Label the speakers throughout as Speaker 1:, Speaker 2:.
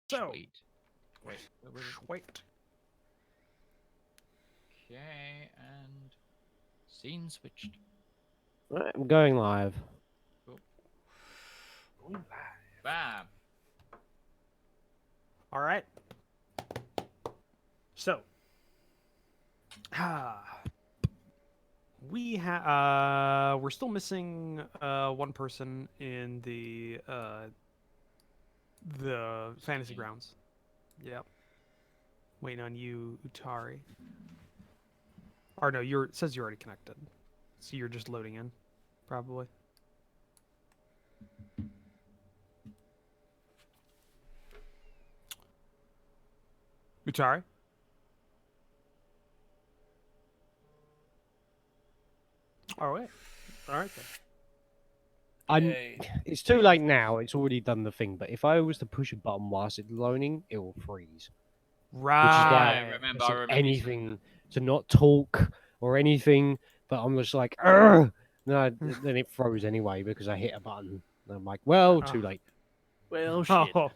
Speaker 1: So,
Speaker 2: Sweet. Wait.
Speaker 1: wait.
Speaker 2: Okay, and scene switched.
Speaker 3: Right, I'm going live.
Speaker 2: Cool. Bam.
Speaker 1: All right. So, we're still missing one person in the fantasy grounds. Yep. Waiting on you, Utari. Or no, it says you're already connected, so you're just loading in, probably. Utari. All right. All right then.
Speaker 3: It's too late now. It's already done the thing. But if I was to push a button whilst it's loading, it will freeze.
Speaker 1: Right.
Speaker 3: Which is why
Speaker 2: I remember
Speaker 3: anything to not talk or anything. But I'm just like, Argh! No, then it froze anyway because I hit a button. And I'm like, well, too late.
Speaker 4: Well, shit.
Speaker 1: Oh,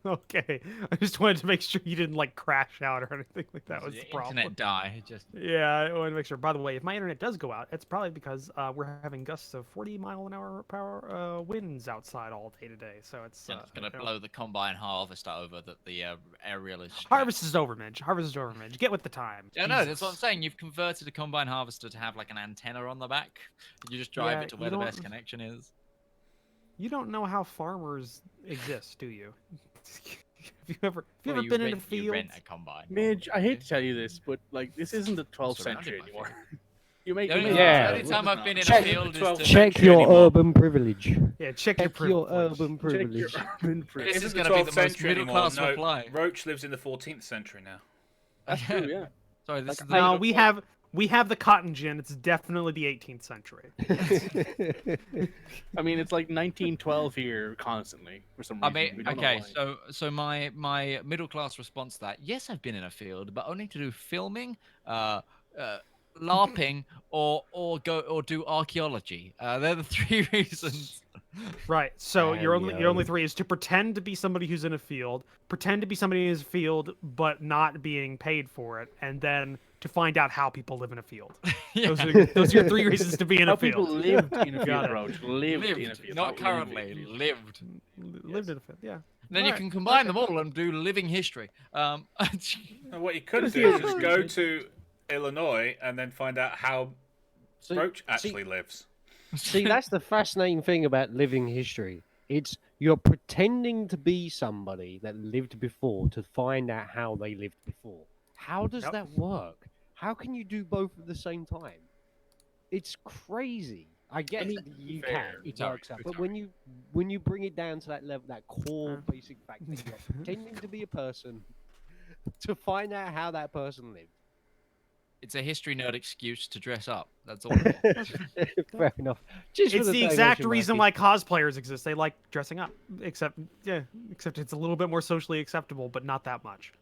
Speaker 1: okay. I just wanted to make sure you didn't like crash out or anything like that. Was the problem?
Speaker 2: Internet die. Just
Speaker 1: Yeah, I want to make sure. By the way, if my internet does go out, it's probably because we're having gusts of 40-mile-an-hour power winds outside all day today. So it's
Speaker 2: gonna blow the combine harvester over that the aerial is.
Speaker 1: Harvest is over, Midge. Harvest is over, Midge. Get with the time.
Speaker 2: Yeah, no, that's what I'm saying. You've converted a combine harvester to have like an antenna on the back. You just drive it to where the best connection is.
Speaker 1: You don't know how farmers exist, do you? Have you ever been in a field?
Speaker 2: You rent a combine.
Speaker 4: Midge, I hate to tell you this, but like this isn't the 12th century anymore. The
Speaker 2: only time I've been in a field is to
Speaker 3: Check your urban privilege.
Speaker 1: Yeah, check
Speaker 3: your urban privilege.
Speaker 2: This is
Speaker 5: the
Speaker 2: going to be
Speaker 5: 12th
Speaker 2: the most
Speaker 5: century
Speaker 2: middle
Speaker 5: anymore.
Speaker 2: class
Speaker 5: No,
Speaker 2: reply.
Speaker 5: Roach lives in the 14th century now.
Speaker 4: That's true, yeah.
Speaker 2: Sorry, this is the
Speaker 1: No, we have the cotton gin. It's definitely the 18th century.
Speaker 4: I mean, it's like 1912 here constantly for some reason.
Speaker 2: I mean,
Speaker 4: We don't know
Speaker 2: okay,
Speaker 4: why.
Speaker 2: so my middle class response to that: yes, I've been in a field, but only to do filming, LARPing, or do archaeology. They're the three reasons.
Speaker 1: Right. So your
Speaker 3: Damn,
Speaker 1: only three is to pretend to be somebody who's in a field, pretend to be somebody in a field, but not being paid for it, and then to find out how people live in a field.
Speaker 2: Yeah.
Speaker 1: Those are your three reasons to be in
Speaker 4: How
Speaker 1: a field.
Speaker 4: people lived in a
Speaker 1: Got
Speaker 4: field,
Speaker 1: it.
Speaker 4: Roach. Lived in a field.
Speaker 2: Not currently, lived.
Speaker 1: Lived in a field. Yeah.
Speaker 2: Then you
Speaker 1: Alright.
Speaker 2: can combine them all and do living history.
Speaker 5: And what you could do is just go to Illinois and then find out how Roach actually lives.
Speaker 3: See, that's the fascinating thing about living history. It's you're pretending to be somebody that lived before to find out how they lived before. How does that work? How can you do both at the same time? It's crazy. I get it, you can, it works out, but when you bring it down to that level, that core basic fact that you're pretending to be a person to find out how that person lived.
Speaker 2: It's a history nerd excuse to dress up. That's all. It is.
Speaker 3: Fair enough. Just
Speaker 1: It's the exact reason why cosplayers exist. They like dressing up, except it's a little bit more socially acceptable, but not that much.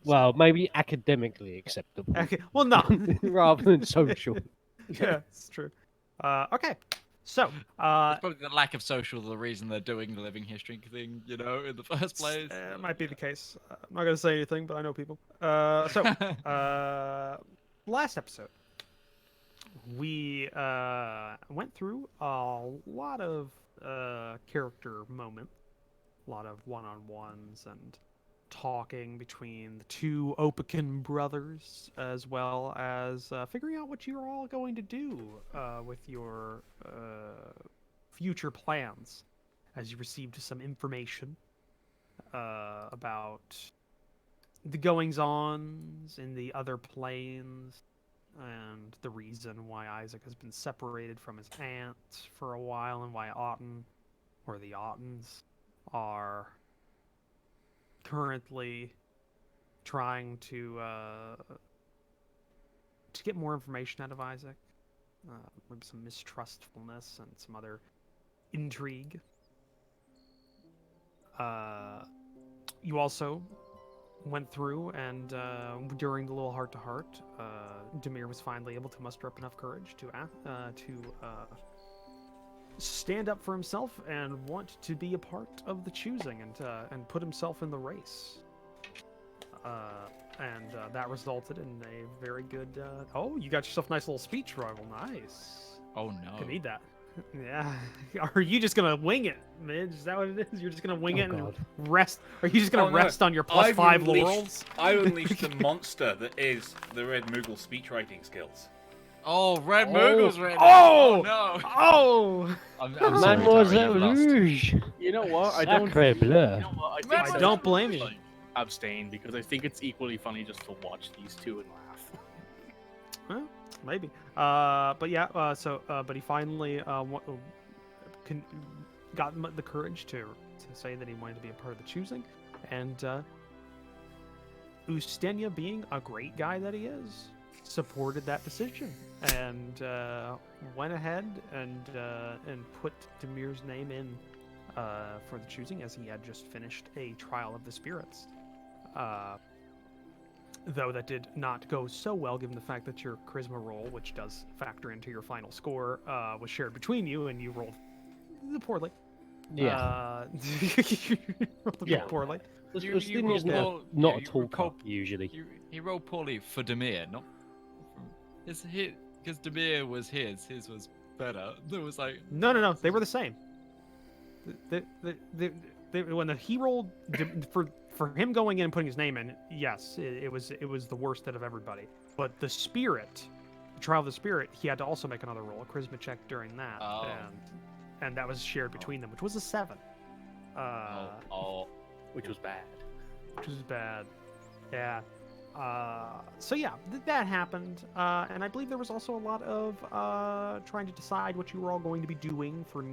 Speaker 3: Well, maybe academically acceptable.
Speaker 1: Well, no.
Speaker 3: Rather than social.
Speaker 1: Yeah, it's true. Okay, so
Speaker 2: It's probably the lack of social the reason they're doing the living history thing, in the first place.
Speaker 1: it might be the case. I'm not gonna say anything, but I know people. Last episode, we went through a lot of character moments, a lot of one-on-ones and talking between the two Opakin brothers, as well as figuring out what you're all going to do with your future plans, as you received some information about the goings-ons in the other planes, and the reason why Isaac has been separated from his aunt for a while, and why the Ottens are currently trying to get more information out of Isaac. Maybe some mistrustfulness and some other intrigue. You also went through and during the little heart-to-heart, Demir was finally able to muster up enough courage to stand up for himself and want to be a part of the choosing and put himself in the race. And that resulted in a very good. Oh, you got yourself a nice little speech rival. Nice.
Speaker 2: Oh no.
Speaker 1: Could need that. Yeah. Are you just gonna wing it, Midge? Is that what it is? You're just gonna wing it and rest? Are you just gonna rest on your +5 laurels?
Speaker 5: I unleashed the monster that is the Red Moogle speech writing skills.
Speaker 2: Oh, Red Moogle's ready.
Speaker 1: Oh!
Speaker 2: No.
Speaker 1: Oh!
Speaker 2: I'm sorry,
Speaker 3: Mademoiselle
Speaker 2: Tara, you lost.
Speaker 3: Rouge.
Speaker 4: You know what? I don't.
Speaker 3: Sacre bleu.
Speaker 4: You know what? I think
Speaker 1: I don't blame you.
Speaker 4: abstain because I think it's equally funny just to watch these two and laugh.
Speaker 1: Well, maybe. But yeah. But he finally got the courage to say that he wanted to be a part of the choosing, and Ustenia, being a great guy that he is, supported that decision and went ahead and put Demir's name in for the choosing, as he had just finished a trial of the spirits. Though that did not go so well, given the fact that your charisma roll, which does factor into your final score, was shared between you, and you rolled poorly.
Speaker 3: Yeah.
Speaker 1: You rolled
Speaker 3: Yeah.
Speaker 1: poorly.
Speaker 3: Ustenia's
Speaker 2: rolled
Speaker 3: not
Speaker 2: yeah,
Speaker 3: a
Speaker 2: you
Speaker 3: tall
Speaker 2: rolled
Speaker 3: cop usually.
Speaker 2: He rolled poorly for Demir, not because Demir was his. His was better. There was like
Speaker 1: No. They were the same. When he rolled for him going in and putting his name in, yes, it was the worst out of everybody. But the spirit, the trial of the spirit, he had to also make another roll, a charisma check during that,
Speaker 2: Oh.
Speaker 1: and that was shared between them, which was a 7.
Speaker 4: Which was bad.
Speaker 1: Which was bad. Yeah. So yeah, that happened, and I believe there was also a lot of trying to decide what you were all going to be doing for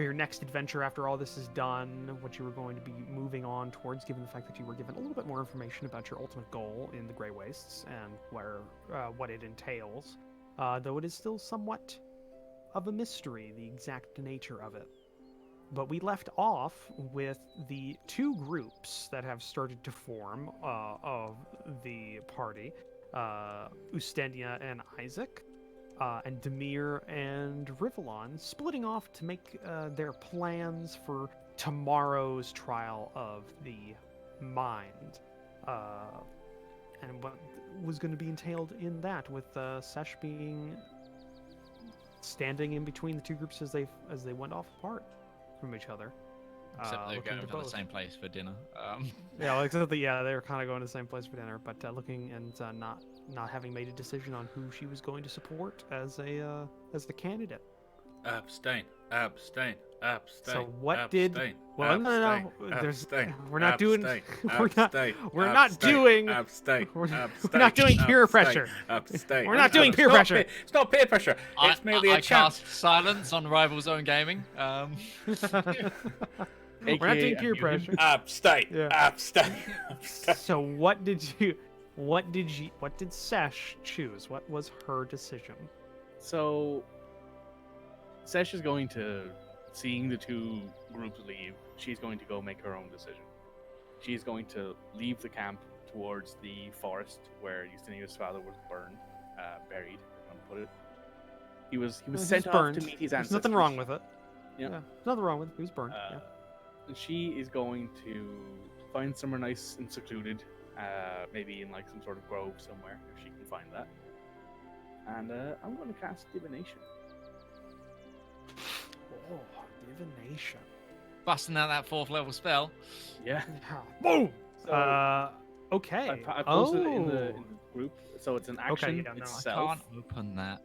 Speaker 1: your next adventure after all this is done, what you were going to be moving on towards, given the fact that you were given a little bit more information about your ultimate goal in the Grey Wastes and what it entails, though it is still somewhat of a mystery, the exact nature of it. But we left off with the 2 groups that have started to form of the party, Ustenia and Isaac, and Demir and Rivallon, splitting off to make their plans for tomorrow's trial of the mind, and what was going to be entailed in that, with Sesh being standing in between the 2 groups as they went off apart from each other.
Speaker 2: except they're
Speaker 1: looking
Speaker 2: going
Speaker 1: to
Speaker 2: to the
Speaker 1: both.
Speaker 2: same place for dinner.
Speaker 1: Yeah, well, except that they were kind of going to the same place for dinner, but looking and not having made a decision on who she was going to support as the candidate.
Speaker 5: Abstain.
Speaker 1: So what
Speaker 5: abstain,
Speaker 1: did? Well, no. There's
Speaker 5: abstain,
Speaker 1: we're not doing.
Speaker 5: abstain,
Speaker 1: We're not doing.
Speaker 5: Abstain.
Speaker 1: We're not doing peer pressure.
Speaker 5: Abstain.
Speaker 1: We're not doing peer pressure.
Speaker 5: It's not peer pressure. It's merely
Speaker 2: I
Speaker 5: a chance.
Speaker 2: cast silence on Rival Zone Gaming.
Speaker 1: We're not doing peer pressure.
Speaker 5: Abstain.
Speaker 1: Yeah.
Speaker 5: Abstain.
Speaker 1: So what did Sesh choose? What was her decision?
Speaker 4: So, Sesh is going to, seeing the 2 groups leave, she's going to go make her own decision. She's going to leave the camp towards the forest where Ustenia's father was buried. I'm gonna put it. He was sent off
Speaker 1: burned.
Speaker 4: to meet his
Speaker 1: There's
Speaker 4: ancestors.
Speaker 1: nothing wrong with it.
Speaker 4: Yeah.
Speaker 1: There's nothing wrong with it. He was burned. Yeah.
Speaker 4: And she is going to find somewhere nice and secluded, maybe in like some sort of grove somewhere, if she can find that. And I'm going to cast divination.
Speaker 1: Oh, divination.
Speaker 2: Busting out that 4th level spell.
Speaker 4: Yeah.
Speaker 1: Boom.
Speaker 4: So,
Speaker 1: Okay.
Speaker 4: I posted it in the group, so it's an action
Speaker 1: yeah, no, I
Speaker 4: itself.
Speaker 2: Can't open that.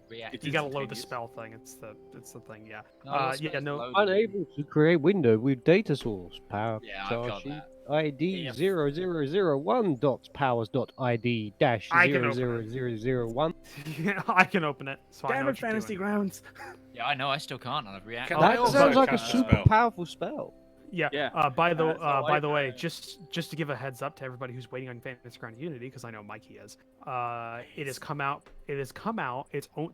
Speaker 4: It
Speaker 1: You
Speaker 4: is
Speaker 1: gotta load the
Speaker 4: instantaneous.
Speaker 1: spell thing. It's the thing. Yeah.
Speaker 2: No,
Speaker 1: Yeah.
Speaker 2: spell's
Speaker 1: No.
Speaker 2: loaded.
Speaker 3: Unable to create window with data source. Power
Speaker 2: Yeah, I've got
Speaker 3: charge sheet.
Speaker 2: that.
Speaker 3: ID
Speaker 2: Yeah.
Speaker 3: 0001.powers.id dash
Speaker 1: I can open it.
Speaker 3: 00001.
Speaker 1: Yeah, I can open it. So I know
Speaker 4: Damn it,
Speaker 1: what you're
Speaker 4: Fantasy
Speaker 1: doing.
Speaker 4: Grounds!
Speaker 2: Yeah, I know. I still can't. And I've reacted.
Speaker 5: Can I
Speaker 3: That
Speaker 5: also
Speaker 3: sounds like a
Speaker 5: cast a
Speaker 3: super
Speaker 5: spell?
Speaker 3: powerful spell.
Speaker 1: Yeah.
Speaker 4: Yeah.
Speaker 1: By the
Speaker 4: so
Speaker 1: way, just to give a heads up to everybody who's waiting on Fantasy Ground Unity, because I know Mikey is. It has come out. It's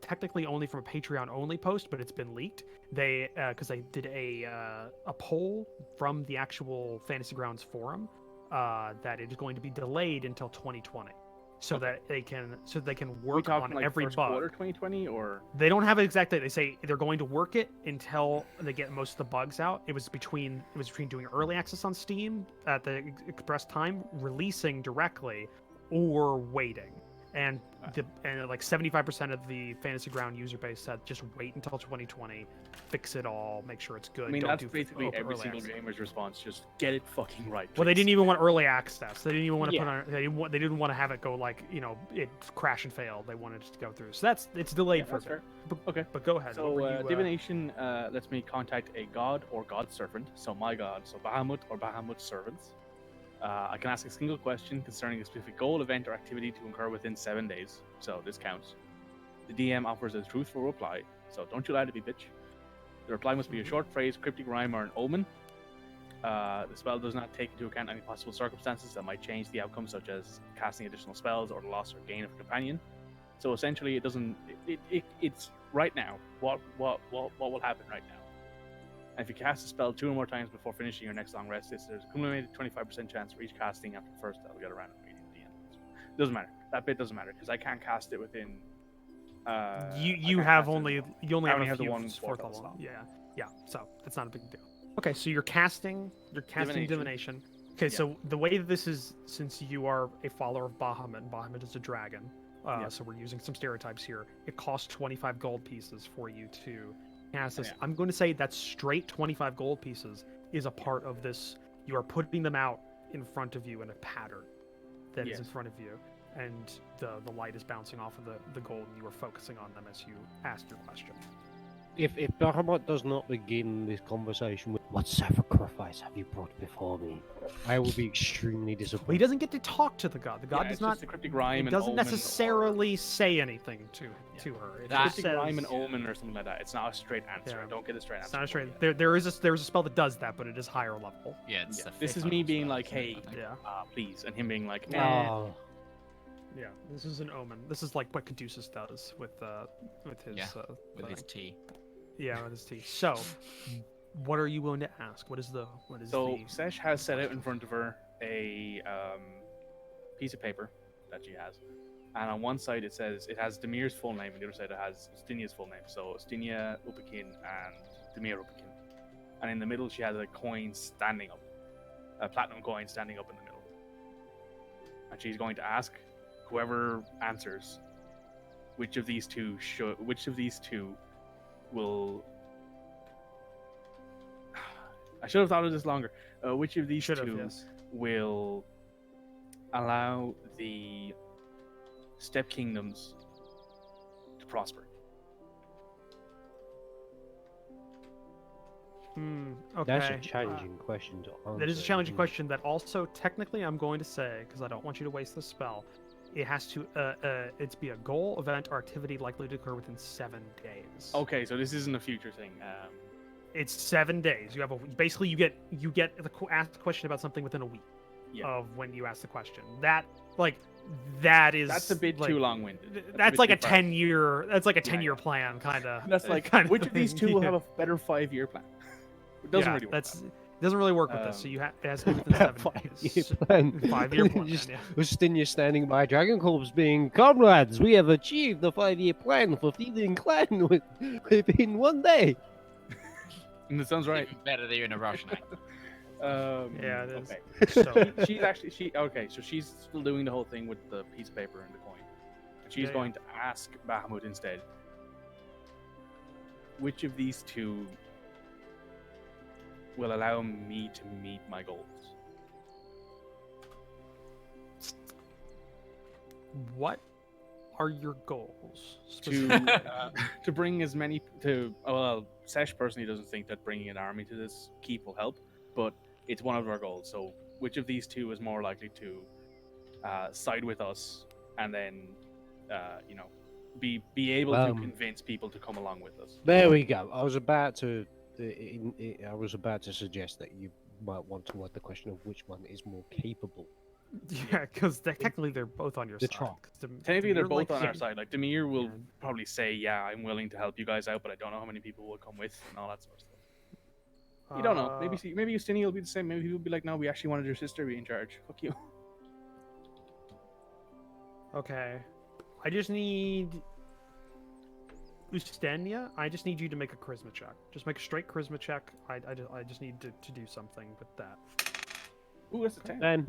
Speaker 1: technically only from a Patreon only post, but it's been leaked. They because they did a poll from the actual Fantasy Grounds forum that it is going to be delayed until 2020. so that they can
Speaker 4: Are we
Speaker 1: work
Speaker 4: talking
Speaker 1: on
Speaker 4: like
Speaker 1: every
Speaker 4: first
Speaker 1: bug.
Speaker 4: quarter 2020 or?
Speaker 1: They don't have an exact date. They say they're going to work it until they get most of the bugs out. It was between doing early access on Steam at the express time, releasing directly, or waiting. And like 75% of the Fantasy Ground user base said just wait until 2020, fix it all, make sure it's good.
Speaker 4: I mean,
Speaker 1: don't
Speaker 4: that's
Speaker 1: do
Speaker 4: basically every
Speaker 1: early
Speaker 4: single
Speaker 1: access.
Speaker 4: gamer's response. Just get it fucking right.
Speaker 1: Well, they
Speaker 4: please.
Speaker 1: didn't even want early access. They didn't even want to
Speaker 4: Yeah.
Speaker 1: put on. They didn't want to have it go like it crash and fail. They wanted it to go through. So it's delayed for a
Speaker 4: that's
Speaker 1: bit.
Speaker 4: fair. Okay.
Speaker 1: But go ahead.
Speaker 4: So
Speaker 1: What were you,
Speaker 4: divination lets me contact a god or god servant. So my god, so Bahamut or Bahamut's servants. I can ask a single question concerning a specific goal, event, or activity to occur within 7 days. So this counts. The DM offers a truthful reply. So don't you lie to me, bitch. The reply must be a short phrase, cryptic rhyme, or an omen. The spell does not take into account any possible circumstances that might change the outcome, such as casting additional spells or the loss or gain of a companion. So essentially, it doesn't. It's right now. What will happen right now? And if you cast a spell 2 or more times before finishing your next long rest, there's a cumulative 25% chance for each casting after the first that'll get a random reading at the end. Doesn't matter. That bit doesn't matter because I can't cast it within.
Speaker 1: you have only you only
Speaker 4: I
Speaker 1: have
Speaker 4: only
Speaker 1: a
Speaker 4: have the
Speaker 1: few
Speaker 4: one
Speaker 1: fourth
Speaker 4: fourth
Speaker 1: level.
Speaker 4: slot.
Speaker 1: Yeah. So it's not a big deal. Okay, so you're casting divination. Okay,
Speaker 4: Yeah.
Speaker 1: so the way that this is, since you are a follower of Bahamut, Bahamut is a dragon.
Speaker 4: Yeah.
Speaker 1: So we're using some stereotypes here. It costs 25 gold pieces for you to cast this.
Speaker 4: Yeah.
Speaker 1: I'm going to say that straight 25 gold pieces is a part of this. You are putting them out in front of you in a pattern that is in
Speaker 4: Yes.
Speaker 1: front of you, and the light is bouncing off of the gold, and you are focusing on them as you ask your question.
Speaker 3: If Bahamut does not begin this conversation with "What sacrifice have you brought before me?" I will be extremely
Speaker 1: Well, he
Speaker 3: disappointed.
Speaker 1: doesn't get to talk to the god. The god
Speaker 4: Yeah,
Speaker 1: does
Speaker 4: it's
Speaker 1: not.
Speaker 4: just a cryptic rhyme
Speaker 1: It
Speaker 4: and
Speaker 1: doesn't
Speaker 4: omen
Speaker 1: necessarily say anything to her. It
Speaker 2: That-
Speaker 1: just
Speaker 4: Cryptic
Speaker 1: says,
Speaker 4: rhyme and omen or something like that. It's not a straight answer.
Speaker 1: Yeah.
Speaker 4: I don't get a straight answer.
Speaker 1: It's not a
Speaker 4: for
Speaker 1: straight.
Speaker 4: you.
Speaker 1: There's a spell that does that, but it is higher level.
Speaker 2: Yeah, it's
Speaker 4: Yeah.
Speaker 2: the
Speaker 4: This
Speaker 2: fifth
Speaker 4: is
Speaker 2: level
Speaker 4: me being
Speaker 2: spell,
Speaker 4: like,
Speaker 2: isn't it, I
Speaker 4: hey,
Speaker 2: think?
Speaker 1: Yeah.
Speaker 4: Please, and him being like,
Speaker 3: Oh,
Speaker 1: Yeah. This is an omen. This is like what Caduceus does with his.
Speaker 2: Yeah, with
Speaker 1: thing.
Speaker 2: his tea.
Speaker 1: Yeah, with his teeth. So, what are you willing to ask? What is
Speaker 4: So
Speaker 1: the
Speaker 4: Sesh has set out in front of her a piece of paper that she has, and on one side it has Demir's full name, and the other side it has Stinia's full name. So Stinia Upakin and Demir Upakin, and in the middle she has a coin standing up, a platinum coin standing up in the middle, and she's going to ask whoever answers which of these two will. I should have thought of this longer. Which of these
Speaker 1: should have?
Speaker 4: two
Speaker 1: Yes.
Speaker 4: will allow the Step Kingdoms to prosper?
Speaker 1: Okay.
Speaker 3: that's a challenging question to answer.
Speaker 1: That is a challenging
Speaker 3: isn't it?
Speaker 1: question. That also technically I'm going to say, because I don't want you to waste the spell, it has to it's be a goal, event, or activity likely to occur within 7 days.
Speaker 4: Okay, so this isn't a future thing.
Speaker 1: It's 7 days. You have basically you get asked a question about something within a week
Speaker 4: Yeah.
Speaker 1: of when you ask the question. That is
Speaker 4: That's a bit
Speaker 1: like,
Speaker 4: too long-winded.
Speaker 1: That's like a
Speaker 4: bit too far.
Speaker 1: 10-year. That's like a
Speaker 4: Yeah,
Speaker 1: 10-year
Speaker 4: yeah.
Speaker 1: plan, kind of.
Speaker 4: That's like which of these two will have a better 5-year plan? It doesn't really work.
Speaker 1: It doesn't really work with this. So you it has to be within
Speaker 3: About
Speaker 1: 7
Speaker 3: 5-year
Speaker 1: days.
Speaker 3: plan.
Speaker 1: 5-year plan.
Speaker 3: Just
Speaker 1: Yeah.
Speaker 3: Justinia standing by Dragon Corps being, "Comrades, we have achieved the 5-year plan for feeding clan within 1 day."
Speaker 4: And it sounds right.
Speaker 2: Even better that you're in a rush now.
Speaker 1: Yeah, it is.
Speaker 4: Okay.
Speaker 1: So
Speaker 4: So she's still doing the whole thing with the piece of paper and the coin. And she's
Speaker 1: Yeah,
Speaker 4: going to ask Bahamut instead, which of these two will allow me to meet my goals?
Speaker 1: what are your goals?
Speaker 4: To bring as many Sesh personally doesn't think that bringing an army to this keep will help, but it's one of our goals. So which of these two is more likely to side with us and then be able to convince people to come along with us?
Speaker 3: There we go. I was about to suggest that you might want to add the question of which one is more capable.
Speaker 1: Yeah, because technically they're both on your
Speaker 3: The
Speaker 1: side.
Speaker 3: trunk.
Speaker 1: 'Cause Dem-
Speaker 4: Technically, they're
Speaker 1: Demir,
Speaker 4: both
Speaker 1: like,
Speaker 4: on our side. Like Demir will
Speaker 1: Yeah.
Speaker 4: probably say, "Yeah, I'm willing to help you guys out, but I don't know how many people will come with and all that sort of stuff." You don't know. Maybe Justini will be the same. Maybe he will be like, "No, we actually wanted your sister to be in charge. Fuck you."
Speaker 1: Okay. I just need Ustenia. I just need you to make a charisma check. Just make a straight charisma check. I just need to do something with that.
Speaker 4: Ooh, that's a 10.
Speaker 3: 10.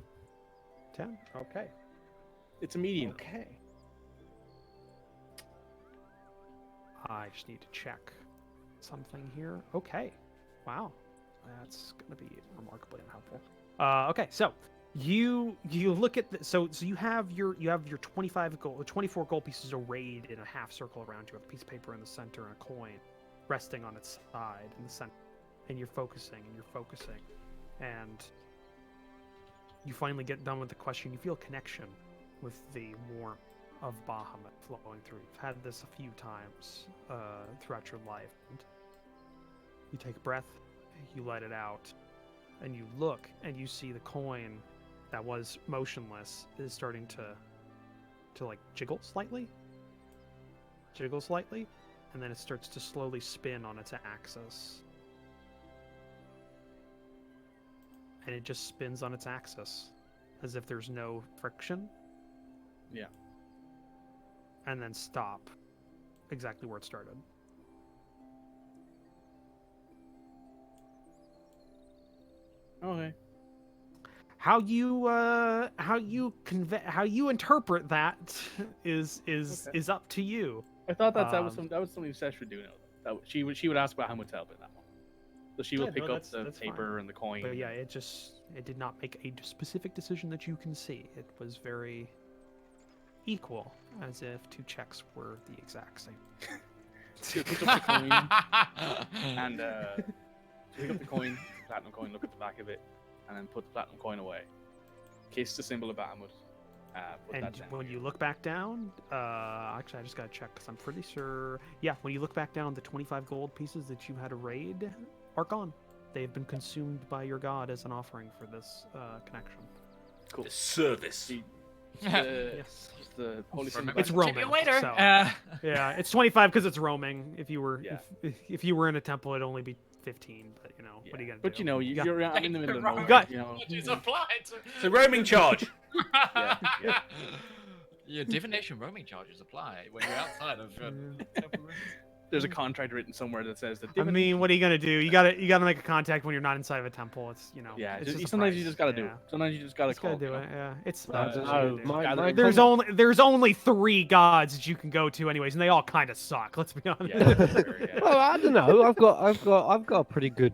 Speaker 1: 10. Okay.
Speaker 4: It's a median.
Speaker 1: Okay. I just need to check something here. Okay. Wow. That's gonna be remarkably unhelpful. Okay, so you look at the, so you have your 24 gold pieces arrayed in a half circle around you. You have a piece of paper in the center and a coin resting on its side in the center, and you're focusing and you finally get done with the question. You feel a connection with the warmth of Bahamut flowing through. You've had this a few times throughout your life. And you take a breath, you let it out, and you look and you see the coin that was motionless is starting to like jiggle slightly, and then it starts to slowly spin on its axis. And it just spins on its axis as if there's no friction.
Speaker 4: Yeah.
Speaker 1: And then stop exactly where it started.
Speaker 4: Okay.
Speaker 1: How you interpret that is up to you.
Speaker 4: I thought that was something Sesh would do. She would ask about how much help in that one. So she would
Speaker 1: Yeah,
Speaker 4: pick
Speaker 1: no,
Speaker 4: up the
Speaker 1: that's
Speaker 4: paper
Speaker 1: fine.
Speaker 4: and the coin.
Speaker 1: But yeah, it did not make a specific decision that you can see. It was very equal, as if two checks were the exact same.
Speaker 4: She would pick up the coin and pick up the coin, platinum coin, look at the back of it, and then put the platinum coin away. Kiss the symbol of Bahamut. Put
Speaker 1: And
Speaker 4: that down.
Speaker 1: when you look back down, actually, I just gotta check because I'm pretty sure. Yeah, when you look back down, the 25 gold pieces that you had arrayed are gone. They have been consumed by your god as an offering for this connection.
Speaker 4: Cool.
Speaker 5: The service.
Speaker 1: Yes.
Speaker 4: The holy symbol.
Speaker 1: It's
Speaker 2: Tip you
Speaker 1: Roman.
Speaker 2: later.
Speaker 1: So, yeah, it's 25 because it's roaming. If you were if you were in a temple, it'd only be 15. But you know, what are you gonna do?
Speaker 4: But you know, you're I'm in the middle of
Speaker 2: Roman
Speaker 4: nowhere.
Speaker 1: got-
Speaker 4: You know.
Speaker 2: charges applied.
Speaker 5: It's a roaming charge.
Speaker 4: Yeah.
Speaker 2: Your divination roaming charges apply when you're outside of.
Speaker 4: There's a contract written somewhere that says that.
Speaker 1: I mean, what are you gonna do? You gotta make a contact when you're not inside of a temple. It's
Speaker 4: Yeah.
Speaker 1: It's just a
Speaker 4: Sometimes
Speaker 1: price.
Speaker 4: you just gotta do it.
Speaker 1: Yeah.
Speaker 4: Sometimes you just gotta
Speaker 1: Just gotta
Speaker 4: call.
Speaker 1: do
Speaker 4: you know?
Speaker 1: it. Yeah, it's.
Speaker 3: I
Speaker 1: that's
Speaker 3: don't
Speaker 1: what you
Speaker 3: know.
Speaker 1: do.
Speaker 3: My
Speaker 1: There's only 3 gods that you can go to, anyways, and they all kind of suck. Let's be honest.
Speaker 4: Yeah, that's fair, yeah.
Speaker 3: Well, I don't know. I've got a pretty good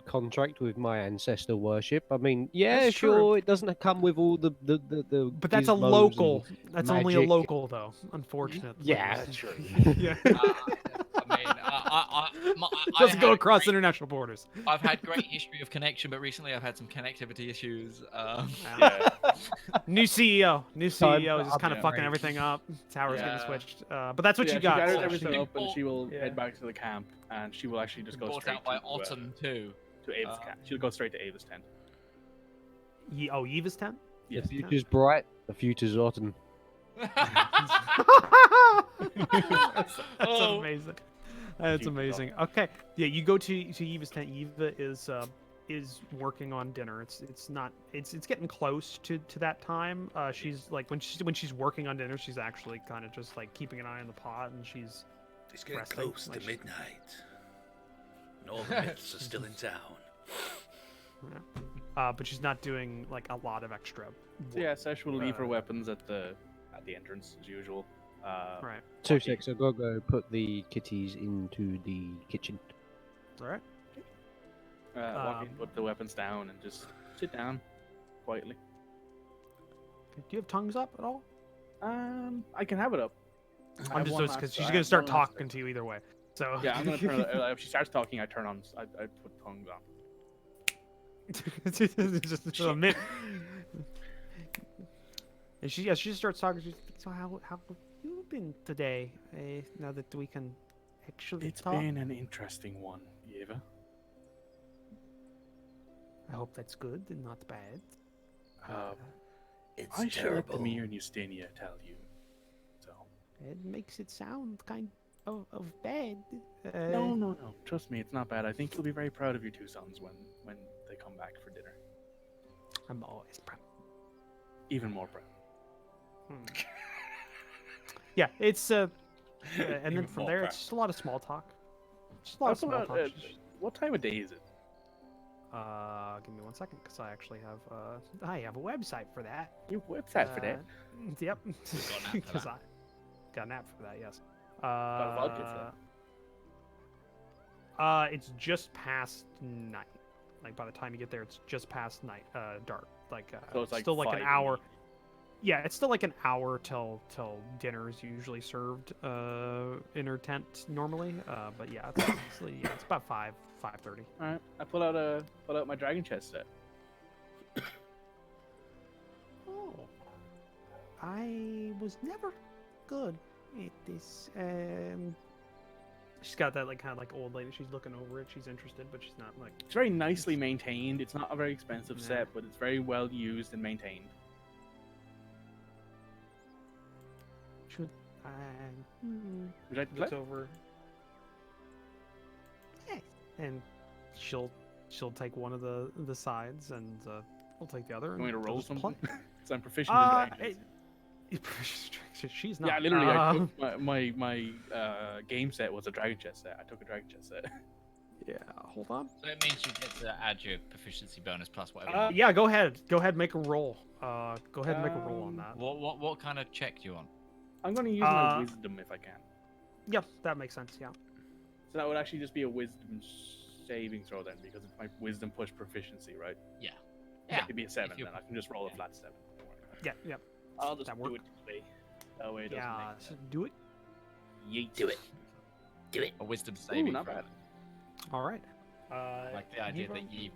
Speaker 3: contract with my ancestor worship. I mean, yeah,
Speaker 1: That's
Speaker 3: sure,
Speaker 1: true.
Speaker 3: it doesn't come with all the
Speaker 1: But that's a
Speaker 3: gizmos
Speaker 1: local.
Speaker 3: and
Speaker 1: That's only a
Speaker 3: magic.
Speaker 1: local, though. Unfortunately.
Speaker 3: Yeah, true.
Speaker 1: Yeah.
Speaker 2: I mean,
Speaker 1: Doesn't go
Speaker 2: had
Speaker 1: across
Speaker 2: great-
Speaker 1: international borders.
Speaker 2: I've had great history of connection, but recently I've had some connectivity issues.
Speaker 4: Yeah.
Speaker 1: New CEO. New
Speaker 3: Time
Speaker 1: CEO
Speaker 3: for
Speaker 1: is just kind of fucking
Speaker 2: upgrade.
Speaker 1: everything up. Towers
Speaker 4: Yeah.
Speaker 1: getting switched. But that's what
Speaker 4: Yeah,
Speaker 1: you
Speaker 4: she
Speaker 1: got.
Speaker 4: gathers
Speaker 1: so
Speaker 4: everything
Speaker 1: she-
Speaker 4: up and she will
Speaker 1: Yeah.
Speaker 4: head back to the camp, and she will actually just go
Speaker 2: bought
Speaker 4: straight
Speaker 2: out by
Speaker 4: to
Speaker 2: Autumn too.
Speaker 4: to Ava's camp. She'll go straight to Ava's tent.
Speaker 1: Eva's 10?
Speaker 3: The
Speaker 4: Yes.
Speaker 3: future's bright. The future's autumn.
Speaker 1: That's
Speaker 2: Oh.
Speaker 1: amazing. That's
Speaker 4: Future's
Speaker 1: amazing. Okay. Yeah, you go to Eva's tent. Eva is working on dinner. It's getting close to that time. She's like when she's working on dinner, she's actually kind of just like keeping an eye on the pot, and she's
Speaker 5: It's getting
Speaker 1: Resting,
Speaker 5: close
Speaker 1: like
Speaker 5: to
Speaker 1: she-
Speaker 5: midnight. And all the myths are still in town.
Speaker 1: but she's not doing like a lot of extra.
Speaker 4: So yeah, Sesh will leave her
Speaker 1: Uh,
Speaker 4: weapons at the entrance as usual.
Speaker 1: Right.
Speaker 3: 2 seconds. I've got to go put the kitties into the kitchen.
Speaker 1: All right.
Speaker 4: Walk in, put the weapons down, and just sit down quietly.
Speaker 1: Do you have tongues up at all?
Speaker 4: I can have it up. I
Speaker 1: I'm
Speaker 4: have
Speaker 1: just
Speaker 4: one
Speaker 1: because
Speaker 4: last-
Speaker 1: she's
Speaker 4: I
Speaker 1: gonna
Speaker 4: have
Speaker 1: start
Speaker 4: one last
Speaker 1: talking to you either way. So
Speaker 4: Yeah, I'm gonna turn it. If she starts talking, I turn on. I put tongues on.
Speaker 1: just a minute. And she starts talking. She's, so how have you been today? Now that we can actually
Speaker 4: It's
Speaker 1: talk.
Speaker 4: been an interesting one, Eva.
Speaker 1: I hope that's good and not bad.
Speaker 5: It's
Speaker 4: I shall let
Speaker 5: terrible.
Speaker 4: Demir and Eustenia tell you. So.
Speaker 1: It makes it sound kind of bad.
Speaker 4: No. Trust me, it's not bad. I think you'll be very proud of your 2 sons when they come back for dinner.
Speaker 1: I'm always proud.
Speaker 4: Even more proud.
Speaker 1: yeah, it's and then
Speaker 5: Even
Speaker 1: from
Speaker 5: more
Speaker 1: there,
Speaker 5: crap.
Speaker 1: it's just a lot of small talk. Just a lot of small talk.
Speaker 4: What time of day is it?
Speaker 1: Give me 1 second, because I actually have I have a website for that.
Speaker 4: Your website for that?
Speaker 1: Yep.
Speaker 2: got an app for
Speaker 1: Because
Speaker 2: that.
Speaker 1: I got an app for that. Yes.
Speaker 4: a vodka
Speaker 1: It's just past night. Like by the time you get there, it's just past night, dark. Like
Speaker 4: So it's like
Speaker 1: still like
Speaker 4: 5
Speaker 1: an
Speaker 4: in
Speaker 1: hour.
Speaker 4: the
Speaker 1: Yeah, it's still like an hour till dinner is usually served in her tent normally. But yeah, it's about 5:30.
Speaker 4: All right, I pull out my dragon chest set.
Speaker 1: Oh, I was never good at this. She's got that like kind of like old lady. She's looking over it. She's interested, but she's not like.
Speaker 4: It's very nicely maintained. It's not a very expensive
Speaker 1: Nah.
Speaker 4: set, but it's very well used and maintained.
Speaker 1: Should I?
Speaker 4: Would you like to play?
Speaker 1: Looks over. Yes. And she'll take one of the sides, and we'll take the other.
Speaker 4: You want me to
Speaker 1: and
Speaker 4: roll
Speaker 1: just play.
Speaker 4: something? Because I'm proficient in dragons.
Speaker 1: She's not.
Speaker 4: Yeah, literally, I took my game set was a dragon chest set. I took a dragon chest set.
Speaker 1: Yeah, hold on.
Speaker 2: So it means you get to add your proficiency bonus plus whatever. you want.
Speaker 1: Yeah, go ahead. Go ahead, make a roll. Go ahead and make a roll on that.
Speaker 2: What kind of check do you want?
Speaker 4: I'm going to use my wisdom if I can.
Speaker 1: Yep, that makes sense. Yeah.
Speaker 4: So that would actually just be a wisdom saving throw then, because it's my wisdom push proficiency, right?
Speaker 2: Yeah.
Speaker 4: It'd be a 7
Speaker 2: If you-
Speaker 4: then. I can just roll a flat 7.
Speaker 1: Yeah. Yeah.
Speaker 4: I'll just
Speaker 1: That
Speaker 4: do
Speaker 1: work?
Speaker 4: it today. That way it doesn't
Speaker 1: Yeah.
Speaker 4: make
Speaker 1: So do it.
Speaker 4: Yeet. Do it. Do it.
Speaker 2: A wisdom
Speaker 4: Ooh,
Speaker 2: saving
Speaker 4: not
Speaker 2: throw.
Speaker 4: bad.
Speaker 1: All right.
Speaker 2: I like the idea that Yiva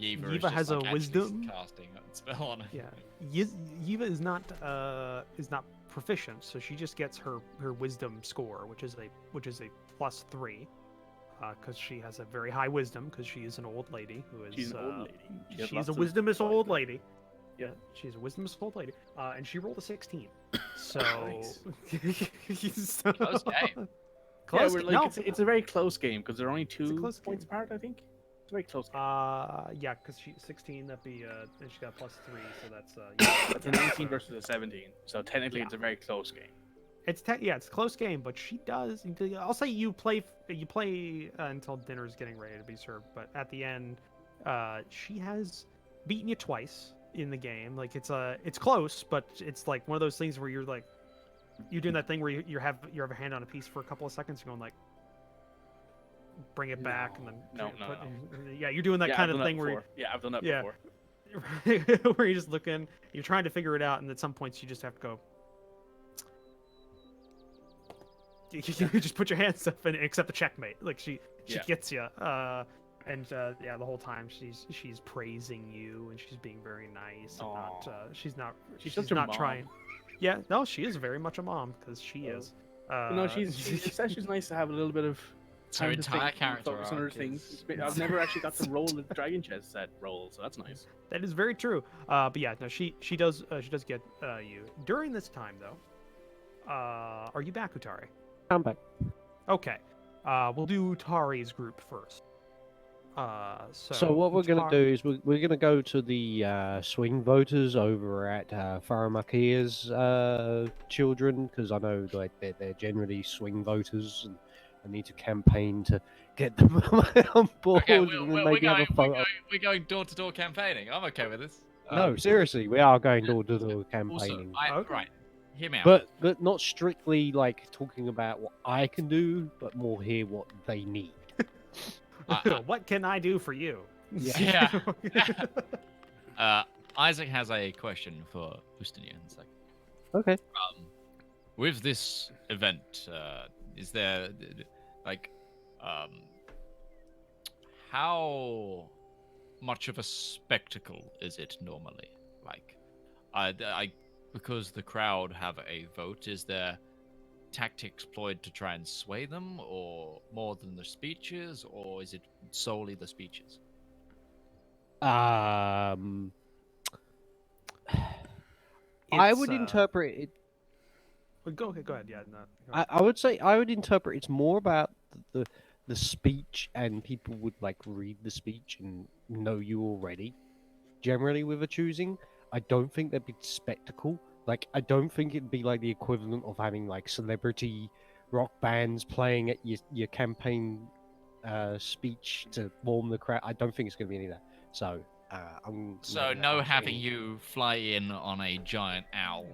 Speaker 1: Yiva
Speaker 2: is just
Speaker 1: has
Speaker 2: like
Speaker 1: a
Speaker 2: actually
Speaker 1: wisdom.
Speaker 2: casting a spell on her.
Speaker 1: Yeah. Yiva is not proficient, so she just gets her wisdom score, which is a +3, because she has a very high wisdom, because she is an old lady who is.
Speaker 4: She's an old lady. She has
Speaker 1: She's
Speaker 4: lots
Speaker 1: a
Speaker 4: of
Speaker 1: wisdomous old
Speaker 4: wisdom.
Speaker 1: lady. Yeah, she's a wisdomous old lady, and she rolled a 16. So,
Speaker 4: Nice.
Speaker 1: so...
Speaker 2: Close game.
Speaker 1: Close
Speaker 4: Yeah,
Speaker 1: game.
Speaker 4: like,
Speaker 1: No.
Speaker 4: it's a very close game because they're only
Speaker 1: a
Speaker 4: 2
Speaker 1: close
Speaker 4: points
Speaker 1: game.
Speaker 4: apart, I think. It's a very close game.
Speaker 1: Yeah, because she's 16. That'd be and she got +3, so that's yeah.
Speaker 4: That's a 19 versus a 17. So technically,
Speaker 1: Yeah.
Speaker 4: it's a very close game.
Speaker 1: It's it's a close game, but she does. I'll say you play until dinner's getting ready to be served, but at the end, she has beaten you twice in the game. Like it's close, but it's like one of those things where you're doing that thing where you have a hand on a piece for a couple of seconds, you're going like bring it back and then
Speaker 4: No.
Speaker 1: yeah, you're doing that
Speaker 4: Yeah,
Speaker 1: kind
Speaker 4: I've
Speaker 1: of
Speaker 4: done that
Speaker 1: thing where
Speaker 4: before. Yeah, I've done that
Speaker 1: Yeah.
Speaker 4: before.
Speaker 1: where you're just looking, you're trying to figure it out, and at some points you just have to go. You just put your hands up and accept the checkmate. Like she
Speaker 4: Yeah.
Speaker 1: gets you. And yeah, the whole time she's praising you and she's being very nice. And not,
Speaker 4: Aw.
Speaker 1: she's
Speaker 4: She's such a
Speaker 1: not
Speaker 4: mom.
Speaker 1: trying. Yeah, no, she is very much a mom because she
Speaker 4: Oh.
Speaker 1: is.
Speaker 4: It's actually nice to have a little bit of
Speaker 2: It's her
Speaker 4: time to
Speaker 2: entire
Speaker 4: think and
Speaker 2: character
Speaker 4: focus on her
Speaker 2: arc
Speaker 4: things.
Speaker 2: is-
Speaker 4: I've never actually got to roll a dragon chest set roll, so that's nice.
Speaker 1: That is very true. But yeah, no, she does get you during this time though. Are you back, Utari?
Speaker 3: I'm back.
Speaker 1: Okay. We'll do Utari's group first.
Speaker 3: So what we're going to
Speaker 1: Utari-
Speaker 3: do is we're going to go to the swing voters over at Faramakia's children, because I know like they're generally swing voters, and I need to campaign to get them on board,
Speaker 2: Okay,
Speaker 3: and then maybe have a photo.
Speaker 2: we're going door-to-door campaigning. I'm okay with this.
Speaker 3: No, seriously, we are going door-to-door
Speaker 2: Also,
Speaker 3: campaigning.
Speaker 1: Okay.
Speaker 2: right, hear me out.
Speaker 3: But not strictly like talking about what I can do, but more hear what they need.
Speaker 1: What can I do for you?
Speaker 2: Yeah. Isaac has a question for Ustinians.
Speaker 3: Okay.
Speaker 2: With this event, is there like how much of a spectacle is it normally? Like, because the crowd have a vote, is there tactics employed to try and sway them, or more than the speeches, or is it solely the speeches?
Speaker 3: I
Speaker 1: It's,
Speaker 3: would interpret it.
Speaker 1: Go ahead. Yeah. No,
Speaker 3: I would say I would interpret it's more about the speech, and people would like read the speech and know you already. Generally, with a choosing, I don't think there'd be spectacle. Like, I don't think it'd be like the equivalent of having like celebrity rock bands playing at your campaign speech to warm the crowd. I don't think it's going to be any of that. So,
Speaker 2: So no having you fly in on a giant owl.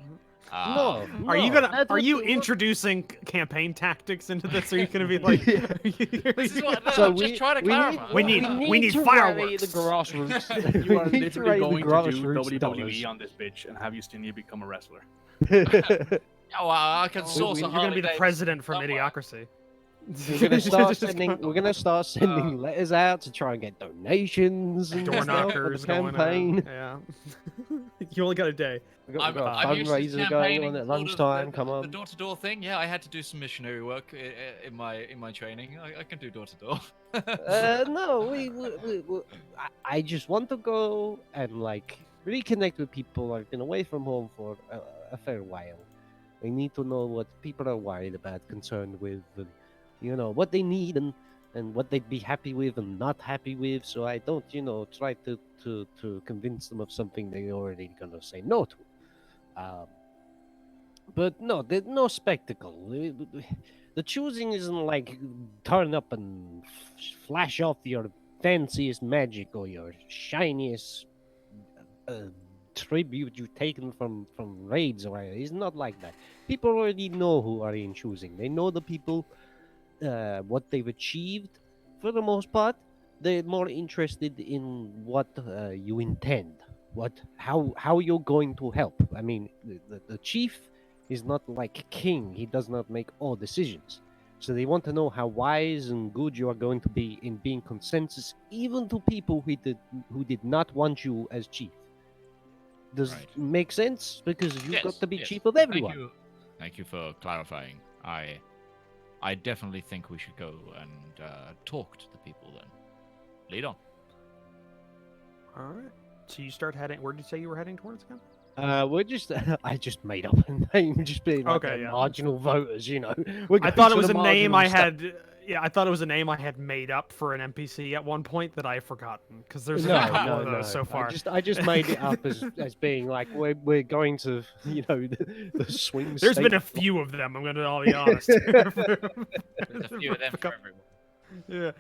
Speaker 3: No,
Speaker 1: Are you
Speaker 3: no,
Speaker 1: gonna?
Speaker 3: that
Speaker 1: Are
Speaker 3: would
Speaker 1: you
Speaker 3: be-
Speaker 1: introducing campaign tactics into this? Are you gonna be like?
Speaker 2: This is what
Speaker 3: So
Speaker 2: I'm just trying to clarify.
Speaker 1: We need
Speaker 3: to rally the
Speaker 1: fireworks.
Speaker 3: grassroots.
Speaker 4: You are
Speaker 3: We need to
Speaker 4: literally
Speaker 3: rally the
Speaker 4: going to do
Speaker 3: grassroots
Speaker 4: WWE on this bitch and have Justinia become a wrestler.
Speaker 3: dollars.
Speaker 2: Oh, I can source a
Speaker 1: You're gonna be the
Speaker 2: Harley-Davidson
Speaker 1: president from
Speaker 2: somewhere.
Speaker 1: Idiocracy.
Speaker 3: We're gonna start sending letters out to try and get donations and
Speaker 1: Door
Speaker 3: stuff for
Speaker 1: knockers
Speaker 3: the
Speaker 1: going
Speaker 3: campaign.
Speaker 1: on. Yeah. You only got a day.
Speaker 3: We've got a
Speaker 2: I'm used to
Speaker 3: fundraiser going
Speaker 2: campaigning
Speaker 3: on at
Speaker 2: sort of
Speaker 3: lunchtime. Come
Speaker 2: the
Speaker 3: on.
Speaker 2: door-to-door thing. Yeah, I had to do some missionary work in my training. I can do door-to-door.
Speaker 3: No, I just want to go and like reconnect with people. I've been away from home for a fair while. I need to know what people are worried about, concerned with, and what they need and what they'd be happy with and not happy with. So I don't, try to convince them of something they're already gonna say no to. But no, there's no spectacle. The choosing isn't like turn up and flash off your fanciest magic or your shiniest tribute you've taken from raids or whatever. It's not like that. People already know who are in choosing. They know the people, what they've achieved. For the most part, they're more interested in what you intend, how you're going to help. I mean, the chief is not like king. He does not make all decisions. So they want to know how wise and good you are going to be in being consensus, even to people who did not want you as chief. Does
Speaker 2: Right.
Speaker 3: it make sense? Because you've got
Speaker 2: Yes,
Speaker 3: to be
Speaker 2: yes.
Speaker 3: chief of everyone.
Speaker 2: Thank you for clarifying. I definitely think we should go and talk to the people then. Lead on.
Speaker 1: All right. So you start heading. Where did you say you were heading towards again?
Speaker 3: We're just I just made up a name, just being like
Speaker 1: Okay,
Speaker 3: the
Speaker 1: yeah.
Speaker 3: marginal voters, We're
Speaker 1: I
Speaker 3: going
Speaker 1: thought it
Speaker 3: to
Speaker 1: was
Speaker 3: the
Speaker 1: a name I
Speaker 3: marginal
Speaker 1: had. Yeah, I thought it was a name I had made up for an NPC at one point that I have forgotten because there's
Speaker 3: No,
Speaker 1: a couple
Speaker 3: no,
Speaker 1: of
Speaker 3: no.
Speaker 1: those so far.
Speaker 3: I just made it up as being like we're going to the swing.
Speaker 1: There's
Speaker 3: state.
Speaker 1: been a few of them. I'm gonna be honest.
Speaker 2: There's a few of them for everyone.
Speaker 1: Yeah.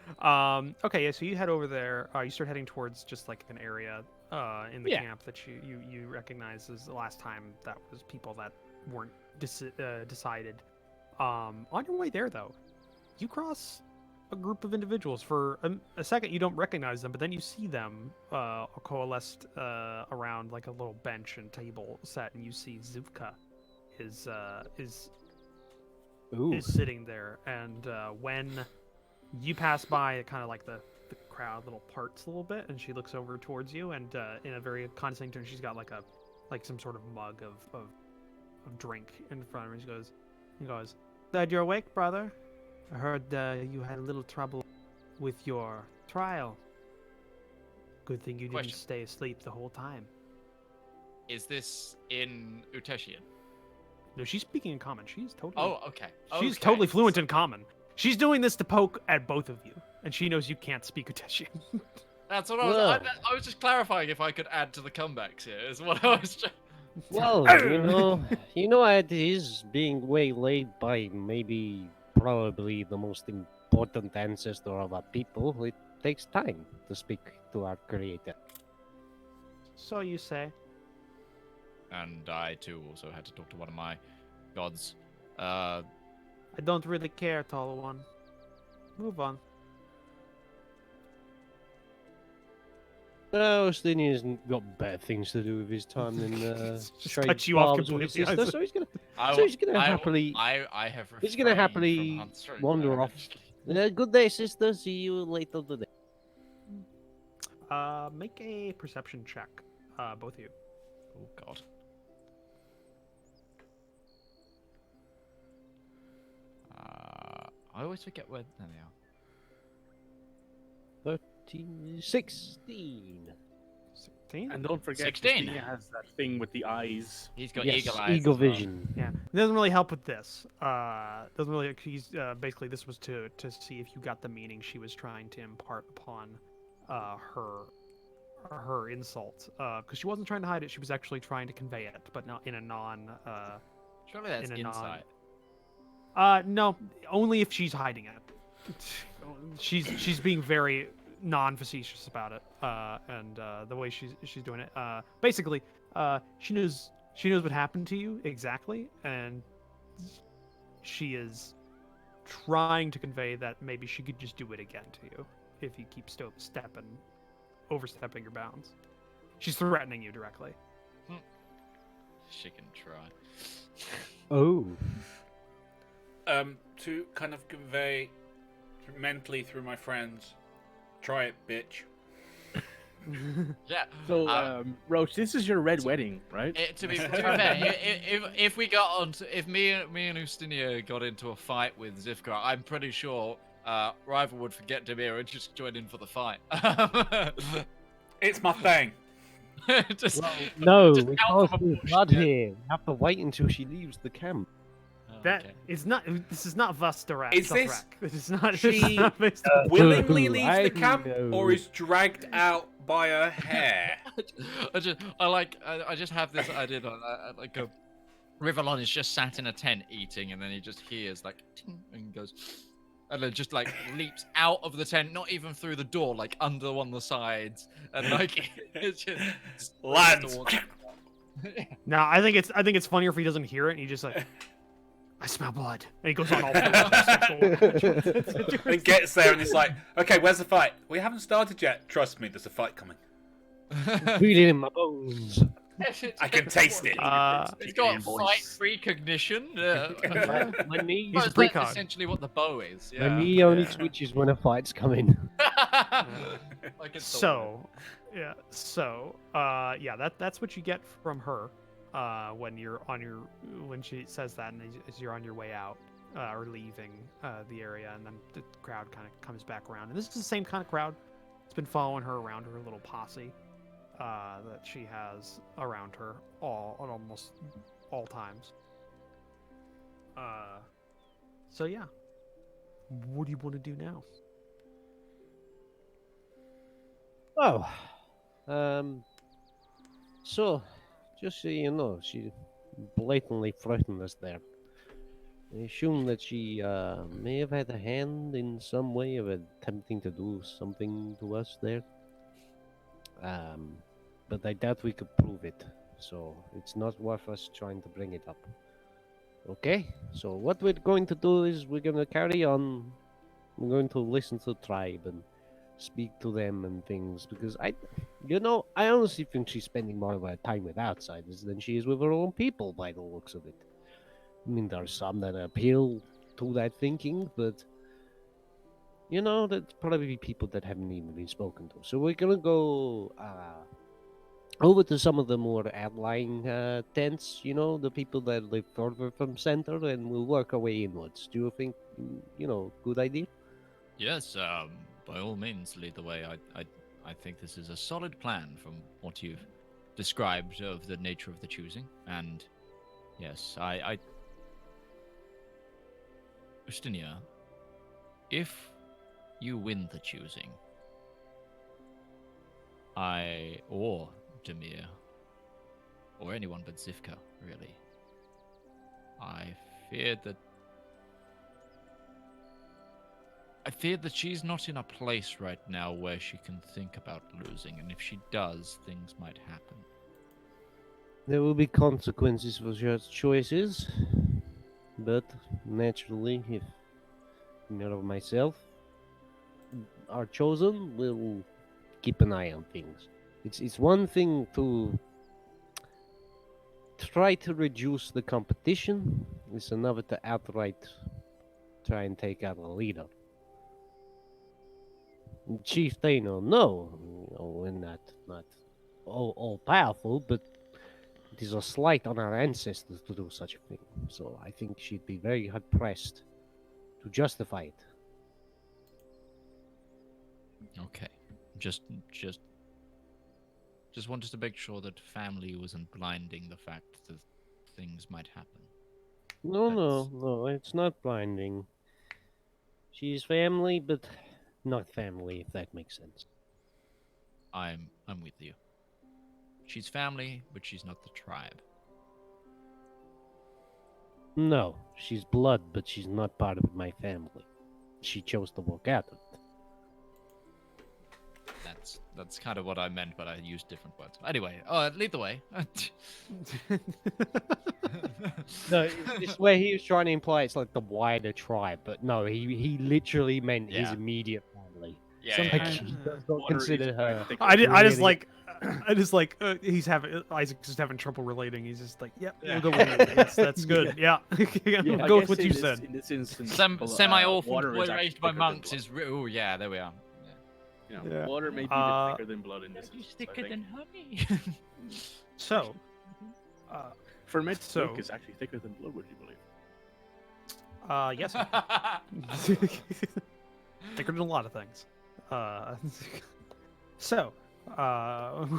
Speaker 1: Okay. Yeah. So you head over there. You start heading towards just like an area in the
Speaker 3: Yeah.
Speaker 1: camp that you recognize as the last time that was people that weren't decided. On your way there, though, you cross a group of individuals. For a second, you don't recognize them, but then you see them coalesced around like a little bench and table set, and you see Zuvka is
Speaker 3: Ooh.
Speaker 1: sitting there, and when you pass by, it kind of like the crowd little parts a little bit, and she looks over towards you, and in a very condescending tone, she's got like some sort of mug of drink in front of her. He goes, "Glad you're awake, brother. I heard you had a little trouble with your trial. Good thing you didn't
Speaker 2: Question.
Speaker 1: stay asleep the whole time."
Speaker 2: Is this in Uteshian?
Speaker 1: No, she's speaking in common. She's totally.
Speaker 2: Oh, okay.
Speaker 1: She's
Speaker 2: Okay.
Speaker 1: totally fluent in common. She's doing this to poke at both of you, and she knows you can't speak Uteshian.
Speaker 2: That's what I was.
Speaker 3: Well.
Speaker 2: I was just clarifying if I could add to the comebacks here. Is what I was.
Speaker 3: Well, it is being waylaid by probably the most important ancestor of our people. It takes time to speak to our creator.
Speaker 1: So you say.
Speaker 2: And I too also had to talk to one of my gods.
Speaker 1: I don't really care, Tall One. Move on.
Speaker 3: Justinian's got better things to do with his time than
Speaker 1: Just
Speaker 3: trade
Speaker 1: cut you off
Speaker 3: barbs with his
Speaker 1: completely.
Speaker 3: sister. So he's gonna
Speaker 2: I,
Speaker 3: So he's gonna
Speaker 2: I-
Speaker 3: happily-
Speaker 2: I have.
Speaker 3: he's gonna
Speaker 2: refrained
Speaker 3: happily
Speaker 2: from answering
Speaker 3: wander
Speaker 2: that,
Speaker 3: off.
Speaker 2: actually.
Speaker 3: Good day, sister. See you later today.
Speaker 1: Make a perception check, both of you.
Speaker 2: Oh God. I always forget where. There they are.
Speaker 3: 16.
Speaker 1: 16?
Speaker 4: And don't forget,
Speaker 2: 16.
Speaker 4: Justinia has that thing with the eyes.
Speaker 2: He's got
Speaker 3: Yes,
Speaker 2: eagle eyes.
Speaker 3: eagle
Speaker 2: as well.
Speaker 3: vision.
Speaker 1: Yeah, it doesn't really help with this. Doesn't really. He's basically this was to see if you got the meaning she was trying to impart upon her insult, because she wasn't trying to hide it. She was actually trying to convey it, but not in a non.
Speaker 2: Surely that's
Speaker 1: in a
Speaker 2: insight.
Speaker 1: No, only if she's hiding it. She's being very non-facetious about it, and the way she's doing it. Basically, she knows what happened to you exactly, and she is trying to convey that maybe she could just do it again to you if you keep overstepping your bounds. She's threatening you directly.
Speaker 2: She can try.
Speaker 3: Oh.
Speaker 5: To kind of convey mentally through my friends, try it, bitch.
Speaker 2: Yeah.
Speaker 4: So, Roach, this is your red wedding, right?
Speaker 2: To be fair, if we got on, if me and Ustinia got into a fight with Zivka, I'm pretty sure Rival would forget Demir and just join in for the fight.
Speaker 5: It's my thing.
Speaker 2: Just,
Speaker 3: No,
Speaker 2: just
Speaker 3: we
Speaker 2: out
Speaker 3: can't
Speaker 2: of
Speaker 3: see
Speaker 2: emotion,
Speaker 3: blood
Speaker 2: yeah.
Speaker 3: here. We have to wait until she leaves the camp.
Speaker 2: Oh,
Speaker 1: That
Speaker 2: okay.
Speaker 1: is not. This is not Vustarak.
Speaker 5: Is this-
Speaker 1: This is not.
Speaker 5: she-
Speaker 1: This is not based on-
Speaker 5: Willingly leaves
Speaker 3: I
Speaker 5: the camp,
Speaker 3: know.
Speaker 5: or is dragged out by her hair.
Speaker 2: I just have this idea like a Rivallon is just sat in a tent eating, and then he just hears like ting, and goes, and then just like leaps out of the tent, not even through the door, like under one of the sides, and like it's just
Speaker 5: Lands.
Speaker 1: No, I think it's funnier if he doesn't hear it and he just like, I smell blood, and he goes on all fours.
Speaker 5: And gets there and it's like, okay, where's the fight? We haven't started yet. Trust me, there's a fight coming.
Speaker 3: Feel it in my bones.
Speaker 5: I can taste it.
Speaker 2: It's got fight precognition.
Speaker 3: My knee,
Speaker 2: Well, that's
Speaker 1: precog.
Speaker 2: essentially what the bow is.
Speaker 3: my
Speaker 2: Yeah.
Speaker 3: knee only
Speaker 5: Yeah.
Speaker 3: twitches when a fight's coming.
Speaker 2: Like it's
Speaker 1: So, that's what you get from her when she says that, and as you're on your way out or leaving the area, and then the crowd kind of comes back around, and this is the same kind of crowd that's been following her around, her little posse that she has around her at almost all times. So yeah, what do you want to do now?
Speaker 3: Oh, so, just so you know, she blatantly threatened us there. I assume that she may have had a hand in some way of attempting to do something to us there. But I doubt we could prove it, so it's not worth us trying to bring it up. Okay, so what we're going to do is we're going to carry on. We're going to listen to the tribe and speak to them and things, because I honestly think she's spending more of her time with outsiders than she is with her own people by the looks of it. I mean, there are some that appeal to that thinking, but there's probably people that haven't even been spoken to. So we're gonna go over to some of the more outlying tents, the people that live further from center, and we'll work our way inwards. Do you think, good idea?
Speaker 2: Yes, by all means, lead the way. I think this is a solid plan from what you've described of the nature of the choosing. And yes, Ustinia, if you win the choosing, or Demir, or anyone but Zivka, really, I fear that she's not in a place right now where she can think about losing, and if she does, things might happen.
Speaker 3: There will be consequences for your choices, but naturally, if neither of myself are chosen, we'll keep an eye on things. It's one thing to try to reduce the competition, it's another to outright try and take out a leader. Chief Dano, no, we're not all powerful, but it is a slight on our ancestors to do such a thing. So I think she'd be very hard pressed to justify it.
Speaker 2: Okay, just wanted to make sure that family wasn't blinding the fact that things might happen.
Speaker 3: No, it's not blinding. She's family, but not family, if that makes sense.
Speaker 2: I'm with you. She's family, but she's not the tribe.
Speaker 3: No, she's blood, but she's not part of my family. She chose to walk out of it.
Speaker 2: That's kind of what I meant, but I used different words. Anyway, lead the way.
Speaker 3: No, it's where he was trying to imply it's like the wider tribe, but no, he literally meant his
Speaker 2: Yeah.
Speaker 3: immediate family.
Speaker 2: Yeah,
Speaker 3: Like,
Speaker 2: yeah,
Speaker 3: he
Speaker 2: yeah.
Speaker 3: does not
Speaker 4: Water is
Speaker 3: consider
Speaker 4: quite
Speaker 3: her.
Speaker 4: thick.
Speaker 1: He's having Isaac's just having trouble relating. He's just like, yep,
Speaker 2: Yeah.
Speaker 1: we'll go with it. That's good. Yeah, we'll
Speaker 4: I
Speaker 1: go with
Speaker 4: guess
Speaker 1: what
Speaker 4: in
Speaker 1: you
Speaker 4: this-
Speaker 1: said.
Speaker 4: In this instance,
Speaker 2: Semi-orphan
Speaker 4: water
Speaker 2: boy
Speaker 4: is actually
Speaker 2: raised by
Speaker 4: thicker than
Speaker 2: monks
Speaker 4: blood.
Speaker 2: is. Oh yeah, there we are.
Speaker 4: You know,
Speaker 1: Yeah.
Speaker 4: water may be a
Speaker 1: Uh,
Speaker 4: bit thicker than blood in this instance. I think.
Speaker 2: honey.
Speaker 1: So,
Speaker 4: Fermented
Speaker 1: So-
Speaker 4: milk is actually thicker than blood. Would you believe?
Speaker 1: yes, thicker than a lot of things. So,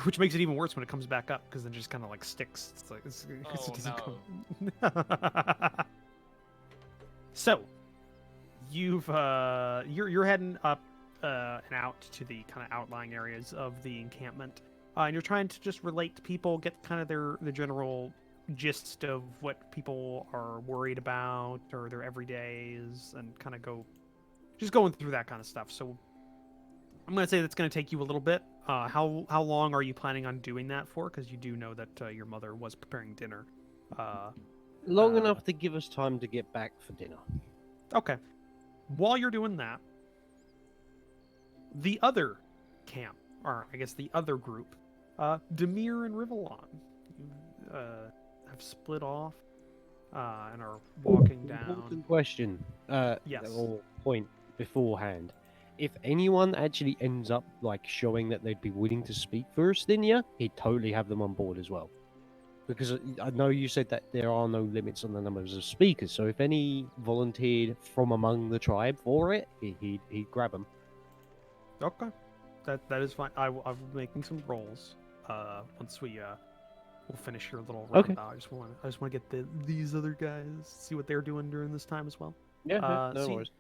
Speaker 1: which makes it even worse when it comes back up because then it just kind of like sticks. It's like it doesn't come. So, you're heading up and out to the kind of outlying areas of the encampment, and you're trying to just relate to people, get kind of the general gist of what people are worried about or their everydays, and kind of going through that kind of stuff. So I'm gonna say that's gonna take you a little bit. How long are you planning on doing that for? Because you do know that your mother was preparing dinner.
Speaker 3: Long
Speaker 1: Uh,
Speaker 3: enough to give us time to get back for dinner.
Speaker 1: Okay. While you're doing that, the other camp, or I guess the other group, Demir and Rivallon, have split off and are walking down.
Speaker 3: Important question.
Speaker 1: Yes.
Speaker 3: Or point beforehand. If anyone actually ends up like showing that they'd be willing to speak for Ustinia, he'd totally have them on board as well. Because I know you said that there are no limits on the numbers of speakers. So if any volunteered from among the tribe for it, he'd grab them.
Speaker 1: Okay, that is fine. I'm making some rolls. Once we'll finish your little
Speaker 3: Okay.
Speaker 1: roundabout. I just want to get these other guys, see what they're doing during this time as well.
Speaker 3: Yeah, no
Speaker 1: so,
Speaker 3: worries.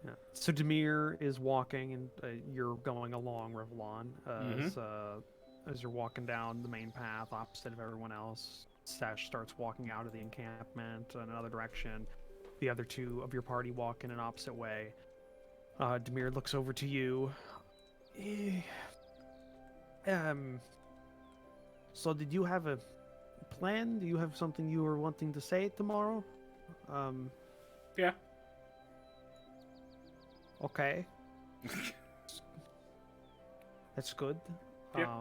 Speaker 1: Yeah. So Demir is walking, and you're going along Rivallon as you're walking down the main path opposite of everyone else. Sash starts walking out of the encampment in another direction. The other two of your party walk in an opposite way. Demir looks over to you. So did you have a plan? Do you have something you were wanting to say tomorrow?
Speaker 5: Yeah.
Speaker 1: Okay. That's good.
Speaker 5: Yeah.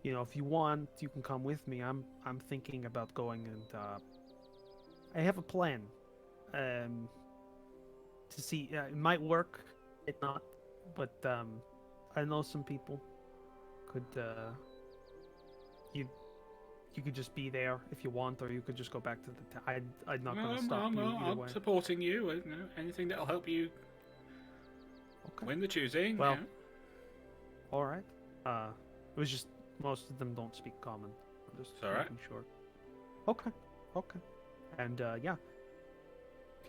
Speaker 1: If you want, you can come with me. I'm thinking about going, and I have a plan. To see, it might work, it not, but I know some people could. You could just be there if you want, or you could just go back to the. I'm not going to stop you either
Speaker 5: I'm
Speaker 1: way.
Speaker 5: supporting you. Anything that'll help you
Speaker 1: Okay.
Speaker 5: win the choosing.
Speaker 1: Well,
Speaker 5: yeah.
Speaker 1: All right. It was just most of them don't speak common. I'm just
Speaker 5: It's all right.
Speaker 1: making sure. Okay. And yeah,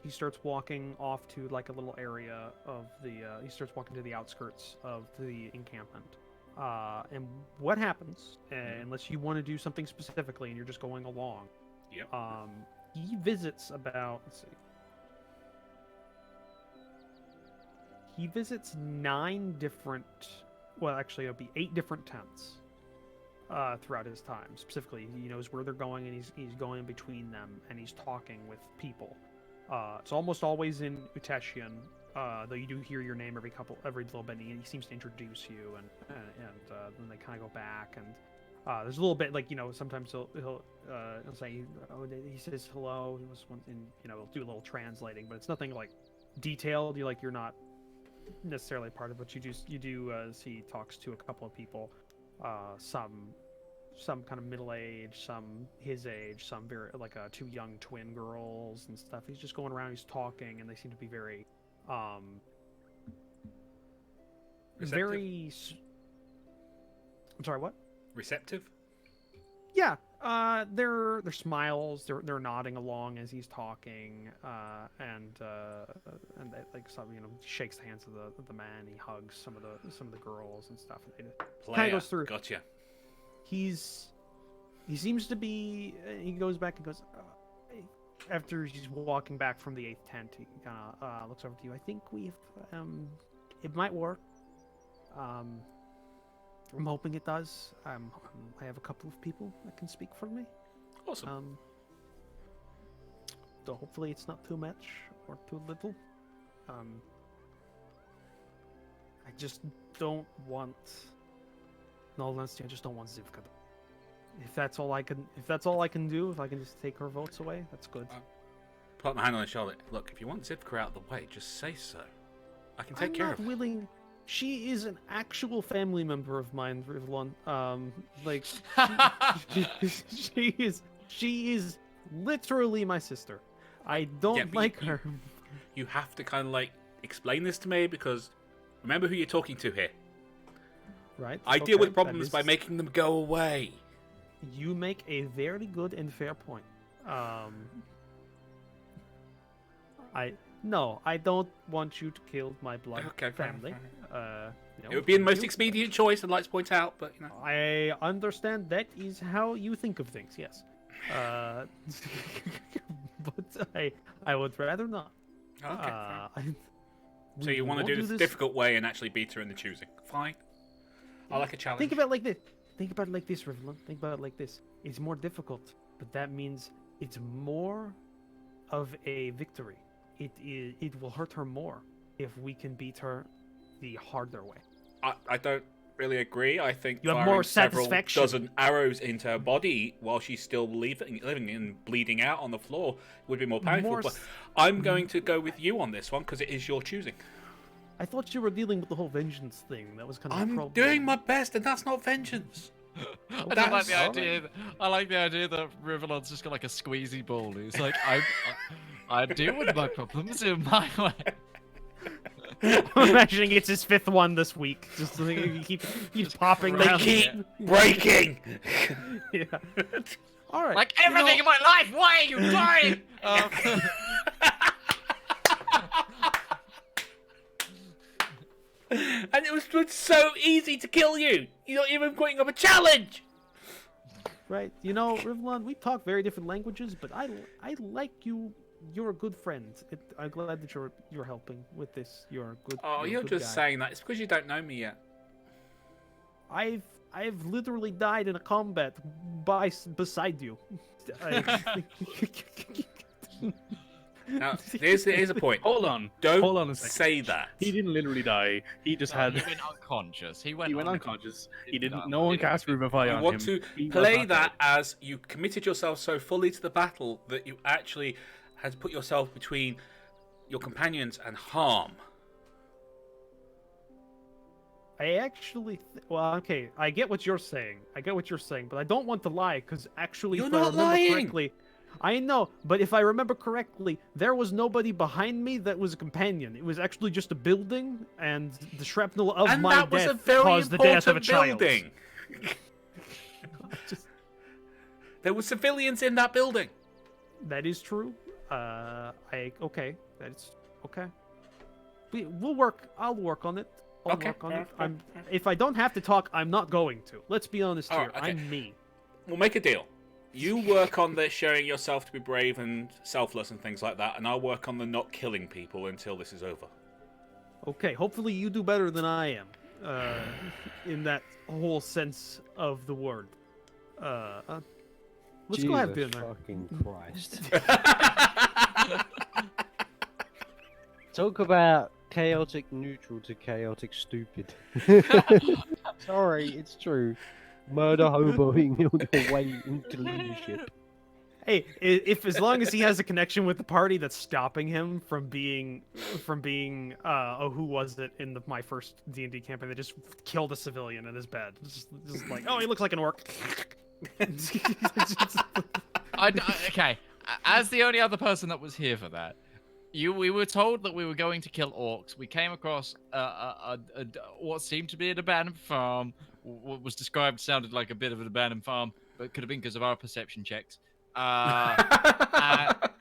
Speaker 1: he starts walking off to like a little area of the. He starts walking to the outskirts of the encampment. And what happens, unless you want to do something specifically and you're just going along?
Speaker 5: Yep.
Speaker 1: He visits about. Let's see. He visits 9 different. Well, actually, it'll be 8 different tents. Throughout his time, specifically, he knows where they're going, and he's going in between them, and he's talking with people. It's almost always in Uteshian, though you do hear your name every little bit. And he seems to introduce you, and then they kind of go back, and there's a little bit like sometimes he'll say he says hello. He was once in he'll do a little translating, but it's nothing like detailed. You're not necessarily part of what you do. You do see he talks to a couple of people. Some kind of middle age, some his age, some very like 2 young twin girls and stuff. He's just going around, he's talking, and they seem to be very
Speaker 5: Receptive?
Speaker 1: I'm sorry, what?
Speaker 5: Receptive.
Speaker 1: Yeah, Their smiles, they're nodding along as he's talking, and they, like, some, shakes the hands of the man. He hugs some of the girls and stuff. And kind of goes through.
Speaker 5: Gotcha.
Speaker 1: He seems to be. He goes back and goes. After he's walking back from the 8th tent, he kind of looks over to you. I think we've. It might work. I'm hoping it does. I have a couple of people that can speak for me.
Speaker 5: Awesome.
Speaker 1: So hopefully it's not too much or too little. I just don't want. In all honesty, I just don't want Zivka. If that's all I can do, if I can just take her votes away, that's good.
Speaker 5: Put my hand on her shoulder. Look, if you want Zivka out of the way, just say so. I can take care of her.
Speaker 1: I'm not willing. She is an actual family member of mine, Rivallon. Like, she is literally my sister. I don't like her.
Speaker 5: You have to kind of like explain this to me because remember who you're talking to here.
Speaker 1: Right.
Speaker 5: I deal with problems by making them go away.
Speaker 1: You make a very good and fair point. I don't want you to kill my blood family.
Speaker 5: It would be the most expedient choice, I'd like to point out, but
Speaker 1: I understand that is how you think of things. Yes, but I would rather not.
Speaker 5: Okay. So you want to do this difficult way and actually beat her in the choosing? Fine. I like a challenge.
Speaker 1: Think about it like this. Think about it like this, Rivallon. Think about it like this. It's more difficult, but that means it's more of a victory. It will hurt her more if we can beat her the harder way.
Speaker 5: I don't really agree. I think
Speaker 1: you have
Speaker 5: firing
Speaker 1: more
Speaker 5: several
Speaker 1: satisfaction.
Speaker 5: dozen arrows into her body while she's still living and bleeding out on the floor would be more painful. But I'm going to go with you on this one because it is your choosing.
Speaker 1: I thought you were dealing with the whole vengeance thing. That was kind of a problem.
Speaker 5: I'm doing my best, and that's not vengeance.
Speaker 2: I don't like the idea. I like the idea that Rivallon's just got like a squeezy ball. He's like, I deal with my problems in my way.
Speaker 1: I'm imagining it's his 5th one this week. Just like, he keeps popping.
Speaker 5: They keep breaking.
Speaker 1: Yeah. All right.
Speaker 2: Like everything in my life. Why are you dying?
Speaker 5: And it was so easy to kill you. You're not even putting up a challenge.
Speaker 1: Right. Rivallon, we talk very different languages, but I like you. You're a good friend. I'm glad that you're helping with this. You're a good.
Speaker 5: Oh, you're just saying that. It's because you don't know me yet.
Speaker 1: I've literally died in a combat beside you.
Speaker 5: Now, here's a point.
Speaker 4: Hold on.
Speaker 5: Don't
Speaker 4: a second.
Speaker 5: say that.
Speaker 4: He didn't literally die. He just had.
Speaker 2: He went unconscious. He went
Speaker 4: unconscious. He didn't. No one cast Revivify on him.
Speaker 5: You want to play that as you committed yourself so fully to the battle that you actually had to put yourself between your companions and harm.
Speaker 1: I actually, okay, I get what you're saying. But I don't want to lie because actually,
Speaker 5: You're
Speaker 1: if I
Speaker 5: not
Speaker 1: remember
Speaker 5: lying.
Speaker 1: correctly, I know, but if I remember correctly, there was nobody behind me that was a companion. It was actually just a building, and the shrapnel of
Speaker 5: And
Speaker 1: my
Speaker 5: that was a
Speaker 1: death
Speaker 5: very
Speaker 1: caused the death of a
Speaker 5: important
Speaker 1: child.
Speaker 5: building. There were civilians in that building.
Speaker 1: That is true. Okay, that's okay. We'll work. I'll work on it. I'll work on it. If I don't have to talk, I'm not going to. Let's be honest here.
Speaker 5: Okay.
Speaker 1: I'm me.
Speaker 5: We'll make a deal. You work on the showing yourself to be brave and selfless and things like that, and I'll work on the not killing people until this is over.
Speaker 1: Okay, hopefully you do better than I am, in that whole sense of the word. Let's go have dinner.
Speaker 3: Fucking Christ. Talk about chaotic neutral to chaotic stupid. Sorry, it's true. Murder hoboing your way into leadership.
Speaker 1: Hey, if as long as he has a connection with the party that's stopping him from being who was it in my first D&D campaign that just killed a civilian in his bed? Just like, oh, he looks like an orc.
Speaker 2: Okay, as the only other person that was here for that, we were told that we were going to kill orcs. We came across what seemed to be an abandoned farm. What was described sounded like a bit of an abandoned farm, but it could have been because of our perception checks. And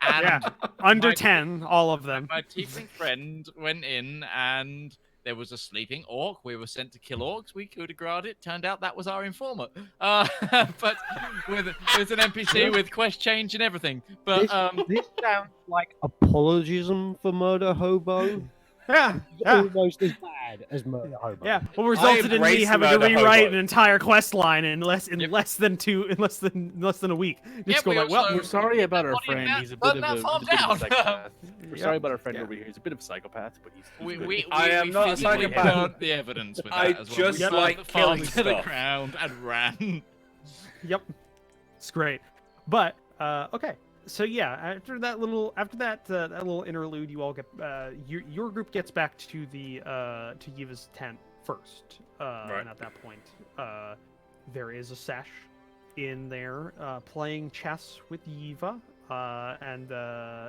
Speaker 1: Yeah, under
Speaker 2: my-
Speaker 1: 10, all of them.
Speaker 2: My tiefling friend went in and there was a sleeping orc. We were sent to kill orcs. We coup de grace it. Turned out that was our informer. But with an NPC with quest change and everything. But
Speaker 3: This sounds like apologism for Murder Hobo.
Speaker 1: Yeah,
Speaker 3: It's
Speaker 1: yeah.
Speaker 3: almost as bad as Murder Hobo.
Speaker 1: Yeah, what resulted in me
Speaker 5: embrace
Speaker 1: having to
Speaker 5: Murder
Speaker 1: rewrite
Speaker 5: Hobo.
Speaker 1: an entire quest line in less than
Speaker 2: Yep.
Speaker 1: less than a week. Just go
Speaker 2: we
Speaker 1: like, well,
Speaker 2: also-
Speaker 4: We're sorry about our
Speaker 2: Body
Speaker 4: friend.
Speaker 2: that-
Speaker 4: He's a
Speaker 2: burn
Speaker 4: bit
Speaker 2: that
Speaker 4: of
Speaker 2: farm
Speaker 4: a
Speaker 2: down.
Speaker 4: psychopath. We're
Speaker 1: Yeah.
Speaker 4: sorry about our friend
Speaker 1: Yeah.
Speaker 4: over here. He's a bit of a psychopath, but he's.
Speaker 2: we
Speaker 5: I am not a
Speaker 2: physically
Speaker 5: psychopath.
Speaker 2: burnt the evidence with
Speaker 5: I
Speaker 2: that as well.
Speaker 5: just
Speaker 2: We burnt
Speaker 5: like
Speaker 2: the farm
Speaker 5: killing
Speaker 2: to the
Speaker 5: stuff.
Speaker 2: ground and ran.
Speaker 1: yep, it's great. But okay, so yeah, after that little interlude, you all get your group gets back to the to Yiva's tent first,
Speaker 5: Right.
Speaker 1: and at that point, there is a sesh in there playing chess with Yiva. And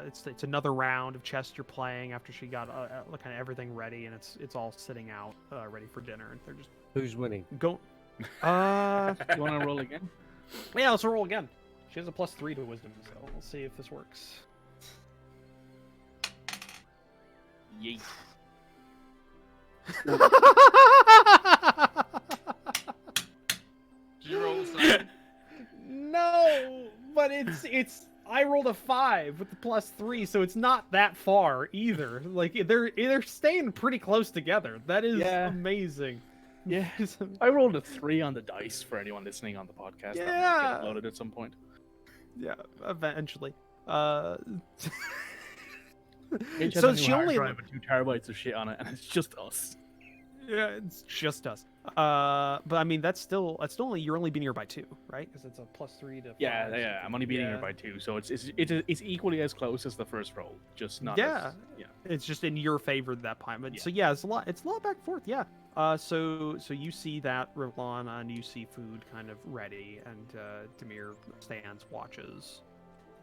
Speaker 1: it's another round of chess you're playing after she got kind of everything ready, and it's all sitting out ready for dinner, and they're just
Speaker 3: Who's winning?
Speaker 1: go.
Speaker 4: You want to roll again?
Speaker 1: Yeah, let's roll again. She has a +3 to wisdom, so we'll see if this works.
Speaker 4: Yeet.
Speaker 2: Did you roll something?
Speaker 1: No, but it's. I rolled a 5 with the +3, so it's not that far either. Like they're staying pretty close together. That is
Speaker 4: Yeah.
Speaker 1: amazing.
Speaker 4: Yeah. I rolled a 3 on the dice for anyone listening on the podcast. That might
Speaker 1: Yeah.
Speaker 4: get uploaded at some point.
Speaker 1: Yeah, eventually.
Speaker 4: H has
Speaker 1: So
Speaker 4: a new
Speaker 1: she
Speaker 4: hard
Speaker 1: only.
Speaker 4: drive with 2 terabytes of shit on it, and it's just us.
Speaker 1: Yeah, it's just us. But I mean, that's only you're only being here by 2, right? Because it's a +3 to. 5,
Speaker 4: Yeah,
Speaker 1: so
Speaker 4: yeah. I'm only beating her
Speaker 1: yeah.
Speaker 4: by 2, so it's equally as close as the first roll, just not.
Speaker 1: Yeah.
Speaker 4: As, yeah.
Speaker 1: It's just in your favor at that point. But
Speaker 4: Yeah.
Speaker 1: so yeah, it's a lot back and forth. Yeah. So you see that Rivallon and you see food kind of ready, and Demir stands, watches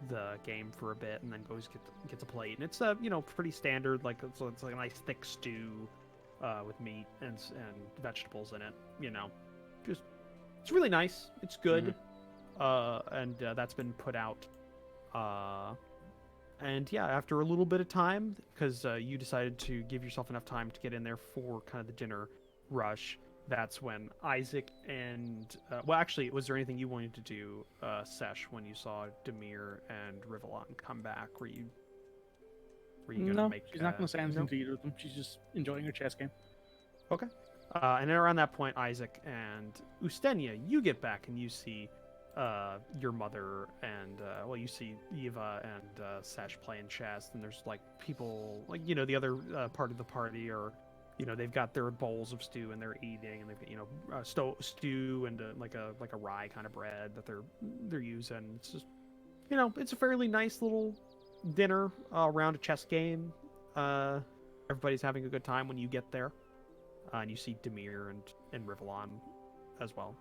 Speaker 1: the game for a bit, and then goes gets a plate, and it's pretty standard, like it's like a nice thick stew with meat and vegetables in it. Just it's really nice. It's good, and that's been put out. And yeah, after a little bit of time, because you decided to give yourself enough time to get in there for kind of the dinner rush, that's when Isaac and well, actually, was there anything you wanted to do, Sesh, when you saw Demir and Rivallon come back? Were you gonna
Speaker 4: No,
Speaker 1: make?
Speaker 4: she's not going to say anything
Speaker 1: no?
Speaker 4: to either of them. She's just enjoying her chess game.
Speaker 1: And then around that point, Isaac and Ustenia, you get back and you see your mother and you see Eva and Sesh playing chess, and there's like people like the other part of the party, or they've got their bowls of stew and they're eating, and they've got stew and like a rye kind of bread that they're using. It's just it's a fairly nice little dinner around a chess game. Everybody's having a good time when you get there, and you see Demir and Rivallon as well.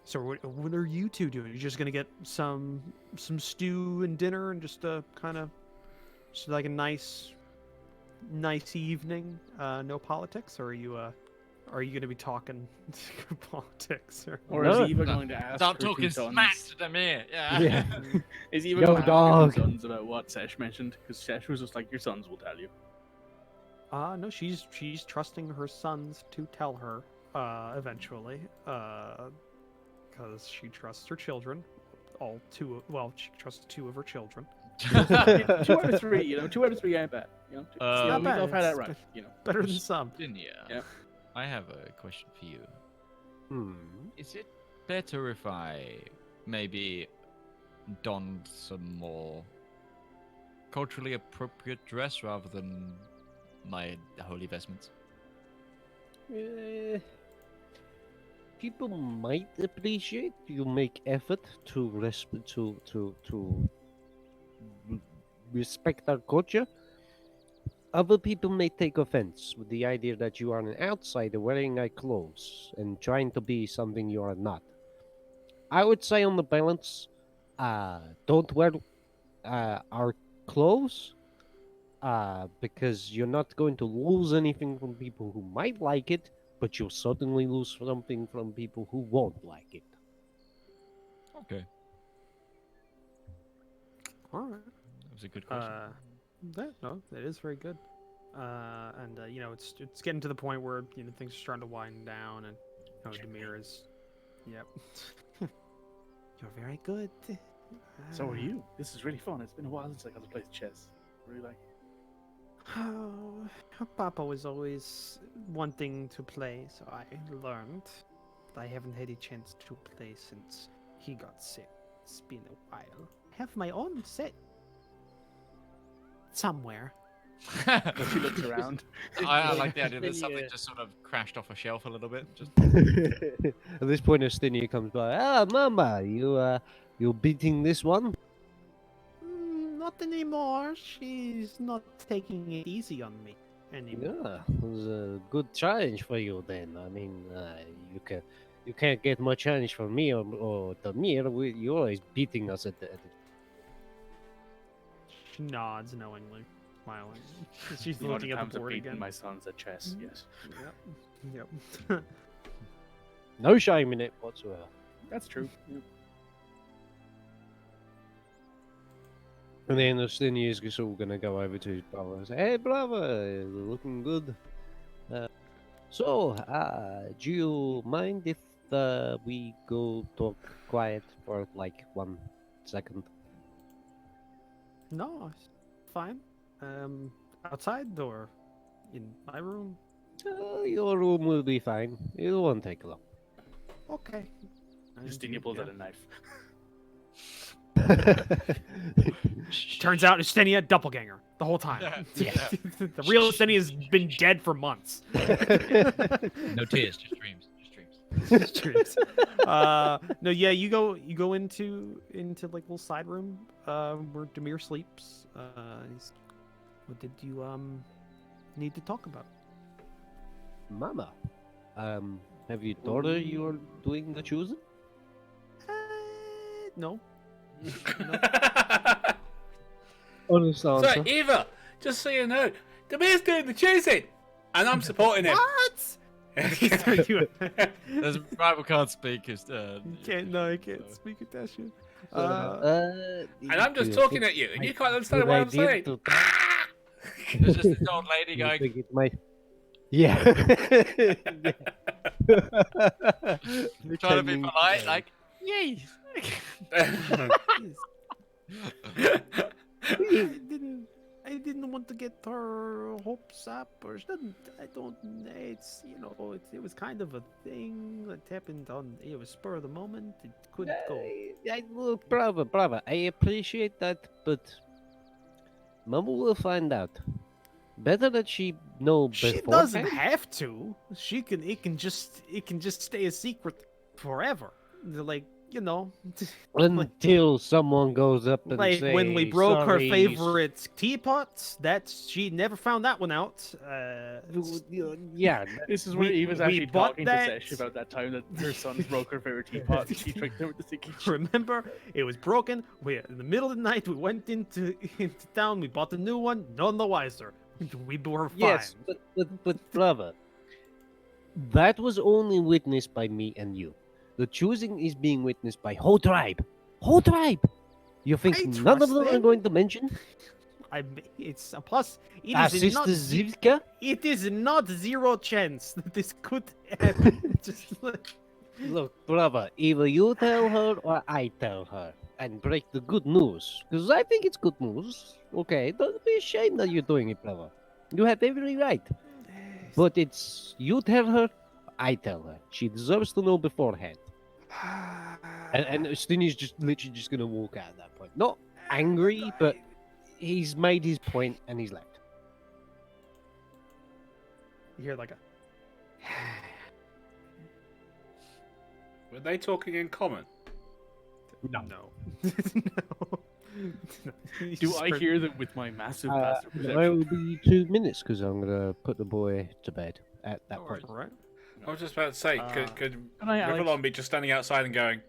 Speaker 1: So what are you two doing? You're just gonna get some stew and dinner and just kind of just like a nice evening, no politics, or are you gonna be talking politics?
Speaker 4: Or
Speaker 3: No.
Speaker 4: is Eva going to ask
Speaker 2: Start
Speaker 4: her two
Speaker 2: talking
Speaker 4: sons?
Speaker 2: smack to them here. Yeah.
Speaker 3: Yeah.
Speaker 4: Is Eva
Speaker 3: Yo,
Speaker 4: going to ask her
Speaker 3: dog.
Speaker 4: two sons about what Sesh mentioned? Because Sesh was just like, your sons will tell you.
Speaker 1: No, she's trusting her sons to tell her eventually, because she trusts her children. She trusts 2 of her children.
Speaker 4: 2 out of 3, 2 out of 3 ain't bad.
Speaker 1: not bad.
Speaker 4: We've had that
Speaker 1: It's
Speaker 4: right.
Speaker 1: Better than some.
Speaker 2: Yeah. I have a question for you.
Speaker 3: Hmm.
Speaker 2: Is it better if I maybe donned some more culturally appropriate dress rather than my holy vestments?
Speaker 3: People might appreciate you make effort to respect our culture. Other people may take offense with the idea that you are an outsider wearing our clothes and trying to be something you are not. I would say, on the balance, don't wear our clothes, because you're not going to lose anything from people who might like it, but you'll certainly lose something from people who won't like it.
Speaker 2: Okay,
Speaker 1: All right.
Speaker 2: that was a good question.
Speaker 1: No, that is very good. You know, it's getting to the point where things are starting to wind down, and Demir is, yep. You're very good.
Speaker 4: So are you. This is really fun. It's been a while since I got to play chess. I really like it.
Speaker 1: Oh, Papa was always wanting to play, so I learned. But I haven't had a chance to play since he got sick. It's been a while. I have my own set somewhere.
Speaker 4: She looks around.
Speaker 2: I like the idea that something just sort of crashed off a shelf a little bit. Just
Speaker 3: At this point, Astinia comes by. Ah, Mama, you beating this one?
Speaker 1: Not anymore. She's not taking it easy on me anymore.
Speaker 3: Yeah, it was a good challenge for you then. I mean, you can't get much challenge from me or Damir. You're always beating us at the.
Speaker 1: She nods knowingly, smiling. She's
Speaker 4: The amount
Speaker 1: looking
Speaker 4: of
Speaker 1: at
Speaker 4: times
Speaker 1: the
Speaker 4: I've
Speaker 1: board
Speaker 4: beaten
Speaker 1: again.
Speaker 4: my sons at chess. Yes,
Speaker 1: Yep.
Speaker 3: No shame in it whatsoever.
Speaker 4: that's true. Yeah.
Speaker 3: And then Astinia is just all gonna go over to his brother and say, "Hey, brother, you're looking good. Do you mind if we go talk quiet for like 1 second?"
Speaker 1: No, it's fine. Outside or in my room?
Speaker 3: Your room will be fine. It won't take long.
Speaker 1: Okay.
Speaker 4: Justinia pulls out a knife.
Speaker 1: Turns out Estenia doppelganger the whole time.
Speaker 2: Yeah.
Speaker 1: The real Estenia has been dead for months.
Speaker 2: no tears, just dreams. Just dreams.
Speaker 1: Dreams. No, yeah, you go into like little side room where Demir sleeps. What did you need to talk about?
Speaker 3: Mama, have you told her you're doing the choosing?
Speaker 1: No.
Speaker 3: Honest
Speaker 5: So,
Speaker 3: answer.
Speaker 5: Eva, just so you know, Demir's doing the choosing, and I'm supporting him.
Speaker 1: What?
Speaker 2: There's rival can't speak. Is
Speaker 1: I can't speak with that shit.
Speaker 5: And I'm just talking at you, and you can't understand what I'm saying.
Speaker 2: There's just this old lady going.
Speaker 3: Think it might... Yeah.
Speaker 2: Trying to be polite, like, yay.
Speaker 1: I didn't want to get her hopes up, or I don't. It's it was kind of a thing that happened it was spur of the moment. It could go.
Speaker 3: Look, brother, I appreciate that, but Mama will find out. Better that she know before.
Speaker 1: She doesn't have to. She can. It can just stay a secret forever. Like
Speaker 3: until someone goes up and
Speaker 1: like
Speaker 3: say,
Speaker 1: when we broke her
Speaker 3: "Sorry,
Speaker 1: favorite teapot. She never found that one out.
Speaker 3: Yeah,
Speaker 4: This is where
Speaker 1: We-
Speaker 4: Eva's
Speaker 1: we
Speaker 4: actually
Speaker 1: bought
Speaker 4: talking
Speaker 1: that-
Speaker 4: to Sesh about that time that her sons broke her favorite teapot. She tricked them with the sticky chip.
Speaker 1: Remember, it was broken. We in the middle of the night we went into town. We bought a new one. None the wiser. We were fine.
Speaker 3: yes, but brother, that was only witnessed by me and you. The choosing is being witnessed by whole tribe. Whole tribe. You think
Speaker 1: I
Speaker 3: none of
Speaker 1: trust
Speaker 3: them are
Speaker 1: them.
Speaker 3: going to mention?
Speaker 1: It's plus. It
Speaker 3: Our
Speaker 1: is not.
Speaker 3: sister Zivka?
Speaker 1: It is not zero chance that this could happen. Just like,
Speaker 3: Look, brother, either you tell her or I tell her and break the good news. Because I think it's good news. Okay, don't be ashamed that you're doing it, brother. You have every right. But it's you tell her, I tell her. She deserves to know beforehand. And Stini's just literally just gonna walk out at that point. Not angry, but he's made his point and he's left.
Speaker 1: you hear like a.
Speaker 5: Were they talking in common?
Speaker 1: No.
Speaker 4: Do I hear them with my massive passive
Speaker 3: It
Speaker 4: perception?
Speaker 3: will be 2 minutes because I'm gonna put the boy to bed at that point.
Speaker 1: All right.
Speaker 5: I was just about to say, could
Speaker 4: Can I, Alex?
Speaker 5: Rivallon be just standing outside and going,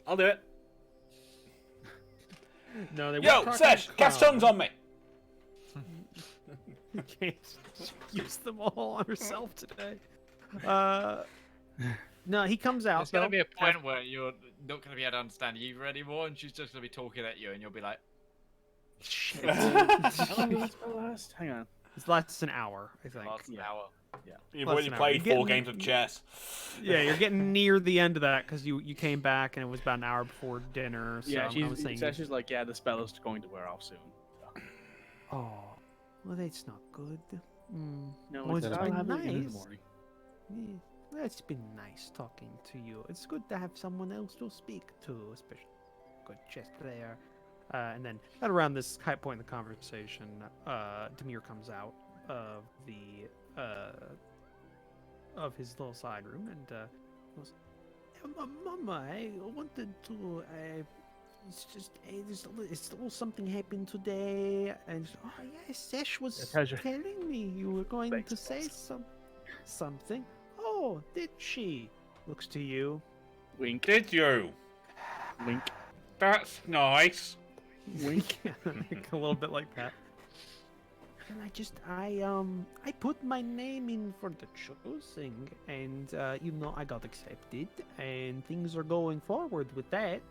Speaker 5: "I'll do it."
Speaker 1: No, they
Speaker 5: Yo,
Speaker 1: weren't
Speaker 5: Sesh,
Speaker 1: talking
Speaker 5: cast tongues on me.
Speaker 1: You can't use them all on herself today. No, he comes out.
Speaker 2: There's gonna
Speaker 1: though,
Speaker 2: be a point where not going to be able to understand you either anymore, and she's just going to be talking at you, and you'll be like,
Speaker 1: Shit.
Speaker 4: How long does this spell last? Hang on.
Speaker 1: It lasts an hour, I think.
Speaker 2: last an hour.
Speaker 5: You've
Speaker 1: Less
Speaker 5: already
Speaker 1: than an hour.
Speaker 5: played
Speaker 1: You're
Speaker 5: 4
Speaker 1: getting-
Speaker 5: games of chess.
Speaker 1: Yeah, you're getting near the end of that because you came back and it was about an hour before dinner. So
Speaker 4: Yeah,
Speaker 1: I was saying,
Speaker 4: she's like, yeah, the spell is going to wear off soon.
Speaker 1: oh, well, that's not good.
Speaker 4: No,
Speaker 1: Well,
Speaker 4: it's
Speaker 1: it's
Speaker 4: I'll
Speaker 1: been
Speaker 4: have it in the
Speaker 1: nice.
Speaker 4: morning.
Speaker 1: Yeah, well, it's been nice talking to you. It's good to have someone else to speak to, especially good chest player. And then at around this high point in the conversation, Demir comes out of the of his little side room and goes, "Mama, I wanted to. It's just it's a little something happened today." And she's, oh yes, Sesh was
Speaker 4: pleasure.
Speaker 1: telling me you were going
Speaker 4: Thanks,
Speaker 1: to say
Speaker 4: boss.
Speaker 1: something. Oh, did she? Looks to you.
Speaker 4: Wink,
Speaker 5: Did you?
Speaker 4: wink,
Speaker 5: That's nice.
Speaker 1: Wink. A little bit like that. And I put my name in for the choosing, and I got accepted, and things are going forward with that.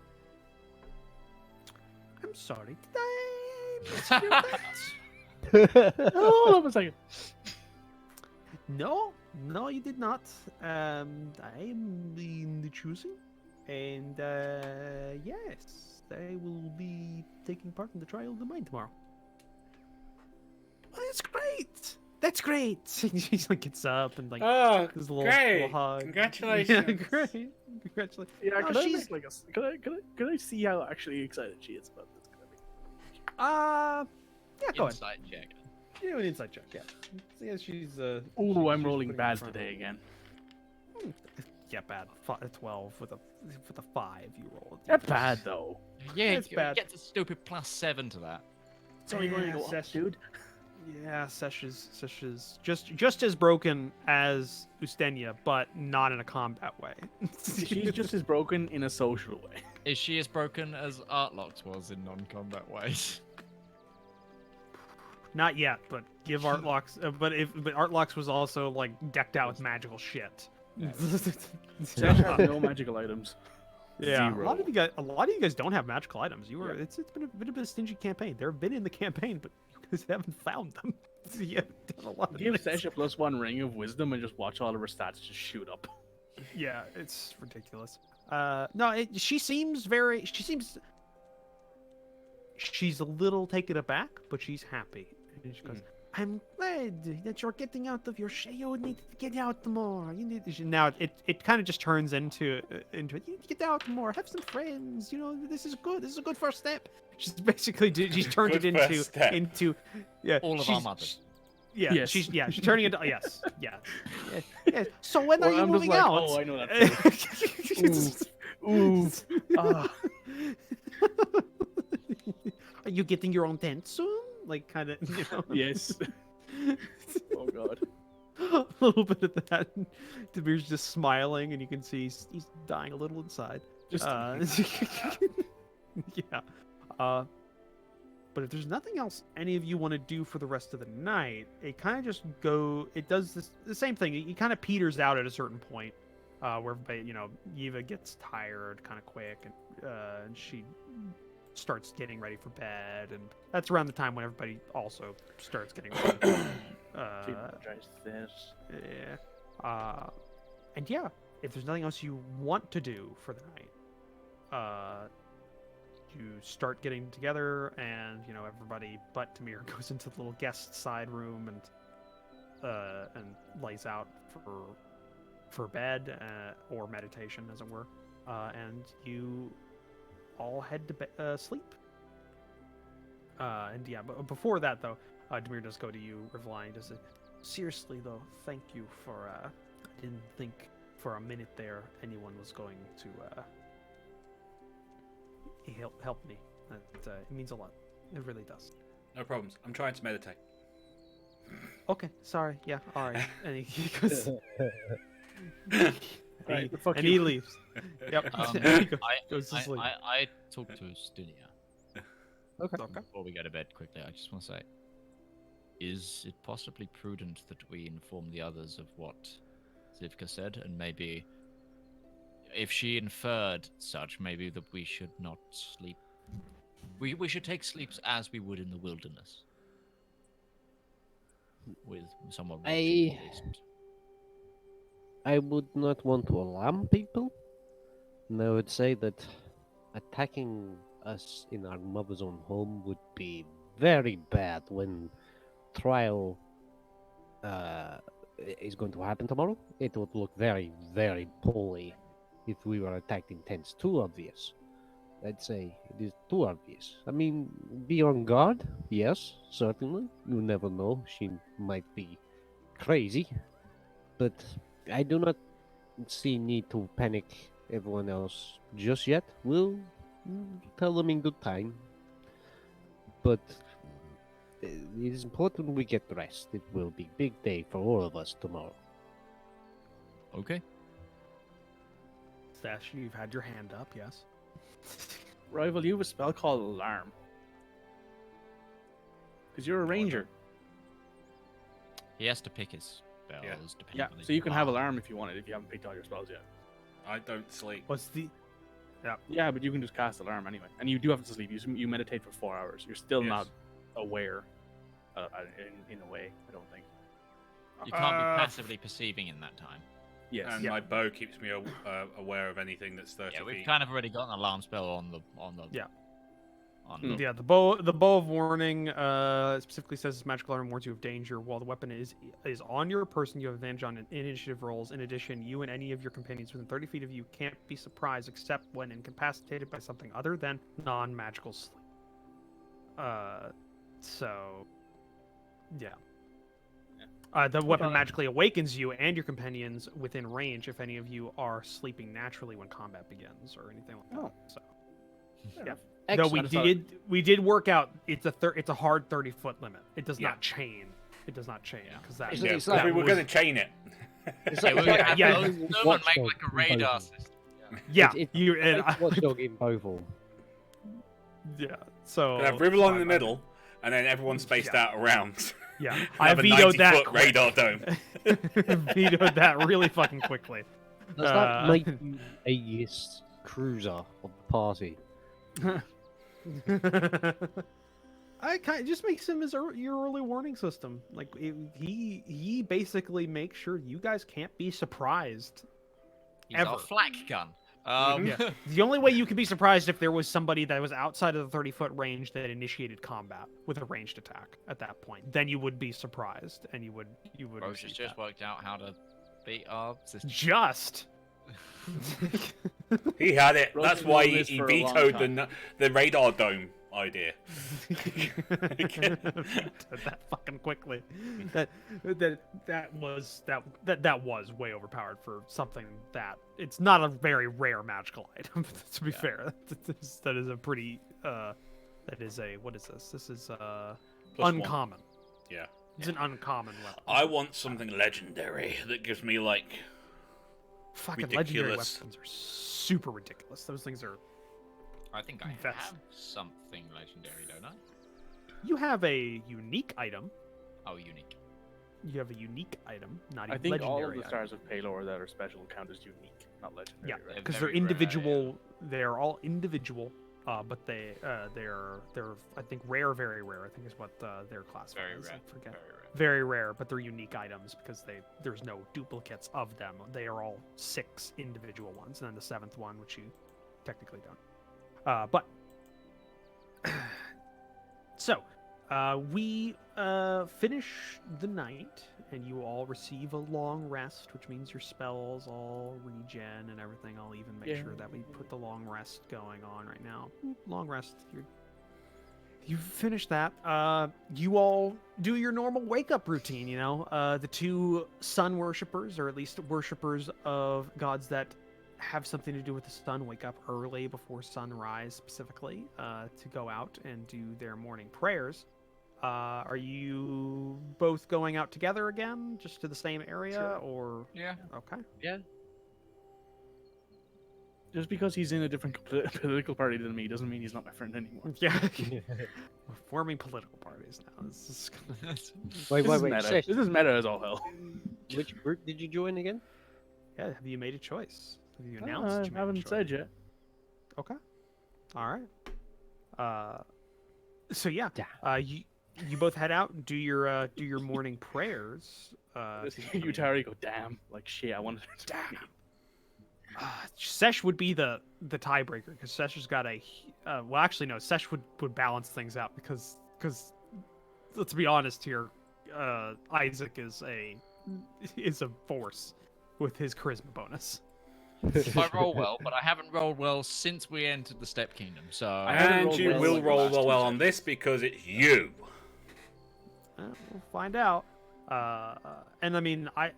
Speaker 1: I'm sorry, did I mishear that?
Speaker 4: Hold on a second.
Speaker 1: No, you did not. I am in the choosing, and yes, I will be taking part in the trial of the mind tomorrow. Oh, that's great. That's great. She like gets up and like
Speaker 5: Oh,
Speaker 1: does a little
Speaker 5: great.
Speaker 1: hug.
Speaker 5: Congratulations.
Speaker 1: Yeah, great. Congratulations.
Speaker 4: Yeah,
Speaker 1: No,
Speaker 4: can I
Speaker 1: she's-
Speaker 4: make like a can I see how actually excited she is about this?
Speaker 1: Yeah, go ahead.
Speaker 2: Insight check.
Speaker 1: Do an insight check. Yeah. So, yeah, she's
Speaker 4: Ooh, I'm
Speaker 1: she's
Speaker 4: rolling
Speaker 1: putting
Speaker 4: bad
Speaker 1: in front of
Speaker 4: today
Speaker 1: her.
Speaker 4: again.
Speaker 1: Yeah, bad. 12 with a 5 you rolled.
Speaker 4: That's bad though.
Speaker 2: Yeah,
Speaker 1: It's
Speaker 2: you
Speaker 1: bad.
Speaker 2: get a stupid +7 to that.
Speaker 4: It's only going to go up,
Speaker 1: Sesh.
Speaker 4: dude.
Speaker 1: Yeah, Sesh is just as broken as Ustenia, but not in a combat way.
Speaker 4: She's just as broken in a social way.
Speaker 2: Is she as broken as Artlocks was in non-combat ways?
Speaker 1: Not yet, but give Artlocks. But Artlocks was also like decked out with magical shit.
Speaker 4: Sesh has no magical items.
Speaker 1: Yeah,
Speaker 4: Zero.
Speaker 1: a lot of you guys don't have magical items. It's been a bit of a stingy campaign. They've been in the campaign, but you guys haven't found them. So you haven't done a lot of
Speaker 4: Give
Speaker 1: things.
Speaker 4: Sesh a +1 ring of wisdom and just watch all of her stats just shoot up.
Speaker 1: Yeah, it's ridiculous. No, she's a little taken aback, but she's happy. And she goes, I'm glad that you're getting out of your shell. You need to get out more. You need to... Now it kind of just turns into you need to get out more. Have some friends. This is good. This is a good first step. She's basically she's turned it
Speaker 5: Good first step.
Speaker 1: into yeah.
Speaker 2: All of our mothers.
Speaker 1: Yeah,
Speaker 4: Yes.
Speaker 1: she's turning it. Yes, yeah. So when are
Speaker 4: Or
Speaker 1: you
Speaker 4: I'm just
Speaker 1: moving
Speaker 4: like,
Speaker 1: out?
Speaker 4: oh, I know that. Ooh. Ah.
Speaker 1: Are you getting your own tent soon? Like, kind of,
Speaker 4: Yes. Oh god.
Speaker 1: a little bit of that. Demir's just smiling, and you can see he's dying a little inside.
Speaker 4: Just
Speaker 1: Yeah. But if there's nothing else any of you want to do for the rest of the night, it kind of just it does the same thing. It kind of peters out at a certain point, where everybody, Eva gets tired kind of quick, and she starts getting ready for bed, and that's around the time when everybody also starts getting ready.
Speaker 4: this.
Speaker 1: Yeah. And yeah, if there's nothing else you want to do for the night, you start getting together, and everybody but Demir goes into the little guest side room and lays out for bed or meditation, as it were, and you all head to sleep. And yeah, but before that though, Demir does go to you, Rivallon. He does say, seriously though, thank you for I didn't think for a minute there anyone was going to help me. It means a lot. It really does.
Speaker 5: No problems. I'm trying to meditate.
Speaker 1: Okay, sorry. Yeah, all right. And he goes,
Speaker 4: Right, fuck
Speaker 1: and
Speaker 4: you.
Speaker 1: he leaves. Yep. And he goes to sleep.
Speaker 2: I talked to Stunia
Speaker 3: Okay.
Speaker 2: before we go to bed quickly. I just want to say, is it possibly prudent that we inform the others of what Zivka said, and maybe if she inferred such, maybe that we should not sleep. We should take sleeps as we would in the wilderness, with someone watching at least.
Speaker 3: I would not want to alarm people, and I would say that attacking us in our mother's own home would be very bad when trial is going to happen tomorrow. It would look very, very poorly if we were attacked in tents. Too obvious. I'd say it is too obvious. I mean, be on guard, yes, certainly. You never know. She might be crazy. But I do not see need to panic everyone else just yet. We'll tell them in good time. But it is important we get rest. It will be a big day for all of us tomorrow.
Speaker 2: Okay.
Speaker 1: Stash, you've had your hand up, yes.
Speaker 4: Rival, you have a spell called Alarm. Because you're a ranger.
Speaker 2: He has to pick his spells.
Speaker 5: Yeah.
Speaker 2: Depending
Speaker 4: Yeah,
Speaker 2: on the
Speaker 4: so you can have Alarm if you want it, if you haven't picked all your spells yet.
Speaker 5: I don't sleep.
Speaker 1: What's the?
Speaker 4: Yeah, but you can just cast Alarm anyway. And you do have to sleep. You meditate for 4 hours. You're still
Speaker 5: Yes.
Speaker 4: not aware, in a way, I don't think.
Speaker 2: You can't be passively perceiving in that time.
Speaker 4: Yes.
Speaker 5: And my bow keeps me aware of anything that's 30
Speaker 2: Yeah, we've
Speaker 5: feet.
Speaker 2: kind of already got an alarm spell on the
Speaker 1: Yeah.
Speaker 2: On
Speaker 4: Mm.
Speaker 2: the,
Speaker 1: Yeah, the bow of warning specifically says this magical alarm warns you of danger. While the weapon is on your person, you have advantage on initiative rolls. In addition, you and any of your companions within 30 feet of you can't be surprised except when incapacitated by something other than non-magical sleep. So, yeah. The weapon magically awakens you and your companions within range if any of you are sleeping naturally when combat begins or anything like that.
Speaker 4: Oh.
Speaker 1: So,
Speaker 4: Fair
Speaker 1: yeah.
Speaker 4: enough.
Speaker 1: No, we
Speaker 4: Excellent.
Speaker 1: we did work out. It's a hard 30-foot limit. It does
Speaker 5: Yeah.
Speaker 1: not chain. It does not chain because that.
Speaker 3: It's-
Speaker 5: Yeah,
Speaker 3: it's
Speaker 5: 'cause
Speaker 3: like-
Speaker 5: we were
Speaker 1: was-
Speaker 5: going to chain it.
Speaker 3: It's
Speaker 2: yeah,
Speaker 3: like,
Speaker 2: we
Speaker 3: it's
Speaker 2: would have
Speaker 1: yeah.
Speaker 2: someone make
Speaker 3: Watchdog
Speaker 2: like a
Speaker 3: in
Speaker 2: radar
Speaker 3: both.
Speaker 2: system.
Speaker 1: Yeah,
Speaker 3: It's
Speaker 1: you and
Speaker 3: like Watchdog in Boval.
Speaker 1: yeah. So
Speaker 5: We'll have Rivallon in the middle, and then everyone spaced
Speaker 1: Yeah.
Speaker 5: out around.
Speaker 1: Yeah, I
Speaker 5: Have a
Speaker 1: vetoed that.
Speaker 5: 90-foot radar dome.
Speaker 1: Vetoed that really fucking quickly.
Speaker 3: Does that
Speaker 1: Uh,
Speaker 3: make you a yes cruiser of the party?
Speaker 1: I kind of just makes him your early warning system. Like he basically makes sure you guys can't be surprised.
Speaker 2: He's
Speaker 1: Ever.
Speaker 2: our flak gun.
Speaker 1: Yeah. The only way you could be surprised if there was somebody that was outside of the 30-foot range that initiated combat with a ranged attack at that point. Then you would be surprised, and you would.
Speaker 2: Roche has just worked out how to beat our system.
Speaker 1: Just.
Speaker 5: He had it.
Speaker 4: Roach
Speaker 5: That's
Speaker 4: has
Speaker 5: why
Speaker 4: known this
Speaker 5: he
Speaker 4: for a long
Speaker 5: vetoed
Speaker 4: time.
Speaker 5: the radar dome idea.
Speaker 1: that fucking quickly. That was way overpowered for something that it's not a very rare magical item. To be fair, that is a pretty that is a what is this? This is
Speaker 5: Plus
Speaker 1: uncommon.
Speaker 5: Yeah.
Speaker 1: It's an uncommon weapon.
Speaker 5: I want something legendary that gives me like
Speaker 1: Fucking legendary
Speaker 5: ridiculous.
Speaker 1: weapons are super ridiculous. Those things are.
Speaker 2: I think I
Speaker 1: That's-
Speaker 2: have something legendary, don't I?
Speaker 1: You have a unique item.
Speaker 2: Oh, unique.
Speaker 1: You have a unique item, not
Speaker 4: I
Speaker 1: even
Speaker 4: think
Speaker 1: legendary.
Speaker 4: all of the
Speaker 1: item.
Speaker 4: stars of Palor that are special count as unique, not legendary.
Speaker 1: Yeah,
Speaker 4: right?
Speaker 1: because
Speaker 2: very
Speaker 1: they're
Speaker 2: rare,
Speaker 1: individual. They're all individual, but they're I think rare, very rare. I think is what their class
Speaker 2: Very
Speaker 1: is.
Speaker 2: rare.
Speaker 1: I forget.
Speaker 2: Very rare.
Speaker 1: Very rare, but they're unique items because there's no duplicates of them. They are all 6 individual ones, and then the 7th one, which you technically don't. But so we finish the night, and you all receive a long rest, which means your spells all regen and everything. I'll even make sure that we put the long rest going on right now. Long rest. You finish that. You all do your normal wake-up routine, you know. The 2 sun worshippers, or at least worshippers of gods that have something to do with the sun, wake up early before sunrise specifically to go out and do their morning prayers. Are you both going out together again, just to the same area,
Speaker 4: Sure.
Speaker 1: or...
Speaker 2: Yeah.
Speaker 1: Okay.
Speaker 4: Just because he's in a different political party than me doesn't mean he's not my friend anymore.
Speaker 1: Yeah. We're forming political parties now. This is...
Speaker 3: Wait,
Speaker 4: This is
Speaker 3: wait,
Speaker 4: meta.
Speaker 3: Sesh,
Speaker 4: This is meta as all hell.
Speaker 3: which group did you join again?
Speaker 1: Yeah, have you made a choice? Have you announced?
Speaker 4: I
Speaker 1: you made a
Speaker 4: haven't
Speaker 1: choice?
Speaker 4: said yet.
Speaker 1: Okay. All right. So yeah, you both head out and do your morning prayers.
Speaker 4: You Tari go, damn, like shit. I wanted to damn.
Speaker 1: Sesh would be the tiebreaker because Sesh has got a. Well, actually, no. Sesh would balance things out because let's be honest here, Isaac is a force with his charisma bonus.
Speaker 2: I roll well, but I haven't rolled well since we entered the Step Kingdom. So
Speaker 4: haven't
Speaker 5: And
Speaker 4: rolled
Speaker 5: you
Speaker 4: well
Speaker 5: will
Speaker 4: like the
Speaker 5: roll
Speaker 4: last two
Speaker 5: well on
Speaker 4: sessions.
Speaker 5: this because it's you.
Speaker 1: We'll find out. And I mean, I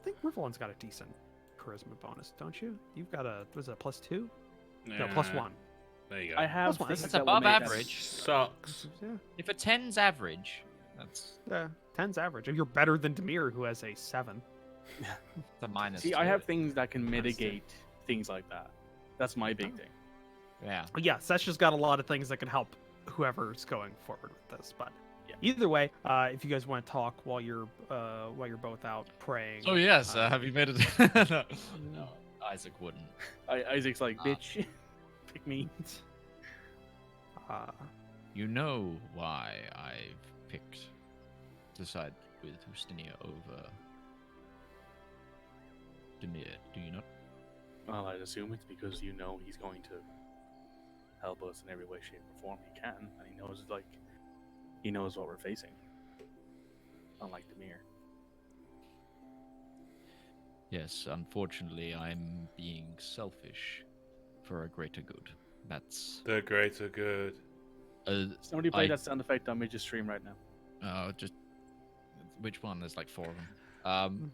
Speaker 1: think Rivallon's got a decent charisma bonus, don't you? You've got was it a +2? No, +1.
Speaker 5: There you go.
Speaker 4: I have
Speaker 1: Plus one.
Speaker 4: things
Speaker 2: That's
Speaker 4: that will
Speaker 2: above
Speaker 4: make that-
Speaker 2: average.
Speaker 5: Sucks.
Speaker 1: Yeah,
Speaker 2: if a 10's average, that's
Speaker 1: 10's average. You're better than Demir, who has a 7.
Speaker 2: the minus.
Speaker 4: See,
Speaker 2: to
Speaker 4: I have
Speaker 2: it.
Speaker 4: things that can
Speaker 1: That's
Speaker 4: mitigate things like that. That's my big thing.
Speaker 2: Yeah.
Speaker 1: But yeah, Sesh has got a lot of things that can help whoever's going forward with this. But
Speaker 4: Yeah.
Speaker 1: either way, if you guys want to talk while you're both out praying.
Speaker 2: So yes, have you made it? No, Isaac wouldn't.
Speaker 4: Isaac's like, bitch, pick me.
Speaker 2: You know why I've picked to side with Justinia over Demir, do you not?
Speaker 4: Well, I'd assume it's because you know he's going to help us in every way, shape, or form he can, and he knows what we're facing. Unlike Demir.
Speaker 2: Yes, unfortunately, I'm being selfish for a greater good. That's
Speaker 5: The greater good.
Speaker 4: Somebody play
Speaker 2: I-
Speaker 4: that sound effect on Midge's stream right now.
Speaker 2: just which one? There's like 4 of them.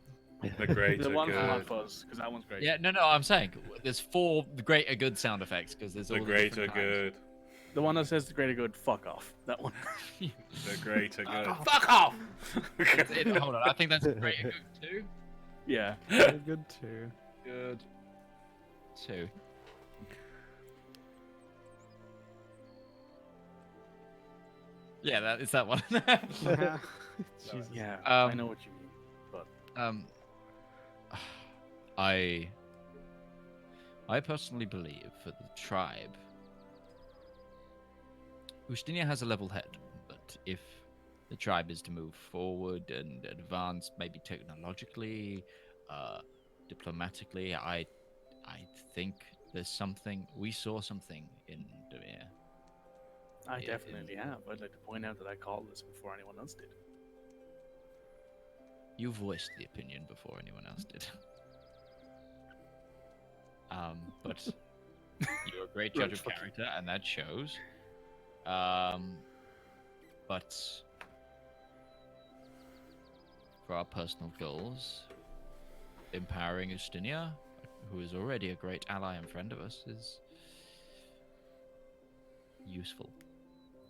Speaker 5: The greater
Speaker 4: The one
Speaker 5: good.
Speaker 4: from Hot Fuzz, because that one's great.
Speaker 2: Yeah, no, I'm saying there's 4 the greater good sound effects because there's all
Speaker 5: The
Speaker 2: the
Speaker 5: greater
Speaker 2: different kinds.
Speaker 5: good.
Speaker 4: The one that says the greater good, fuck off. That one.
Speaker 5: The greater good.
Speaker 1: Oh.
Speaker 5: Fuck off!
Speaker 2: Hold on, I think that's greater good too.
Speaker 4: Yeah.
Speaker 1: Good too.
Speaker 2: Good. 2. Yeah, it's that one.
Speaker 1: Jesus.
Speaker 4: Yeah, I
Speaker 2: Um,
Speaker 4: know what you mean. But
Speaker 2: I personally believe for the tribe, Justinia has a level head, but if the tribe is to move forward and advance, maybe technologically, diplomatically, I think there's something. We saw something in Demir.
Speaker 4: I
Speaker 2: Yeah,
Speaker 4: definitely have. I'd like to point out that I called this before anyone else did.
Speaker 2: You voiced the opinion before anyone else did. But you're a great judge
Speaker 4: Right,
Speaker 2: of
Speaker 4: fuck you.
Speaker 2: character, and that shows. But for our personal goals, empowering Justinia, who is already a great ally and friend of us, is useful.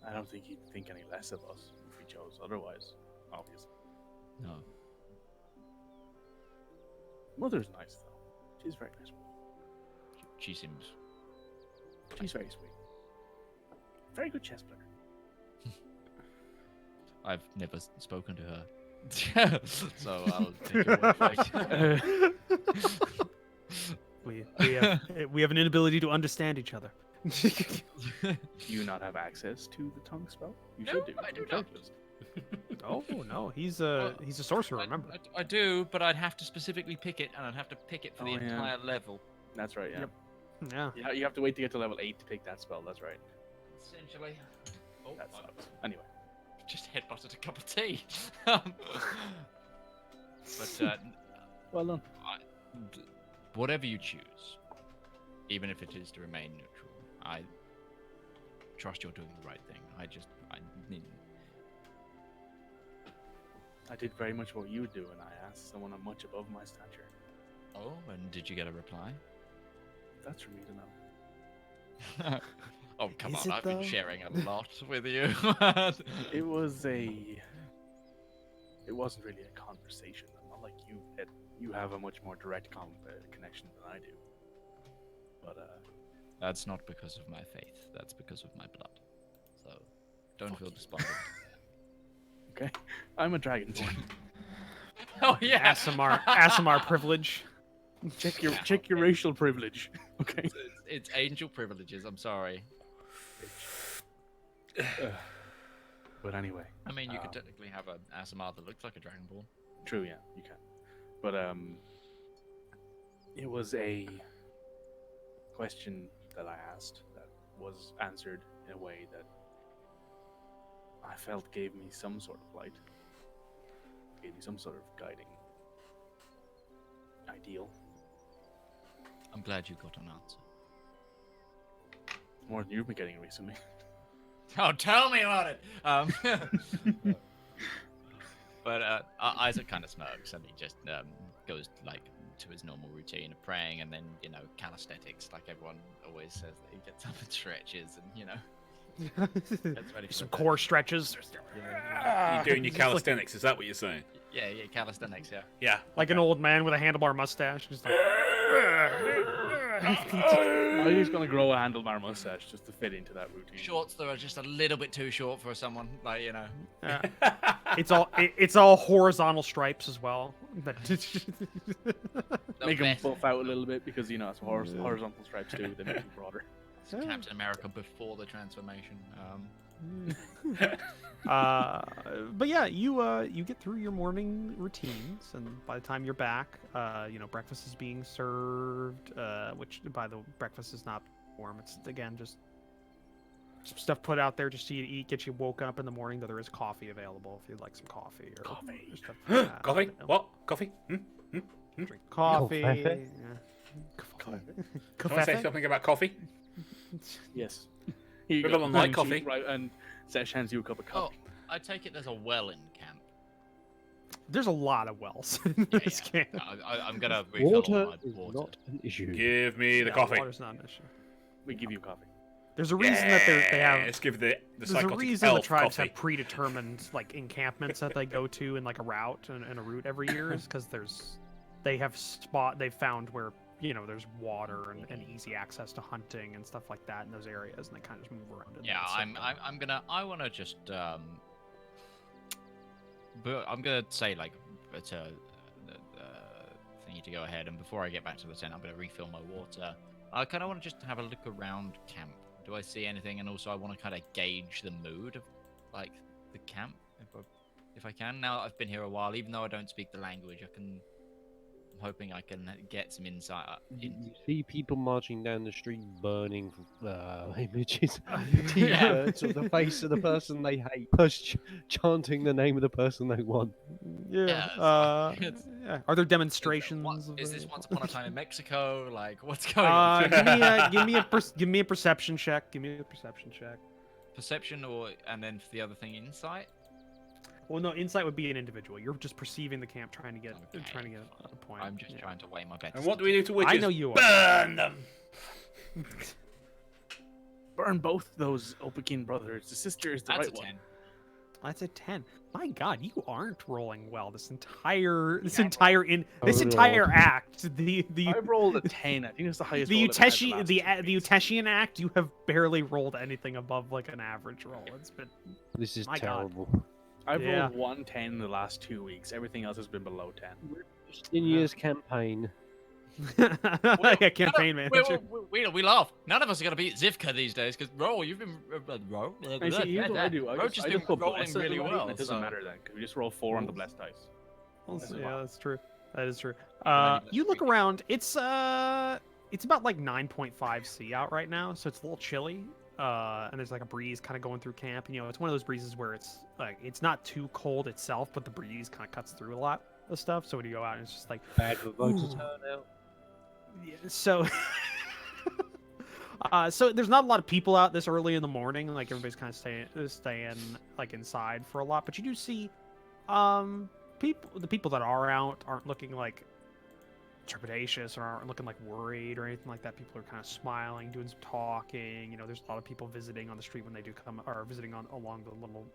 Speaker 4: I don't think he'd think any less of us if we chose otherwise, obviously.
Speaker 2: No.
Speaker 4: Mother's nice, though. She's very nice.
Speaker 2: She seems.
Speaker 4: She's very sweet. Very good chess player.
Speaker 2: I've never spoken to her. So I'll take your word for it.
Speaker 1: We have an inability to understand each other.
Speaker 4: Do you not have access to the tongue spell? You
Speaker 2: No,
Speaker 4: should do.
Speaker 2: I do
Speaker 4: Okay,
Speaker 2: not.
Speaker 4: just-
Speaker 1: Oh no, he's a sorcerer. Remember?
Speaker 2: I do, but I'd have to specifically pick it, and I'd have to pick it for the
Speaker 4: Oh, yeah.
Speaker 2: entire level.
Speaker 4: That's right, yeah.
Speaker 1: Yep. Yeah.
Speaker 4: Yeah, you have to wait to get to level 8 to pick that spell, that's right.
Speaker 2: Essentially. Oh,
Speaker 4: That
Speaker 2: I
Speaker 4: sucks. Anyway.
Speaker 2: just headbutted a cup of tea. But
Speaker 4: Well done.
Speaker 2: whatever you choose, even if it is to remain neutral, I trust you're doing the right thing. I mean,
Speaker 4: I did very much what you would do, and I asked someone much above my stature.
Speaker 2: oh, and did you get a reply?
Speaker 4: That's for me to know.
Speaker 2: Oh, come
Speaker 1: Is
Speaker 2: on,
Speaker 1: it,
Speaker 2: I've been
Speaker 1: though?
Speaker 2: sharing a lot with you.
Speaker 4: It wasn't really a conversation. Not like you have a much more direct connection than I do. But
Speaker 2: That's not because of my faith. That's because of my blood. So, don't
Speaker 4: Fuck
Speaker 2: feel
Speaker 4: you.
Speaker 2: despondent.
Speaker 4: okay, I'm a dragonborn.
Speaker 2: Oh yeah.
Speaker 1: ASMR privilege.
Speaker 4: check your racial privilege. Okay.
Speaker 2: It's angel privileges. I'm sorry.
Speaker 4: But anyway,
Speaker 2: I mean, you could technically have an ASMR that looks like a Dragon Ball.
Speaker 4: true, yeah, you can. But it was a question that I asked that was answered in a way that I felt gave me some sort of light, gave me some sort of guiding ideal.
Speaker 2: I'm glad you got an answer.
Speaker 4: More than you've been getting recently.
Speaker 2: Oh, tell me about it. But Isaac kind of smirks and he just goes like to his normal routine of praying and then calisthenics, like everyone always says that he gets up and stretches and gets ready for
Speaker 1: Some
Speaker 2: the day.
Speaker 1: core stretches.
Speaker 5: You're doing your calisthenics, is that what you're saying?
Speaker 2: Yeah, calisthenics. Yeah.
Speaker 5: Yeah.
Speaker 1: Like an old man with a handlebar mustache. Just like,
Speaker 4: I'm just gonna grow a handlebar mustache just to fit into that routine.
Speaker 2: Shorts that are just a little bit too short for someone, like
Speaker 1: yeah. It's all horizontal stripes as well.
Speaker 4: Make them buff out a little bit because it's horizontal stripes too. They make them broader.
Speaker 2: It's Captain America before the transformation.
Speaker 1: But yeah, you get through your morning routines, and by the time you're back, breakfast is being served. Which by the breakfast is not warm. It's again just some stuff put out there just so you to eat, get you woken up in the morning. Though there is coffee available if you'd like some coffee or
Speaker 5: Coffee.
Speaker 1: stuff like that,
Speaker 5: Coffee? What? Coffee?
Speaker 1: Drink coffee.
Speaker 3: Coffee.
Speaker 5: Can I say something about coffee?
Speaker 4: Yes.
Speaker 5: Rivallon like coffee.
Speaker 4: Right, and Sesh hands you a cup of
Speaker 2: Oh,
Speaker 4: coffee.
Speaker 2: I take it there's a well in camp.
Speaker 1: There's a lot of wells in this camp.
Speaker 2: I'm gonna refill all
Speaker 3: Water
Speaker 2: my
Speaker 3: is
Speaker 2: water.
Speaker 3: not an issue.
Speaker 5: Give me the
Speaker 1: Yeah,
Speaker 5: coffee.
Speaker 1: Water's not an issue.
Speaker 4: We give you coffee.
Speaker 1: There's a reason that they have.
Speaker 5: Let's give the
Speaker 1: There's a
Speaker 5: psychotic
Speaker 1: reason the
Speaker 5: elf
Speaker 1: tribes
Speaker 5: coffee.
Speaker 1: have predetermined like encampments that they go to in like a route and a route every year is because they've found where there's water and easy access to hunting and stuff like that in those areas, and they kind of just move around. In
Speaker 2: Yeah,
Speaker 1: that,
Speaker 2: I wanna just but I'm gonna say like it's a thingy to go ahead, and before I get back to the tent, I'm gonna refill my water. I kind of want to just have a look around camp. Do I see anything? And also, I want to kind of gauge the mood of like the camp if I can. Now that I've been here a while, even though I don't speak the language, I'm hoping I can get some insight.
Speaker 3: You see people marching down the street burning images, t-shirts of the face of the person they hate, plus chanting the name of the person they want.
Speaker 1: yeah. Yeah. Are there demonstrations?
Speaker 2: Is this Once Upon a Time in Mexico? Like, what's going on?
Speaker 1: give me a perception check. Give me a perception check.
Speaker 2: Perception, and then for the other thing, insight.
Speaker 1: Well, no, insight would be an individual. You're just perceiving the camp, trying to get a point.
Speaker 2: I'm just trying to weigh my bets.
Speaker 5: And what do we do to witches?
Speaker 1: I know you are.
Speaker 5: Burn them!
Speaker 4: Burn both those Opakin brothers. The sister is the
Speaker 2: That's
Speaker 4: right
Speaker 2: a
Speaker 4: one.
Speaker 2: 10.
Speaker 1: That's a 10. My God, you aren't rolling well this entire act. The
Speaker 4: I rolled a 10. I think it's the highest.
Speaker 1: the
Speaker 4: roll I've had
Speaker 1: Uteshi
Speaker 4: last
Speaker 1: the
Speaker 4: 2
Speaker 1: the
Speaker 4: weeks.
Speaker 1: Uteshian act. You have barely rolled anything above like an average roll. It's been
Speaker 3: This is
Speaker 1: My God.
Speaker 3: terrible.
Speaker 4: I've
Speaker 1: Yeah.
Speaker 4: rolled 110 in the last 2 weeks. Everything else has been below 10.
Speaker 3: In year's campaign.
Speaker 1: like a campaign manager.
Speaker 2: We laugh. None of us are going to beat Zivka these days because Ro, you've been Ro.
Speaker 4: I see, here's what I do. I
Speaker 2: Roach
Speaker 4: just,
Speaker 2: has
Speaker 4: I
Speaker 2: been
Speaker 4: just put
Speaker 2: rolling
Speaker 4: bless
Speaker 2: really
Speaker 4: everybody,
Speaker 2: well.
Speaker 4: and it doesn't matter then because we just roll 4 on the blessed dice.
Speaker 1: Yeah, that's true. That is true.
Speaker 2: then you
Speaker 1: You look
Speaker 2: just-
Speaker 1: around. It's about like 9.5 C out right now, so it's a little chilly. And there's like a breeze kind of going through camp. And, it's one of those breezes where it's like it's not too cold itself, but the breeze kind of cuts through a lot of stuff. So when you go out, it's just like
Speaker 3: Bad for voter
Speaker 1: Ooh.
Speaker 3: turnout.
Speaker 1: yeah, so. So there's not a lot of people out this early in the morning. Like everybody's kind of staying like inside for a lot. But you do see, the people that are out aren't looking like trepidatious or aren't looking like worried or anything like that. People are kind of smiling, doing some talking. There's a lot of people visiting on the street when they do come, or visiting along the little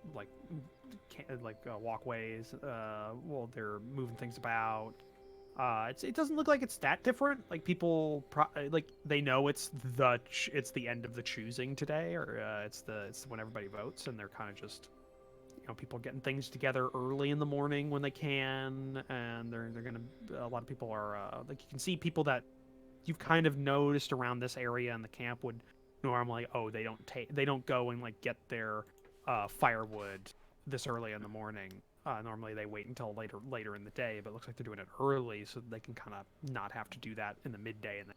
Speaker 1: walkways. Well, they're moving things about. It doesn't look like it's that different. Like people, they know it's the end of the choosing today, or it's when everybody votes, and they're kind of just, people are getting things together early in the morning when they can, and they're gonna. A lot of people are like, you can see people that you've kind of noticed around this area in the camp would normally, they don't go and like get their firewood this early in the morning. Normally they wait until later in the day, but it looks like they're doing it early so they can kind of not have to do that in the midday, and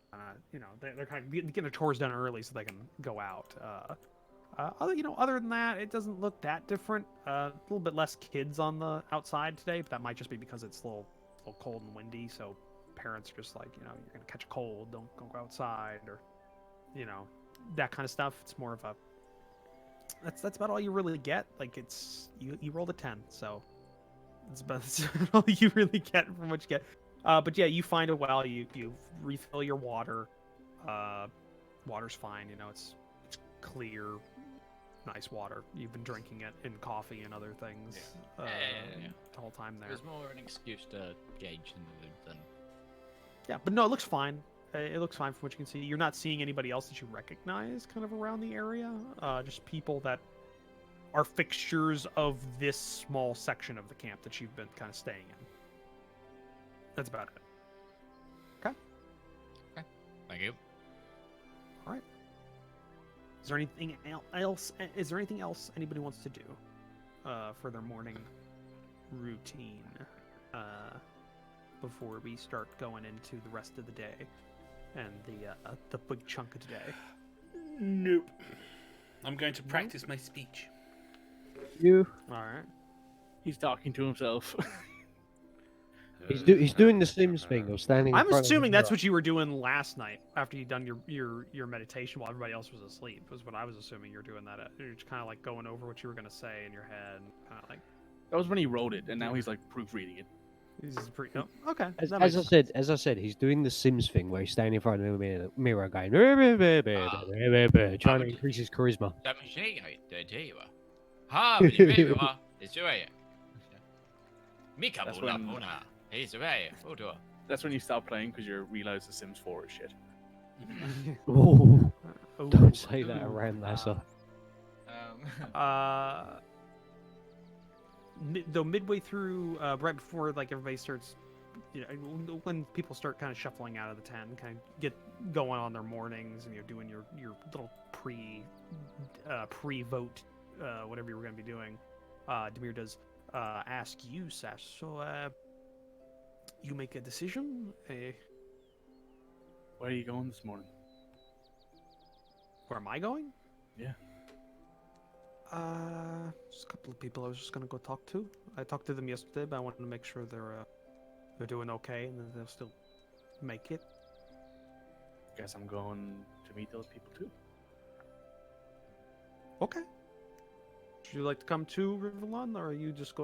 Speaker 1: they're kind of getting their chores done early so they can go out. Other than that, it doesn't look that different. A little bit less kids on the outside today, but that might just be because it's a little cold and windy. So parents are just like, you're gonna catch a cold, don't go outside, or that kind of stuff. It's more of a that's about all you really get. Like, it's you rolled a 10, so it's about all you really get from what you get. But yeah, you find a well, you refill your water. Water's fine, it's clear, nice water. You've been drinking it in coffee and other things the whole time there.
Speaker 2: There's more an excuse to gauge than.
Speaker 1: Yeah, but no, it looks fine. It looks fine from what you can see. You're not seeing anybody else that you recognize kind of around the area. Just people that are fixtures of this small section of the camp that you've been kind of staying in. That's about it. Okay.
Speaker 2: Thank you.
Speaker 1: All right. Is there anything else? Is there anything else anybody wants to do for their morning routine before we start going into the rest of the day and the big chunk of today?
Speaker 5: Nope. I'm going to practice my speech.
Speaker 3: You.
Speaker 1: All right.
Speaker 4: He's talking to himself.
Speaker 3: He's doing the Sims thing of standing.
Speaker 1: I'm assuming that's what you were doing last night after you'd done your meditation while everybody else was asleep. Was what I was assuming you're doing that. You're just kind of like going over what you were gonna say in your head, kind of like.
Speaker 4: That was when he wrote it, and now he's like proofreading it.
Speaker 1: This is pretty. Oh, okay.
Speaker 3: As
Speaker 1: that makes
Speaker 3: I
Speaker 1: sense.
Speaker 3: said, he's doing the Sims thing where he's standing in front of the mirror going, trying to increase his charisma.
Speaker 4: That's when you stop playing because you realize the Sims 4 is shit.
Speaker 3: Ooh,
Speaker 1: Ooh,
Speaker 3: don't say that
Speaker 1: ooh.
Speaker 3: around Lassa.
Speaker 1: Though midway through, right before like everybody starts, when people start kind of shuffling out of the tent, kind of get going on their mornings, and you're doing your little pre-vote, whatever you were going to be doing, Demir does ask you, Sash. So, you make a decision.
Speaker 4: Where are you going this morning?
Speaker 1: Where am I going?
Speaker 4: Yeah.
Speaker 1: Just a couple of people I was just gonna go talk to. I talked to them yesterday, but I wanted to make sure they're doing okay and that they'll still make it.
Speaker 4: Guess I'm going to meet those people too.
Speaker 1: Okay. Would you like to come to Rivallon, or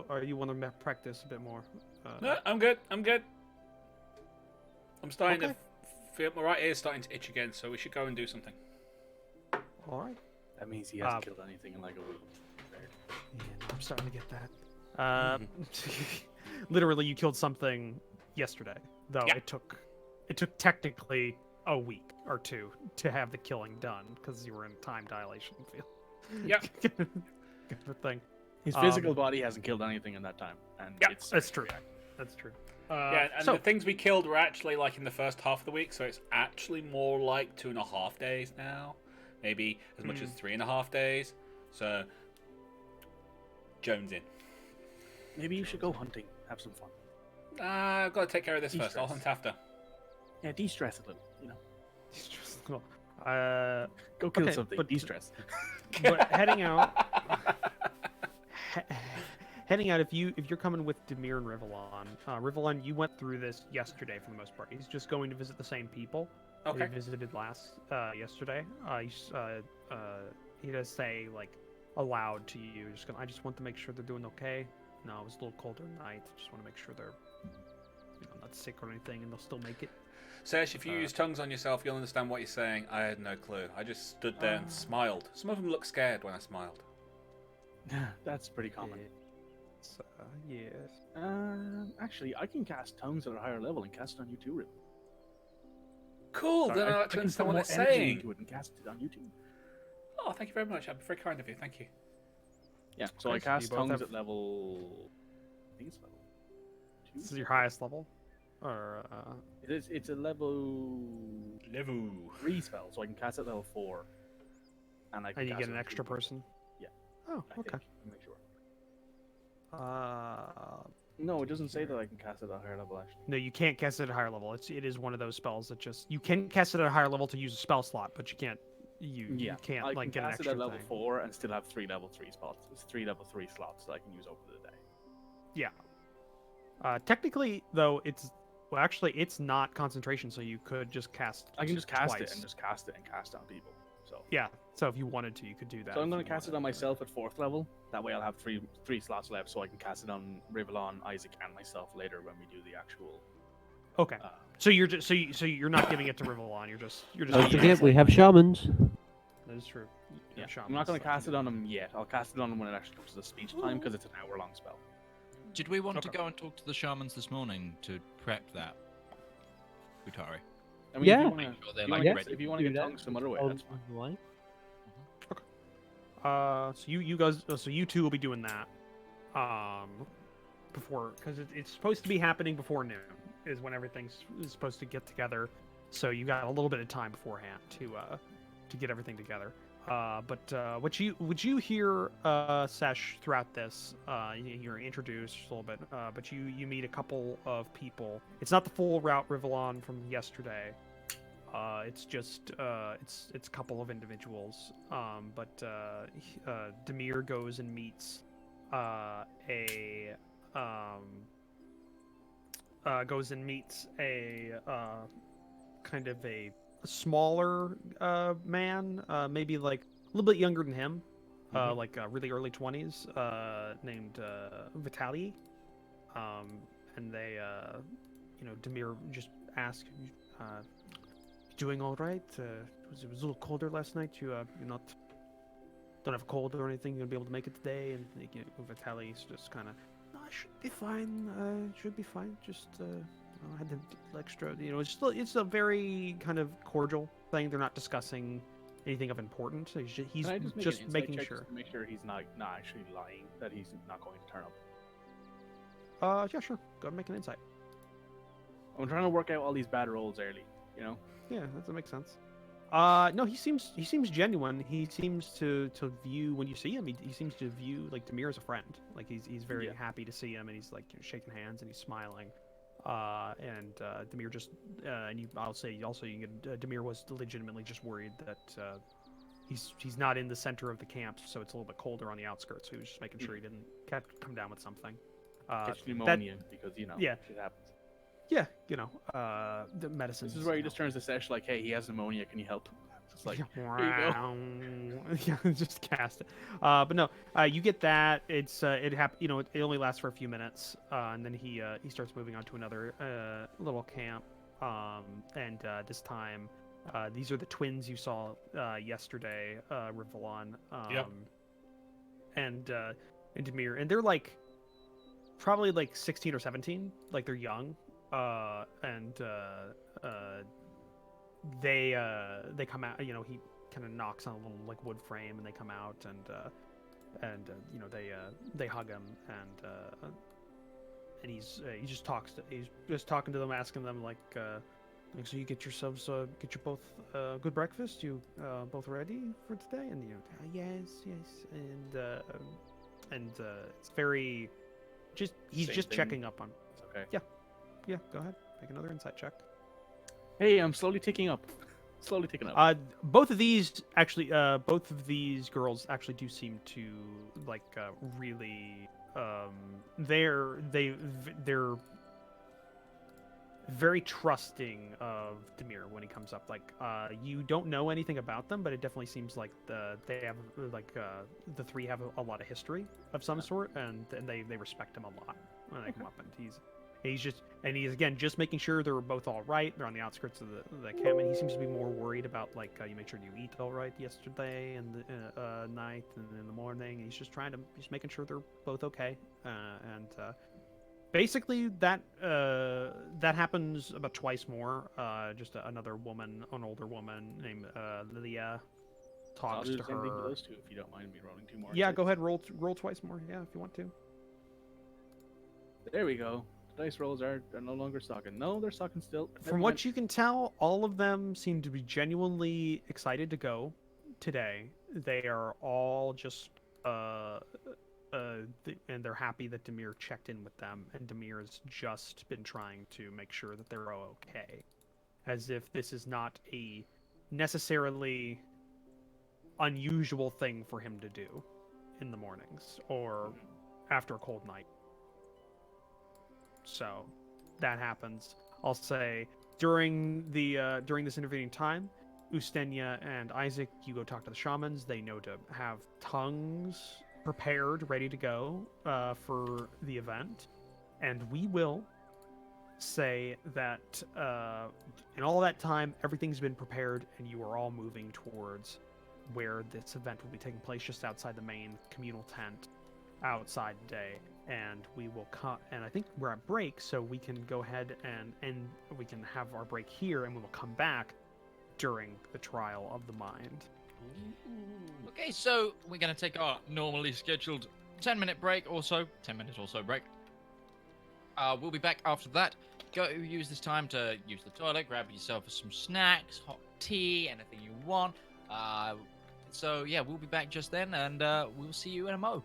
Speaker 1: are you want to practice a bit more?
Speaker 5: No, I'm good. I'm starting
Speaker 1: Okay.
Speaker 5: to feel my right ear's starting to itch again, so we should go and do something.
Speaker 1: All right.
Speaker 4: That means he hasn't killed anything in like a week.
Speaker 1: Yeah, I'm starting to get that. Literally, you killed something yesterday, though.
Speaker 5: Yeah.
Speaker 1: It took technically a week or two to have the killing done because you were in time dilation field.
Speaker 5: Yep.
Speaker 1: Good thing.
Speaker 4: His physical body hasn't killed anything in that time, and
Speaker 5: Yep,
Speaker 4: it's
Speaker 1: That's true. That's true.
Speaker 5: Yeah, and
Speaker 1: so,
Speaker 5: the things we killed were actually like in the first half of the week, so it's actually more like 2.5 days now. Maybe as much as 3.5 days. So, Jones in.
Speaker 4: maybe you should go hunting, have some fun.
Speaker 5: I've got to take care of this first.
Speaker 4: De-stress.
Speaker 5: I'll hunt after.
Speaker 4: Yeah, de-stress a little, Go kill
Speaker 1: Okay,
Speaker 4: something,
Speaker 1: but-
Speaker 4: de-stress.
Speaker 1: but heading out, if you're coming with Demir and Rivallon, you went through this yesterday for the most part. He's just going to visit the same people that
Speaker 5: Okay.
Speaker 1: he visited yesterday. He does say like aloud to you, I just want to make sure they're doing okay. No, it was a little colder at night. Just want to make sure they're not sick or anything, and they'll still make it.
Speaker 5: Sesh, if you use tongues on yourself, you'll understand what you're saying. I had no clue. I just stood there and smiled. Some of them looked scared when I smiled.
Speaker 4: That's pretty common.
Speaker 1: Yes.
Speaker 4: Actually, I can cast tongues at a higher level and cast it on you too, Rip.
Speaker 5: Cool, then I like to understand what it's saying.
Speaker 4: Into it and cast it on YouTube.
Speaker 5: Oh, thank you very much. I'm very kind of you. Thank you.
Speaker 4: Yeah, so I
Speaker 1: Nice.
Speaker 4: cast
Speaker 1: You both
Speaker 4: tongues
Speaker 1: have-
Speaker 4: at level. I think it's level
Speaker 1: This
Speaker 4: 2.
Speaker 1: is your highest level, or
Speaker 4: It's a level
Speaker 5: Level.
Speaker 4: 3 spell, so I can cast it at level 4. And I can
Speaker 1: and you
Speaker 4: cast
Speaker 1: get
Speaker 4: it
Speaker 1: an
Speaker 4: on
Speaker 1: extra
Speaker 4: 2 people.
Speaker 1: person.
Speaker 4: Yeah.
Speaker 1: Oh,
Speaker 4: I
Speaker 1: okay.
Speaker 4: think. I'm not sure.
Speaker 1: Uh,
Speaker 4: No, it doesn't say that I can cast it at a higher level, actually.
Speaker 1: no, you can't cast it at a higher level. It is one of those spells that just you can cast it at a higher level to use a spell slot, but you can't. You can't
Speaker 4: I
Speaker 1: like
Speaker 4: can
Speaker 1: get an
Speaker 4: cast it
Speaker 1: extra
Speaker 4: at level
Speaker 1: thing.
Speaker 4: 4 and still have 3 level 3 spots. It's 3 level 3 slots that I can use over the day.
Speaker 1: Yeah. Technically, though, actually it's not concentration, so you could just cast.
Speaker 4: I can just cast
Speaker 1: twice.
Speaker 4: it and just cast it and cast on people. So
Speaker 1: Yeah. So if you wanted to, you could do that.
Speaker 4: So I'm
Speaker 1: if
Speaker 4: going
Speaker 1: you
Speaker 4: to cast it
Speaker 1: wanted.
Speaker 4: on myself at 4th level. That way I'll have three slots left, so I can cast it on Rivallon, Isaac, and myself later when we do the actual.
Speaker 1: Okay. So you're just so you're not giving it to Rivallon. You're just.
Speaker 3: Don't forget, we have shamans.
Speaker 1: That is true. You have
Speaker 4: I'm not going
Speaker 1: shamans
Speaker 4: to cast it on him yet. I'll cast it on him when it actually comes to the speech time because it's an hour-long spell.
Speaker 2: Did we want to
Speaker 1: Okay.
Speaker 2: go and talk to the shamans this morning to prep that, Utari?
Speaker 4: I mean,
Speaker 3: Yeah.
Speaker 4: if you
Speaker 2: Make
Speaker 4: wanna,
Speaker 2: sure they're
Speaker 4: if you
Speaker 2: like
Speaker 4: wanna-
Speaker 2: ready.
Speaker 4: if you want to
Speaker 3: Do
Speaker 4: get
Speaker 3: that.
Speaker 4: tongues some other way,
Speaker 3: On
Speaker 4: that's fine.
Speaker 3: the way.
Speaker 1: So you guys, so you two will be doing that, before, because it's supposed to be happening before noon, is when everything's is supposed to get together. So you got a little bit of time beforehand to get everything together. But what you hear, Sesh, throughout this, you're introduced just a little bit, but you meet a couple of people. It's not the full route Rivallon from yesterday. It's just it's a couple of individuals. But Demir goes and meets a kind of a smaller man, maybe like a little bit younger than him, like really early 20s, named Vitaly. And they, Demir just asked, doing all right? It was a little colder last night. You're don't have a cold or anything. You're gonna be able to make it today. And Vitaly's just kind of, no, I should be fine. Should be fine. Just I had the extra. It's a very kind of cordial thing. They're not discussing anything of importance. He's
Speaker 4: Can I just,
Speaker 1: just
Speaker 4: make an insight
Speaker 1: making
Speaker 4: check
Speaker 1: sure.
Speaker 4: just to make sure he's not actually lying, that he's not going to turn up.
Speaker 1: Yeah, sure. Go ahead and make an insight.
Speaker 4: I'm trying to work out all these bad rolls early,
Speaker 1: Yeah, that makes sense. No, he seems genuine. He seems to view, when you see him, he seems to view like Demir as a friend. Like he's very
Speaker 4: Yeah.
Speaker 1: happy to see him, and he's like shaking hands and he's smiling. And Demir just and I'll say also you can Demir was legitimately just worried that he's not in the center of the camp, so it's a little bit colder on the outskirts. So he was just making sure he didn't come down with something.
Speaker 4: Catch pneumonia because
Speaker 1: yeah.
Speaker 4: shit happens.
Speaker 1: Yeah, the medicine.
Speaker 4: This is where he just turns to Sesh like, "Hey, he has pneumonia. Can you help?" Just like,
Speaker 1: yeah,
Speaker 4: here you go.
Speaker 1: yeah, just cast it. But no, you get that. It only lasts for a few minutes, and then he starts moving on to another little camp. And this time, these are the twins you saw yesterday, Rivallon.
Speaker 5: Yep.
Speaker 1: And Demir, and they're like probably like 16 or 17, like they're young. They come out. He kind of knocks on a little like wood frame, and they come out, and they hug him, and he just he's just talking to them, asking them like so you get your both good breakfast. You both ready for today? And yes, and it's very he's
Speaker 4: Same
Speaker 1: just
Speaker 4: thing.
Speaker 1: checking up on.
Speaker 4: It's okay.
Speaker 1: Yeah, go ahead. Make another insight check.
Speaker 4: Hey, I'm slowly ticking up.
Speaker 1: Both of these girls actually do seem to like really they're very trusting of Demir when he comes up. Like you don't know anything about them, but it definitely seems like they have like the three have a lot of history of some sort, and they respect him a lot when they come up. And he's again just making sure they're both all right. They're on the outskirts of the camp, and he seems to be more worried about like you make sure you eat all right yesterday and the night and in the morning. He's just making sure they're both okay. Basically, that happens about twice more. Just an older woman named Lilia,
Speaker 4: I'll
Speaker 1: talks
Speaker 4: do
Speaker 1: to
Speaker 4: the same thing with
Speaker 1: her.
Speaker 4: those two if you don't mind me rolling 2 more.
Speaker 1: Yeah,
Speaker 4: insights.
Speaker 1: go ahead. Roll twice more. Yeah, if you want to.
Speaker 4: There we go. The dice rolls are no longer sucking. No, they're sucking still.
Speaker 1: From what you can tell, all of them seem to be genuinely excited to go today. They are all just and they're happy that Demir checked in with them, and Demir has just been trying to make sure that they're all okay, as if this is not a necessarily unusual thing for him to do in the mornings or after a cold night. So that happens. I'll say during this intervening time, Ustenia and Isaac, you go talk to the shamans. They know to have tongues prepared, ready to go for the event, and we will say that in all that time, everything's been prepared, and you are all moving towards where this event will be taking place, just outside the main communal tent outside today. And we will cut, and I think we're at break, so we can go ahead and we can have our break here, and we will come back during the trial of the mind.
Speaker 2: Okay, so we're going to take our normally scheduled 10-minute break or so. 10 minutes or so break. We'll be back after that. Go use this time to use the toilet, grab yourself some snacks, hot tea, anything you want. So yeah, we'll be back just then, and we'll see you in a mo.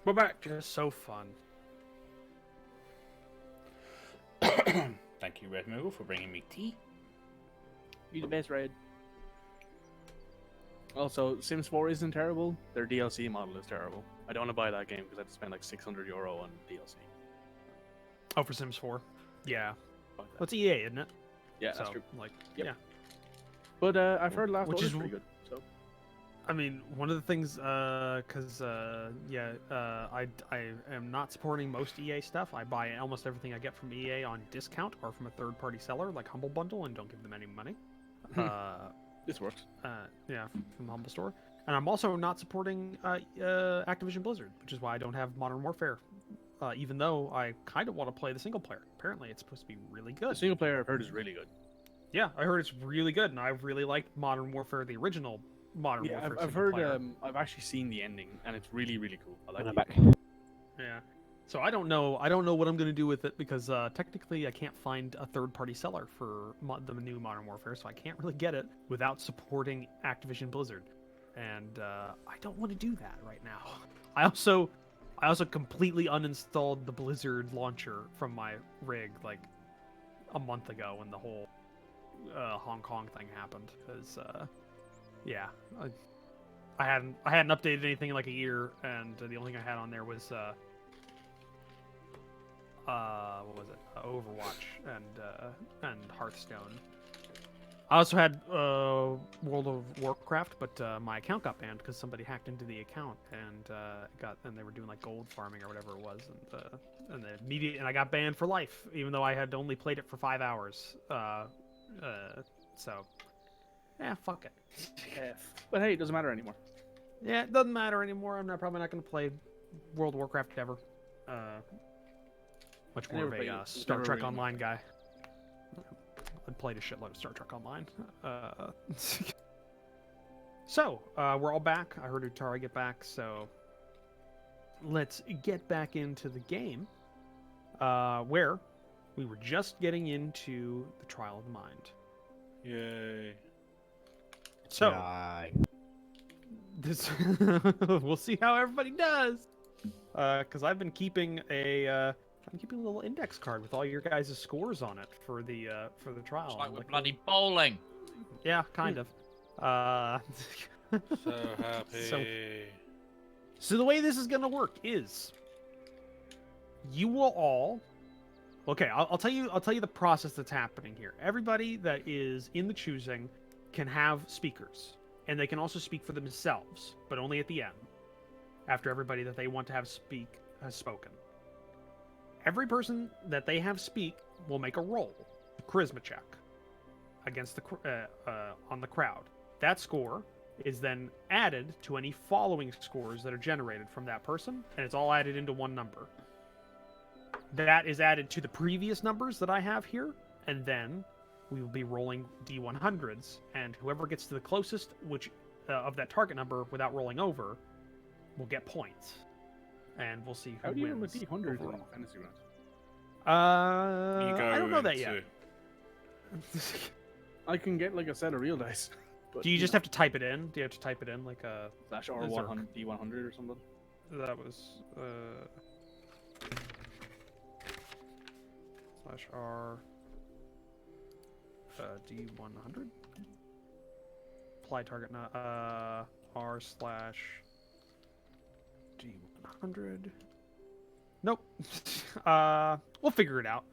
Speaker 5: We're back.
Speaker 1: Just so fun.
Speaker 5: Thank you, Red Moogle, for bringing me tea.
Speaker 4: You the best, Red. Also, Sims 4 isn't terrible. Their DLC model is terrible. I don't want to buy that game because I have to spend like €600 on DLC.
Speaker 1: Oh, for Sims 4. Yeah.
Speaker 4: Fuck that.
Speaker 1: Well, it's EA, isn't it?
Speaker 4: Yeah, that's
Speaker 1: So,
Speaker 4: true.
Speaker 1: Like,
Speaker 4: Yep.
Speaker 1: yeah.
Speaker 4: But I've heard Last
Speaker 1: Which
Speaker 4: Order's
Speaker 1: is-
Speaker 4: pretty good. So
Speaker 1: I mean, one of the things, I am not supporting most EA stuff. I buy almost everything I get from EA on discount or from a third-party seller like Humble Bundle and don't give them any money.
Speaker 4: this works.
Speaker 1: Yeah, from the Humble Store. And I'm also not supporting Activision Blizzard, which is why I don't have Modern Warfare. Even though I kind of want to play the single player. Apparently, it's supposed to be really
Speaker 4: The
Speaker 1: good.
Speaker 4: single player I've heard is really good.
Speaker 1: Yeah, I heard it's really good, and I really liked Modern Warfare, the original Modern
Speaker 4: Yeah,
Speaker 1: Warfare.
Speaker 4: I've
Speaker 1: single
Speaker 4: heard.
Speaker 1: player.
Speaker 4: I've actually seen the ending, and it's really, really cool. I like
Speaker 3: And I'm
Speaker 4: it.
Speaker 3: back.
Speaker 1: Yeah. So I don't know. I don't know what I'm going to do with it because technically I can't find a third-party seller for the new Modern Warfare, so I can't really get it without supporting Activision Blizzard, and I don't want to do that right now. I also completely uninstalled the Blizzard launcher from my rig like a month ago when the whole Hong Kong thing happened because yeah, I hadn't updated anything in like a year, and the only thing I had on there was what was it? Overwatch and Hearthstone. I also had World of Warcraft, but my account got banned because somebody hacked into the account and they were doing like gold farming or whatever it was, and I got banned for life, even though I had only played it for 5 hours. So, yeah, fuck it.
Speaker 4: But hey, it doesn't matter anymore.
Speaker 1: Yeah, it doesn't matter anymore. I'm probably not going to play World of Warcraft ever. Much more
Speaker 4: never
Speaker 1: of
Speaker 4: played it.
Speaker 1: a
Speaker 4: It's
Speaker 1: Star
Speaker 4: never
Speaker 1: Trek
Speaker 4: really
Speaker 1: Online guy. I played a shitload of Star Trek Online. So, we're all back. I heard Utara get back, so let's get back into the game, where we were just getting into the Trial of the Mind.
Speaker 5: Yay.
Speaker 1: So,
Speaker 3: Aye.
Speaker 1: this we'll see how everybody does. Because I've been keeping a little index card with all your guys' scores on it for the trial.
Speaker 2: It's like
Speaker 1: I'm
Speaker 2: we're
Speaker 1: like,
Speaker 2: bloody bowling.
Speaker 1: yeah, kind of.
Speaker 5: So happy.
Speaker 1: So the way this is gonna work is, you will all. Okay, I'll tell you the process that's happening here. Everybody that is in the choosing can have speakers, and they can also speak for themselves, but only at the end, after everybody that they want to have speak has spoken. Every person that they have speak will make a roll, a charisma check, against the on the crowd. That score is then added to any following scores that are generated from that person, and it's all added into one number. That is added to the previous numbers that I have here, and then we will be rolling D100s, and whoever gets to the closest of that target number without rolling over will get points. And we'll see who
Speaker 4: How do you
Speaker 1: wins.
Speaker 4: remember D100 in
Speaker 1: overall.
Speaker 4: fantasy rounds?
Speaker 5: You go
Speaker 1: I don't know that
Speaker 5: into-
Speaker 1: yet.
Speaker 4: I can get like a set of real dice. But,
Speaker 1: Do you just have to type it in? Do you have to type it in like a...
Speaker 4: slash
Speaker 1: Zerk.
Speaker 4: R100 D100 or something?
Speaker 1: That was slash R D100. Apply target R slash D100. Nope. We'll figure it out.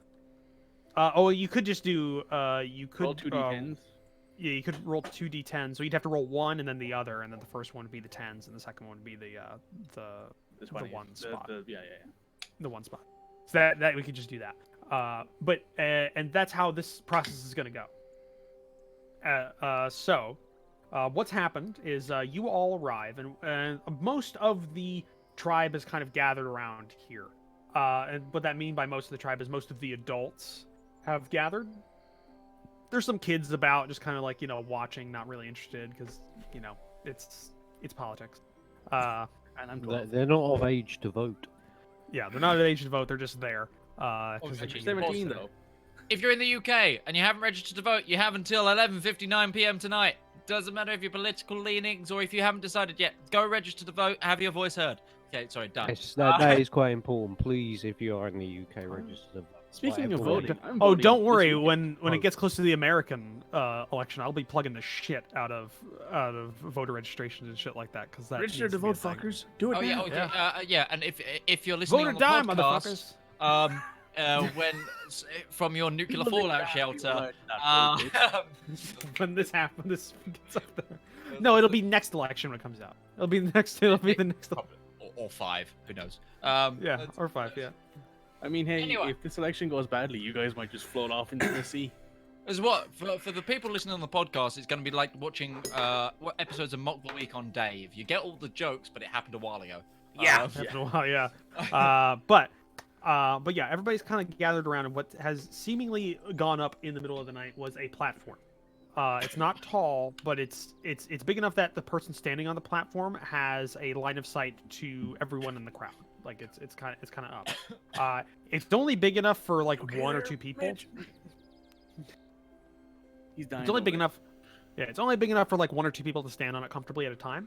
Speaker 1: Oh, you could just do you could
Speaker 4: Roll 2 D10s.
Speaker 1: Yeah, you could roll 2 d10s, so you'd have to roll one and then the other, and then the first one would be the 10s, and the second one would be the
Speaker 4: This
Speaker 1: the
Speaker 4: one,
Speaker 1: one spot.
Speaker 4: yeah.
Speaker 1: The one spot. So that we could just do that. But and that's how this process is going to go. So what's happened is you all arrive, and most of the tribe is kind of gathered around here. And what that mean by most of the tribe is most of the adults have gathered. There's some kids about, just kind of like, watching, not really interested, because it's politics.
Speaker 4: And I'm 12.
Speaker 3: They're not of age to vote.
Speaker 1: Yeah, they're not at age to vote. They're just there.
Speaker 2: Oh,
Speaker 1: 'Cause
Speaker 2: actually,
Speaker 1: they-
Speaker 4: 17 though.
Speaker 2: If you're in the UK and you haven't registered to vote, you have until 11:59 p.m. tonight. Doesn't matter if your political leanings or if you haven't decided yet. Go register to vote. Have your voice heard. Okay, sorry, done.
Speaker 3: Yes, that is quite important. Please, if you are in the UK, register to vote.
Speaker 4: Speaking of
Speaker 3: Whatever
Speaker 4: voting, I'm
Speaker 1: Oh,
Speaker 4: voting
Speaker 1: don't
Speaker 4: this
Speaker 1: worry.
Speaker 4: weekend.
Speaker 1: When it gets close to the American election, I'll be plugging the shit out of voter registrations and shit like that because that
Speaker 4: Register
Speaker 1: needs
Speaker 4: to
Speaker 1: be a
Speaker 4: vote,
Speaker 1: thing.
Speaker 4: fuckers. Do it
Speaker 2: Oh yeah,
Speaker 4: now.
Speaker 2: okay, yeah. And if you're listening
Speaker 1: Vote or
Speaker 2: on the
Speaker 1: die,
Speaker 2: podcast,
Speaker 1: motherfuckers.
Speaker 2: when from your nuclear
Speaker 4: People that
Speaker 2: fallout
Speaker 4: die,
Speaker 2: shelter,
Speaker 4: people that vote, bitch.
Speaker 1: When this happens, this gets up there. No, it'll be next election when it comes out. It'll be the next. It'll be the next.
Speaker 2: Probably, or 5, who knows?
Speaker 1: Yeah, or 5. Yeah.
Speaker 4: I mean, hey,
Speaker 2: Anyway.
Speaker 4: if this election goes badly, you guys might just float off into the sea.
Speaker 2: As what for the people listening on the podcast, it's going to be like watching what episodes of Mock the Week on Dave. You get all the jokes, but it happened a while ago.
Speaker 1: After a while, yeah. But yeah, everybody's kind of gathered around, and what has seemingly gone up in the middle of the night was a platform. It's not tall, but it's big enough that the person standing on the platform has a line of sight to everyone in the crowd. Like it's kind of up. It's only big enough for like one or two people.
Speaker 4: He's dying.
Speaker 1: It's only big
Speaker 4: over
Speaker 1: enough. Yeah, it's only big enough for like one or two people to stand on it comfortably at a time.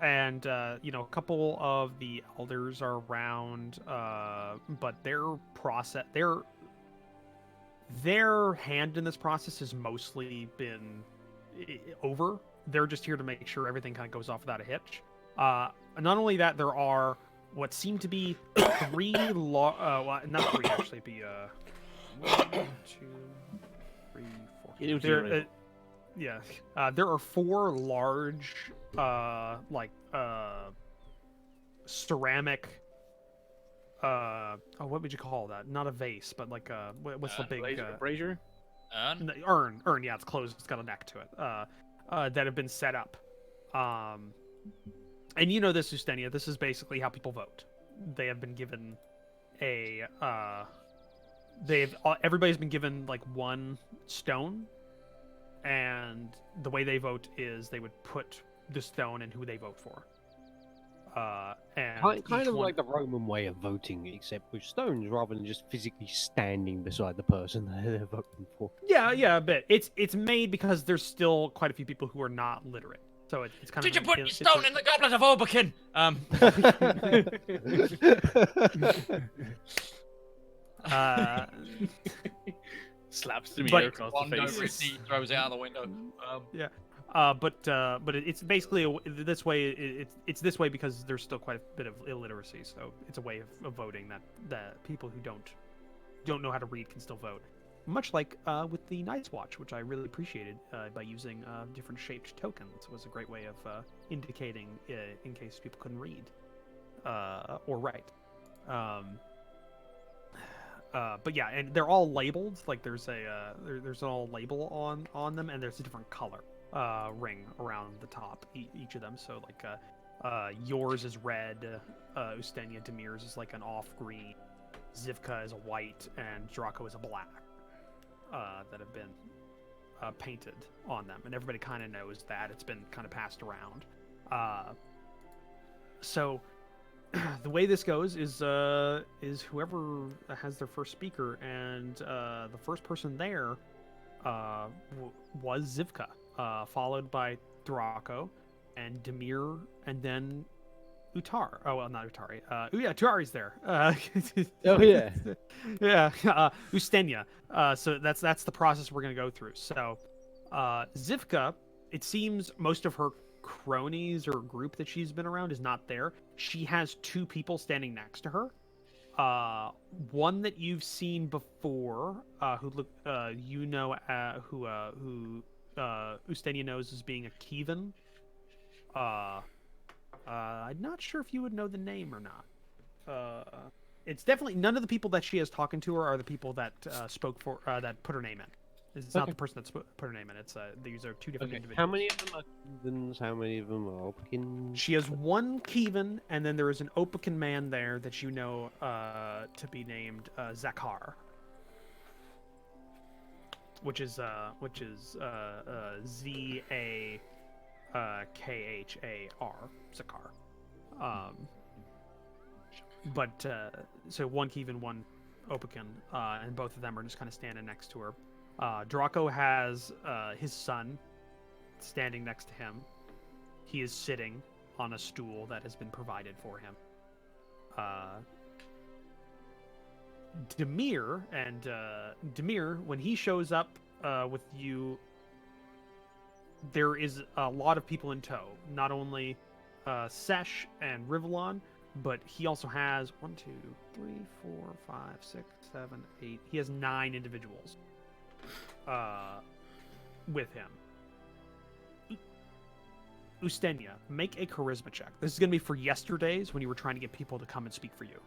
Speaker 1: And you know, a couple of the elders are around, but their hand in this process has mostly been over. They're just here to make sure everything kind of goes off without a hitch. Not only that, there are what seem to be three well, not three actually. It'd be 1, 2, 3, 4.
Speaker 4: It was
Speaker 1: There,
Speaker 4: zero.
Speaker 1: yeah, there are 4 large, ceramic. What would you call that? Not a vase, but like what's the big
Speaker 4: brazier?
Speaker 1: urn? Urn, yeah, it's closed. It's got a neck to it. That have been set up. And you know this, Ustenia. This is basically how people vote. They have been given a. Everybody's been given like one stone, and the way they vote is they would put the stone and who they vote for. And
Speaker 3: Kind of like the Roman way of voting, except with stones rather than just physically standing beside the person that they're voting for.
Speaker 1: Yeah, a bit. It's made because there's still quite a few people who are not literate. So it's kind
Speaker 2: Did
Speaker 1: of.
Speaker 2: you put your stone in the goblet of Oberkin?
Speaker 4: Slaps the
Speaker 1: But-
Speaker 4: mirror across the
Speaker 2: Rondo
Speaker 4: face.
Speaker 2: Ritchie throws it out the window.
Speaker 1: But it's basically this way. It's this way because there's still quite a bit of illiteracy. So it's a way of voting that people who don't know how to read can still vote. Much like with the Night's Watch, which I really appreciated by using different shaped tokens, was a great way of indicating in case people couldn't read or write. But yeah, and they're all labeled. Like there's an all label on them, and there's a different color ring around the top each of them. So like yours is red, Ustenia Demir's is like an off green, Zivka is a white, and Draco is a black. That have been painted on them, and everybody kind of knows that it's been kind of passed around. So the way this goes is whoever has their first speaker, and the first person there was Zivka, followed by Draco and Demir, and then Utar. Oh well, not Utari. Yeah, Utari's there.
Speaker 3: Oh yeah.
Speaker 1: Yeah, Ustenia. So that's the process we're gonna go through. So, Zivka, it seems most of her cronies or group that she's been around is not there. She has 2 people standing next to her. One that you've seen before, who look, who Ustenia knows as being a Kievan. I'm not sure if you would know the name or not. It's definitely none of the people that she has talking to her are the people that spoke for that put her name in. It's not the person that put her name in. It's these are 2 different individuals.
Speaker 3: How many of them are Keevans? How many of them are Opkins?
Speaker 1: She has 1 Kievan, and then there is an Opakin man there that you know to be named Zakar, which is Zakhar, Zakar. But so 1 Kievan, 1 Opakin, and both of them are just kind of standing next to her. Draco has his son standing next to him. He is sitting on a stool that has been provided for him. Demir, when he shows up with you, there is a lot of people in tow. Not only Sesh and Rivallon, but he also has 1, 2, 3, 4, 5, 6, 7, 8. He has 9 individuals with him. Ustenia, make a charisma check. This is going to be for yesterday's when you were trying to get people to come and speak for you.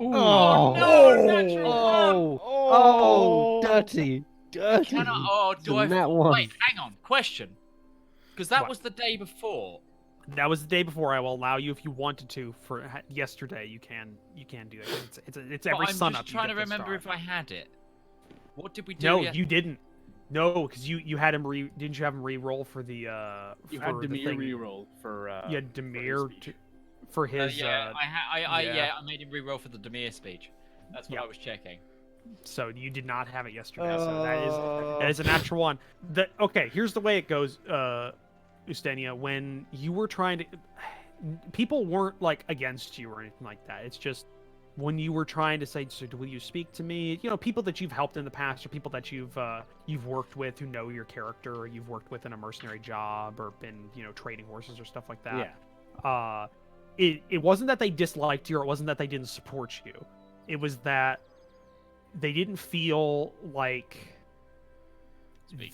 Speaker 3: Ooh.
Speaker 2: Oh, no, natural one.
Speaker 3: Dirty.
Speaker 2: Can I, do I?
Speaker 3: That one.
Speaker 2: Wait, hang on. Question. Because that
Speaker 1: What?
Speaker 2: was the day before.
Speaker 1: That was the day before. I will allow you if you wanted to. For yesterday, you can do it. It's every
Speaker 2: I'm
Speaker 1: sun up.
Speaker 2: just trying to remember if I had it. What did we do?
Speaker 1: No, you didn't. No, because you had him didn't you have him re-roll for the
Speaker 4: You
Speaker 1: for
Speaker 4: had
Speaker 1: the
Speaker 4: Demir
Speaker 1: thing?
Speaker 4: reroll for
Speaker 1: You had Demir for his
Speaker 2: yeah, I
Speaker 1: yeah.
Speaker 2: made him re-roll for the Demir speech. That's what
Speaker 1: Yeah.
Speaker 2: I was checking.
Speaker 1: So you did not have it yesterday. So that is a natural one. Okay, here's the way it goes, Ustenia. When you were trying to, people weren't like against you or anything like that. It's just when you were trying to say, "So will you speak to me?" You know, people that you've helped in the past, or people that you've worked with who know your character, or you've worked with in a mercenary job, or been trading horses or stuff like that.
Speaker 3: Yeah.
Speaker 1: It wasn't that they disliked you, or it wasn't that they didn't support you. It was that they didn't feel like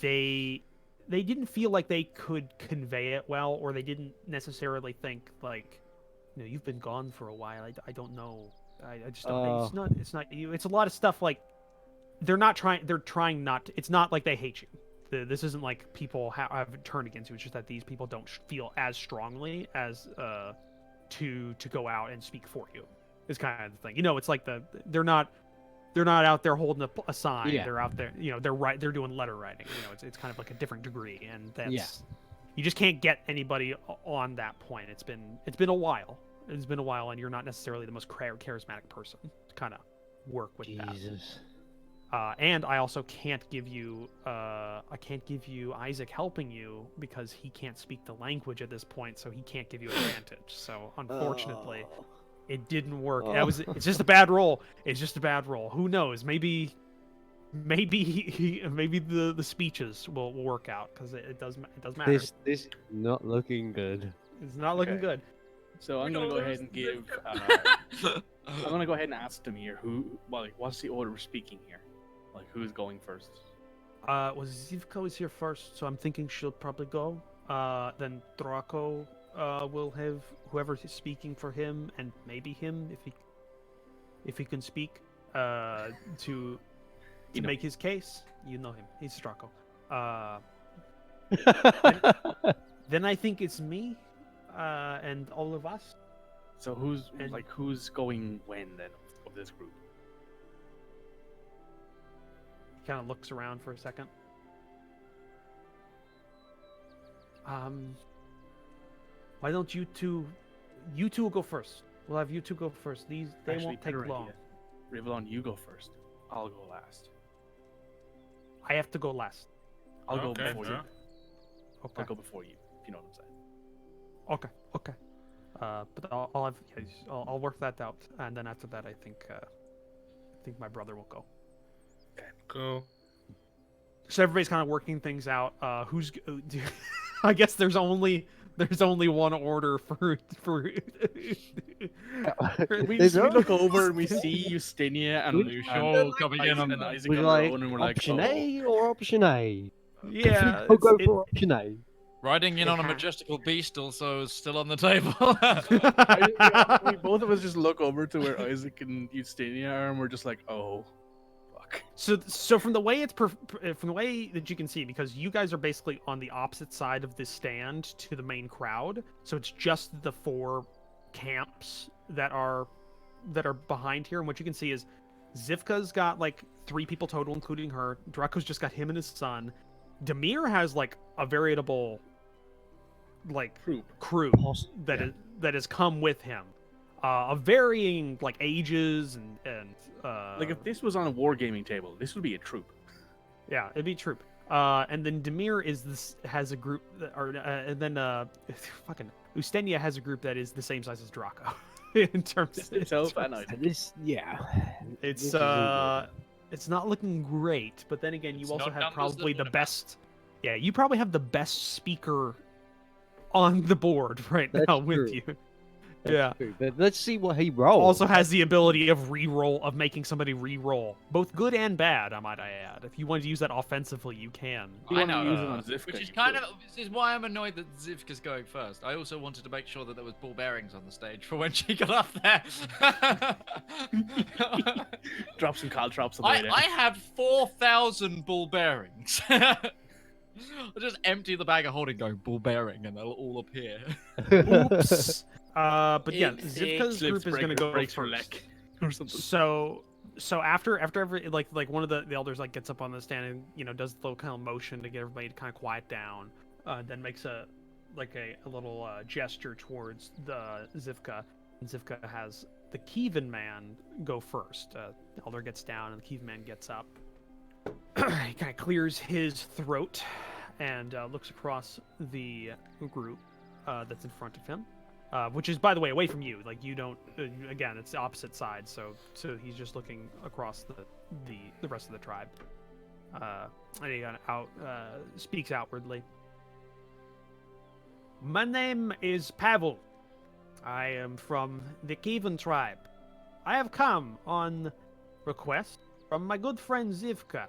Speaker 1: they didn't feel like they could convey it well, or they didn't necessarily think like, you've been gone for a while. I don't know. I just don't. It's not you. It's a lot of stuff like they're trying not to. It's not like they hate you. This isn't like people have turned against you. It's just that these people don't feel as strongly as to go out and speak for you. Is kind of the thing. It's like they're not out there holding a sign.
Speaker 3: Yeah.
Speaker 1: They're out there. They're doing letter writing. It's kind of like a different degree, and that's
Speaker 3: Yeah.
Speaker 1: you just can't get anybody on that point. It's been a while. It's been a while, and you're not necessarily the most charismatic person to kind of work with
Speaker 3: Jesus.
Speaker 1: that. And I also can't give you Isaac helping you because he can't speak the language at this point, so he can't give you advantage. So unfortunately, it didn't work. It's just a bad roll. It's just a bad roll. Who knows? Maybe the speeches will work out because it does matter.
Speaker 3: This is not looking good.
Speaker 1: It's not looking
Speaker 4: Okay.
Speaker 1: good.
Speaker 4: So I'm gonna go ahead and give. I'm gonna go ahead and ask Demir what's the order of speaking here? Like, who's going first?
Speaker 1: Was Zivka is here first, so I'm thinking she'll probably go. Then Draco will have whoever is speaking for him, and maybe him if he can speak to make his case. You know him. He's Draco. Then I think it's me, and all of us.
Speaker 4: So who's going when then of this group?
Speaker 1: He kind of looks around for a second. Why don't you two will go first. We'll have you two go first. They
Speaker 4: Actually,
Speaker 1: won't take
Speaker 4: better
Speaker 1: long.
Speaker 4: idea. Rivallon, you go first. I'll go last.
Speaker 1: I have to go last.
Speaker 4: I'll go
Speaker 5: Okay,
Speaker 4: before
Speaker 5: yeah.
Speaker 4: you.
Speaker 1: Okay.
Speaker 4: I'll go before you, if you know what I'm saying.
Speaker 1: Okay. But I'll work that out, and then after that, I think my brother will go.
Speaker 5: Cool.
Speaker 1: So everybody's kind of working things out. I guess there's only one order for.
Speaker 4: We
Speaker 3: There's
Speaker 4: look over and we see Ustenia and
Speaker 2: Lucio coming in on
Speaker 4: and
Speaker 2: the-
Speaker 4: Isaac
Speaker 3: We're
Speaker 4: on
Speaker 3: like,
Speaker 4: their own, and we're like,
Speaker 3: option
Speaker 4: oh.
Speaker 3: A or option A?
Speaker 1: Yeah,
Speaker 3: I'll go
Speaker 1: it's-
Speaker 3: for option A.
Speaker 2: Riding in
Speaker 1: It
Speaker 2: on a
Speaker 1: ha-
Speaker 2: majestical beast also is still on the table.
Speaker 4: We both of us just look over to where Isaac and Ustenia are, and we're just like, oh, fuck.
Speaker 1: So from the way from the way that you can see, because you guys are basically on the opposite side of this stand to the main crowd, so it's just the 4 camps that are behind here, and what you can see is Zivka's got like 3 people total, including her. Draco's just got him and his son. Demir has like a veritable like crew that has come with him, of varying like ages and
Speaker 4: Like, if this was on a wargaming table, this would be a troop.
Speaker 1: Yeah, it'd be troop. And then Demir has a group, and then fucking Ustenia has a group that is the same size as Draco. in terms,
Speaker 4: So finite.
Speaker 3: This, yeah.
Speaker 1: it's
Speaker 3: This isn't
Speaker 1: it's not looking great. But then again, you
Speaker 2: It's
Speaker 1: also
Speaker 2: not
Speaker 1: have
Speaker 2: numbers that
Speaker 1: probably the
Speaker 2: matter.
Speaker 1: best. Yeah, you probably have the best speaker on the board right
Speaker 3: That's
Speaker 1: now with
Speaker 3: true.
Speaker 1: you.
Speaker 3: That's
Speaker 1: Yeah.
Speaker 3: true, but let's see what he rolls.
Speaker 1: Also has the ability of making somebody re-roll, both good and bad. I might add. If you want to use that offensively, you can.
Speaker 4: You
Speaker 2: I
Speaker 4: want to
Speaker 2: know,
Speaker 4: use it on Zivka,
Speaker 2: Which is
Speaker 4: you
Speaker 2: kind
Speaker 4: could.
Speaker 2: of this is why I'm annoyed that Zivka's going first. I also wanted to make sure that there was ball bearings on the stage for when she got up there.
Speaker 4: Drop some caltrops on the way down.
Speaker 2: I have 4,000 ball bearings. I'll just empty the bag of holding, going ball bearing, and they'll all appear.
Speaker 1: Oops. But yeah,
Speaker 5: It
Speaker 1: Zivka's
Speaker 4: Slips,
Speaker 1: group is going to go
Speaker 4: breaks her
Speaker 1: first.
Speaker 4: leg or something.
Speaker 1: So after every like one of the elders like gets up on the stand and does the little kind of motion to get everybody to kind of quiet down, then makes a little gesture towards the Zivka. And Zivka has the Kievan man go first. The elder gets down and the Kievan man gets up. He kind of clears his throat and looks across the group that's in front of him. Which is, by the way, away from you. Like, you don't. Again, it's the opposite side. So he's just looking across the rest of the tribe. And he speaks outwardly. My name is Pavel. I am from the Kievan tribe. I have come on request from my good friend Zivka.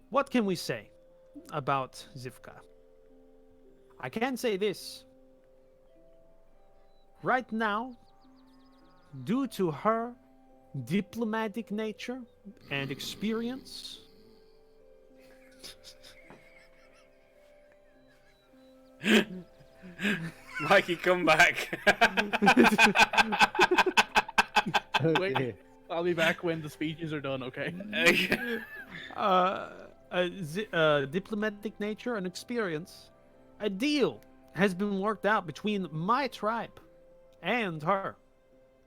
Speaker 1: What can we say about Zivka? I can say this. Right now, due to her diplomatic nature and experience,
Speaker 5: Mikey, come back.
Speaker 4: Wait, I'll be back when the speeches are done, okay?
Speaker 1: diplomatic nature and experience, a deal has been worked out between my tribe and her.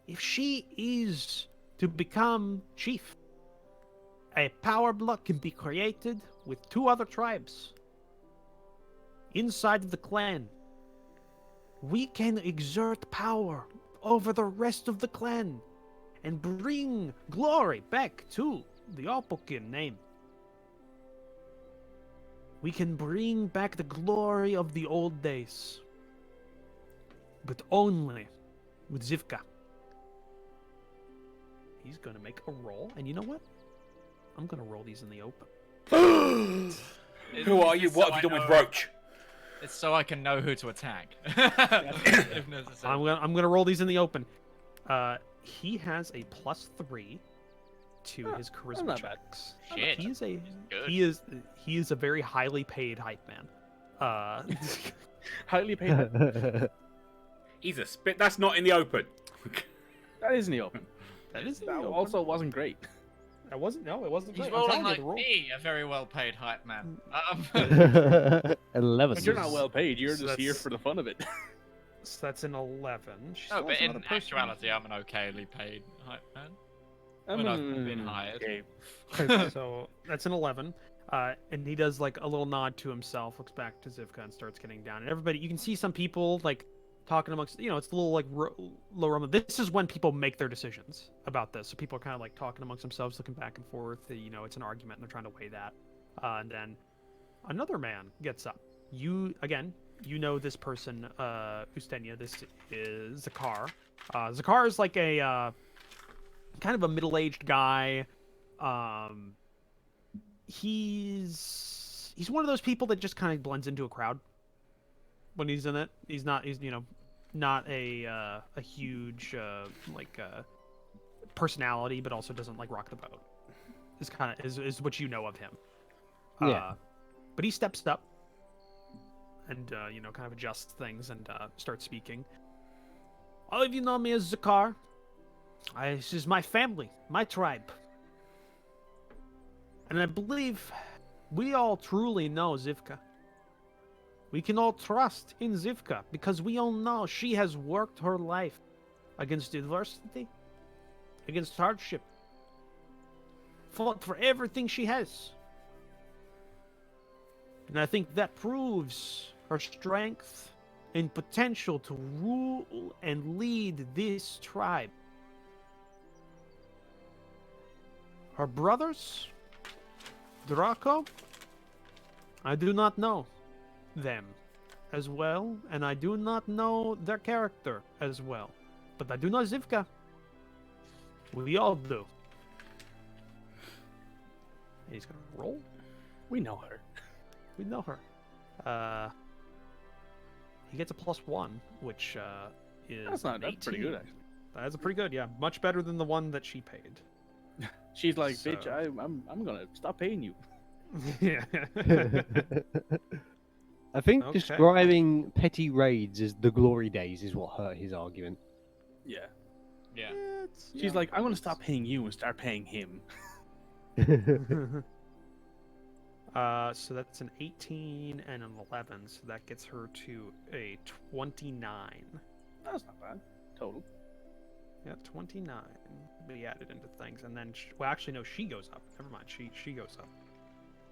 Speaker 1: If she is to become chief, a power block can be created with 2 other tribes inside of the clan. We can exert power over the rest of the clan and bring glory back to the Alpokin name. We can bring back the glory of the old days, but only with Zivka. He's gonna make a roll, and you know what? I'm gonna roll these in the open.
Speaker 5: Who are you? What have you done with Roach?
Speaker 2: It's so I can know who to attack. If necessary.
Speaker 1: I'm gonna roll these in the open. He has a +3 to his charisma
Speaker 4: not bad.
Speaker 1: checks.
Speaker 2: Shit.
Speaker 1: He is a very highly paid hype man.
Speaker 4: Highly paid.
Speaker 5: He's a spit. That's not in the open.
Speaker 4: That is in the open.
Speaker 1: That is in
Speaker 4: That
Speaker 1: the open.
Speaker 4: also wasn't great.
Speaker 1: It wasn't
Speaker 2: He's
Speaker 1: great. I'm
Speaker 2: rolling
Speaker 1: telling you,
Speaker 2: like
Speaker 1: the roll.
Speaker 2: me, a very well-paid hype man.
Speaker 3: 11.
Speaker 4: But you're not well paid. You're
Speaker 1: So
Speaker 4: just here
Speaker 1: that's-
Speaker 4: for the fun of it.
Speaker 1: So that's an 11. She
Speaker 2: No,
Speaker 1: still
Speaker 2: but
Speaker 1: has
Speaker 2: in
Speaker 1: another person.
Speaker 2: actuality, I'm an okayly paid hype man. When I've been hired.
Speaker 4: Okay.
Speaker 1: So that's an 11. And he does like a little nod to himself, looks back to Zivka, and starts getting down. And everybody, you can see some people like talking amongst, it's a little like low rumble. This is when people make their decisions about this. So people are kind of like talking amongst themselves, looking back and forth. It's an argument, and they're trying to weigh that. And then another man gets up. You know this person, Ustenia. This is Zakar. Zakar is like a kind of a middle-aged guy. He's one of those people that just kind of blends into a crowd when he's in it. He's not a huge personality, but also doesn't like rock the boat. Is what you know of him.
Speaker 3: Yeah.
Speaker 1: But he steps up and kind of adjusts things and starts speaking. All of you know me as Zakar. This is my family, my tribe. And I believe we all truly know Zivka. We can all trust in Zivka because we all know she has worked her life against adversity, against hardship. fought for everything she has. And I think that proves her strength and potential to rule and lead this tribe. Her brothers, Draco, I do not know them as well, and I do not know their character as well. But I do know Zivka. We all do. And he's gonna roll.
Speaker 4: We know her.
Speaker 1: We know her. He gets a +1, which is
Speaker 4: That's not. That's
Speaker 1: 18.
Speaker 4: pretty good, actually.
Speaker 1: That's a pretty good, yeah. Much better than the one that she paid.
Speaker 4: She's like,
Speaker 1: So-
Speaker 4: bitch, I'm gonna stop paying you.
Speaker 1: Yeah.
Speaker 3: I think
Speaker 1: Okay.
Speaker 3: describing petty raids as the glory days is what hurt his argument.
Speaker 4: Yeah.
Speaker 2: Yeah.
Speaker 4: She's like, I'm gonna stop paying you and start paying him.
Speaker 1: So that's an 18 and an 11, so that gets her to a 29.
Speaker 4: That's not bad. Total.
Speaker 1: Yeah, 29. Be added into things, and then well, actually, no, she goes up. Never mind, she goes up.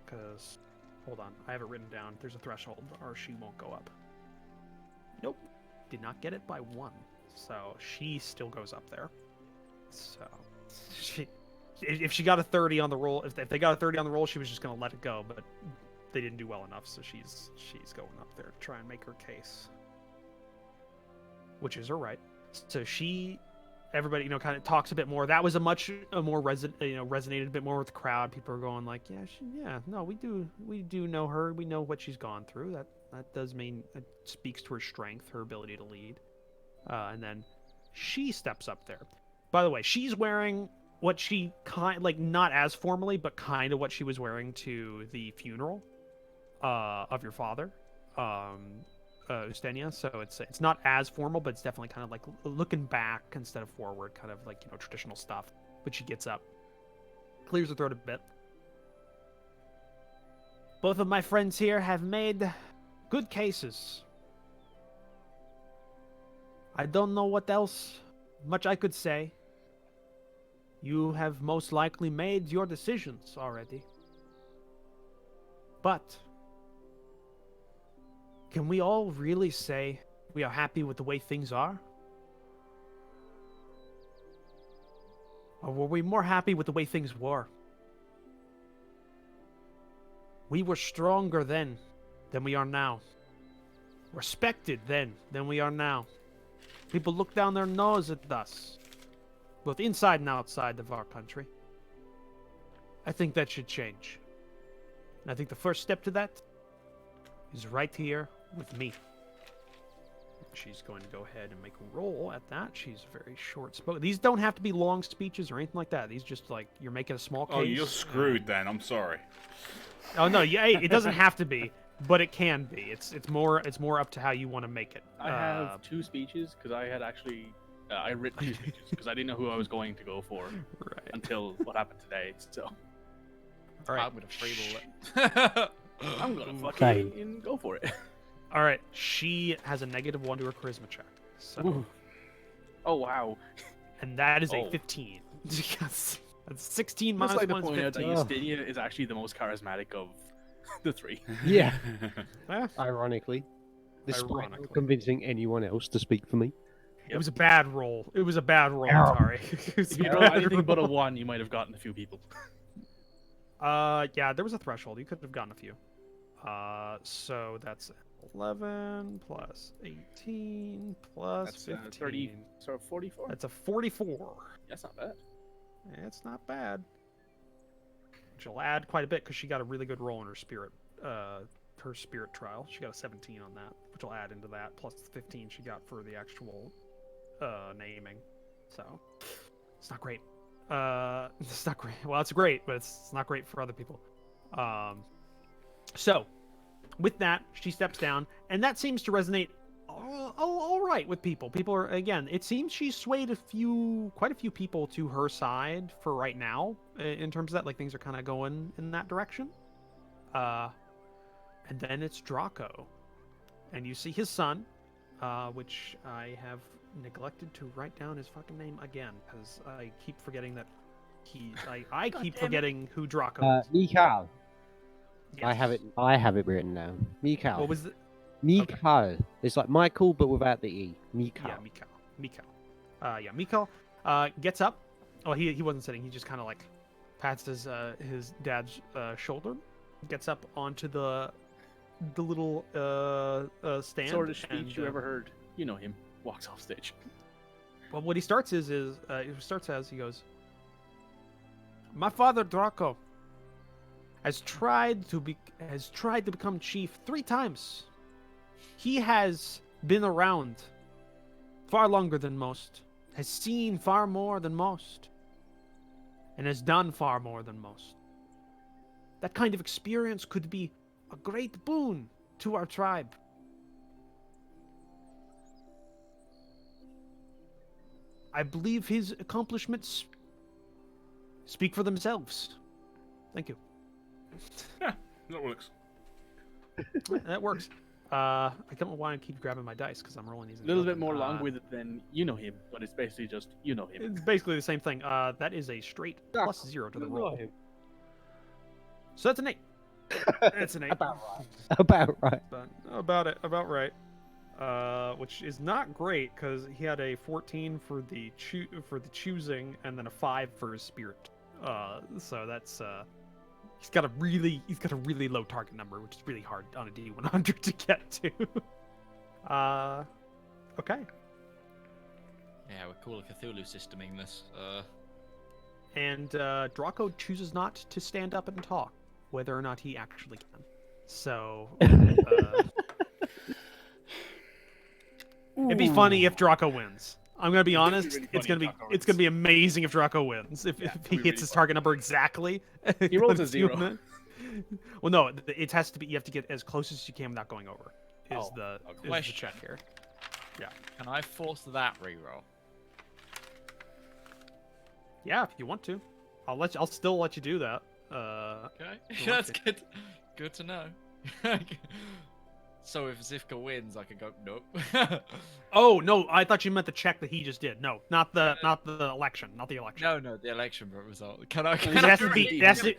Speaker 1: Because hold on, I have it written down. There's a threshold, or she won't go up. Nope, did not get it by 1, so she still goes up there. So if she got a 30 on the roll, if they got a 30 on the roll, she was just gonna let it go, but they didn't do well enough, so she's going up there to try and make her case, which is her right. So everybody, kind of talks a bit more. That was a much more resonated a bit more with the crowd. People are going like, no, we do know her. We know what she's gone through. That does mean it speaks to her strength, her ability to lead. And then she steps up there. By the way, she's wearing what she not as formally, but kind of what she was wearing to the funeral of your father. Ustenia, so it's not as formal, but it's definitely kind of like looking back instead of forward, kind of like traditional stuff. But she gets up, clears her throat a bit. Both of my friends here have made good cases. I don't know what else much I could say. You have most likely made your decisions already. But can we all really say we are happy with the way things are? Or were we more happy with the way things were? We were stronger then than we are now. Respected then than we are now. People look down their nose at us, both inside and outside of our country. I think that should change. And I think the first step to that is right here with me. She's going to go ahead and make a roll at that. She's very short spoken. These don't have to be long speeches or anything like that. These just like you're making a small case.
Speaker 5: Oh, you're screwed then. I'm sorry.
Speaker 1: Oh no, yeah, it doesn't have to be, but it can be. It's more up to how you want to make it.
Speaker 4: I have 2 speeches because I had actually I written 2 speeches because I didn't know who I was going to go for
Speaker 1: Right.
Speaker 4: until what happened today. So
Speaker 1: All right.
Speaker 2: I'm gonna freeroll it.
Speaker 4: I'm gonna
Speaker 3: Same.
Speaker 4: fucking go for it.
Speaker 1: All right. She has a -1 to her charisma check. So,
Speaker 4: Ooh. Oh wow!
Speaker 1: and that is
Speaker 4: Oh.
Speaker 1: a 15. Yes. That's 16
Speaker 4: I'd
Speaker 1: minus
Speaker 4: just like to
Speaker 1: 1 is
Speaker 4: point out that
Speaker 1: 15.
Speaker 4: Ustenia is actually the most charismatic of the 3.
Speaker 3: Yeah,
Speaker 1: Eh,
Speaker 3: ironically. Despite not
Speaker 1: Ironically.
Speaker 3: convincing anyone else to speak for me.
Speaker 1: It was a bad roll. It was a bad roll,
Speaker 3: Ow.
Speaker 1: Atari.
Speaker 4: If you roll anything but a 1, you might have gotten a few people.
Speaker 1: Yeah, there was a threshold. You could have gotten a few. So that's 11 plus 18 plus
Speaker 4: That's
Speaker 1: 15.
Speaker 4: 30, so 44.
Speaker 1: That's a 44.
Speaker 4: That's not bad.
Speaker 1: It's not bad. She'll add quite a bit because she got a really good roll in her spirit trial. She got a 17 on that, which will add into that, plus the 15 she got for the actual naming. So it's not great. It's not great. Well, it's great, but it's not great for other people. So with that, she steps down, and that seems to resonate all right with people. People are, again, it seems she's swayed quite a few people to her side for right now, in terms of that, like things are kind of going in that direction. And then it's Draco, and you see his son, which I have neglected to write down his fucking name again, because I keep forgetting that I keep forgetting who Draco is.
Speaker 3: Mikal. I
Speaker 1: Yes.
Speaker 3: have it written down. Mikal.
Speaker 1: What was it?
Speaker 3: Mikal. It's like Michael, but without the E. Mikal.
Speaker 1: Yeah, Mikal. Gets up. Oh, he wasn't sitting. He just kind of like pats his dad's shoulder. Gets up onto the little stand.
Speaker 4: Sort of speech
Speaker 1: and,
Speaker 4: you ever heard. You know him. Walks off stage.
Speaker 1: Well, what he starts he goes, "My father Draco has tried to become chief 3 times. He has been around far longer than most, has seen far more than most, and has done far more than most. That kind of experience could be a great boon to our tribe. I believe his accomplishments speak for themselves. Thank you."
Speaker 5: Yeah, that works.
Speaker 1: That works. I don't want to keep grabbing my dice because I'm rolling these.
Speaker 4: A little bit more long-winded than you know him, but it's basically just you know him.
Speaker 1: It's basically the same thing. That is a straight +0 to the roll. So that's an 8. That's an 8.
Speaker 3: About right.
Speaker 1: But about right. Which is not great because he had a 14 for the choosing and then a 5 for his spirit. So that's he's got a really low target number, which is really hard on a D100 to get to. Okay.
Speaker 2: Yeah, we're cool Cthulhu systeming this.
Speaker 1: And Draco chooses not to stand up and talk, whether or not he actually can. So it'd be funny if Draco wins. I'm gonna be honest.
Speaker 4: really
Speaker 1: It's
Speaker 4: funny
Speaker 1: gonna
Speaker 4: if Draco
Speaker 1: be
Speaker 4: wins.
Speaker 1: amazing if Draco wins. If
Speaker 4: Yeah,
Speaker 1: he
Speaker 4: it'd be
Speaker 1: hits
Speaker 4: really
Speaker 1: his
Speaker 4: funny.
Speaker 1: target number exactly.
Speaker 4: He rolls a
Speaker 1: Let's do
Speaker 4: 0.
Speaker 1: it. Well, no, it has to be. You have to get as close as you can without going over. Is
Speaker 4: Oh,
Speaker 1: the
Speaker 4: okay.
Speaker 1: is the
Speaker 2: Question.
Speaker 1: check here?
Speaker 2: Can I force that reroll?
Speaker 1: Yeah, if you want to, I'll still let you do that.
Speaker 2: Okay,
Speaker 1: you want
Speaker 2: that's
Speaker 1: to.
Speaker 2: good. Good to know. So if Zivka wins, I can go nope.
Speaker 1: Oh no, I thought you meant the check that he just did. No, not the election, not the election.
Speaker 2: No, the election result. Can I?
Speaker 1: It has to be. It has to,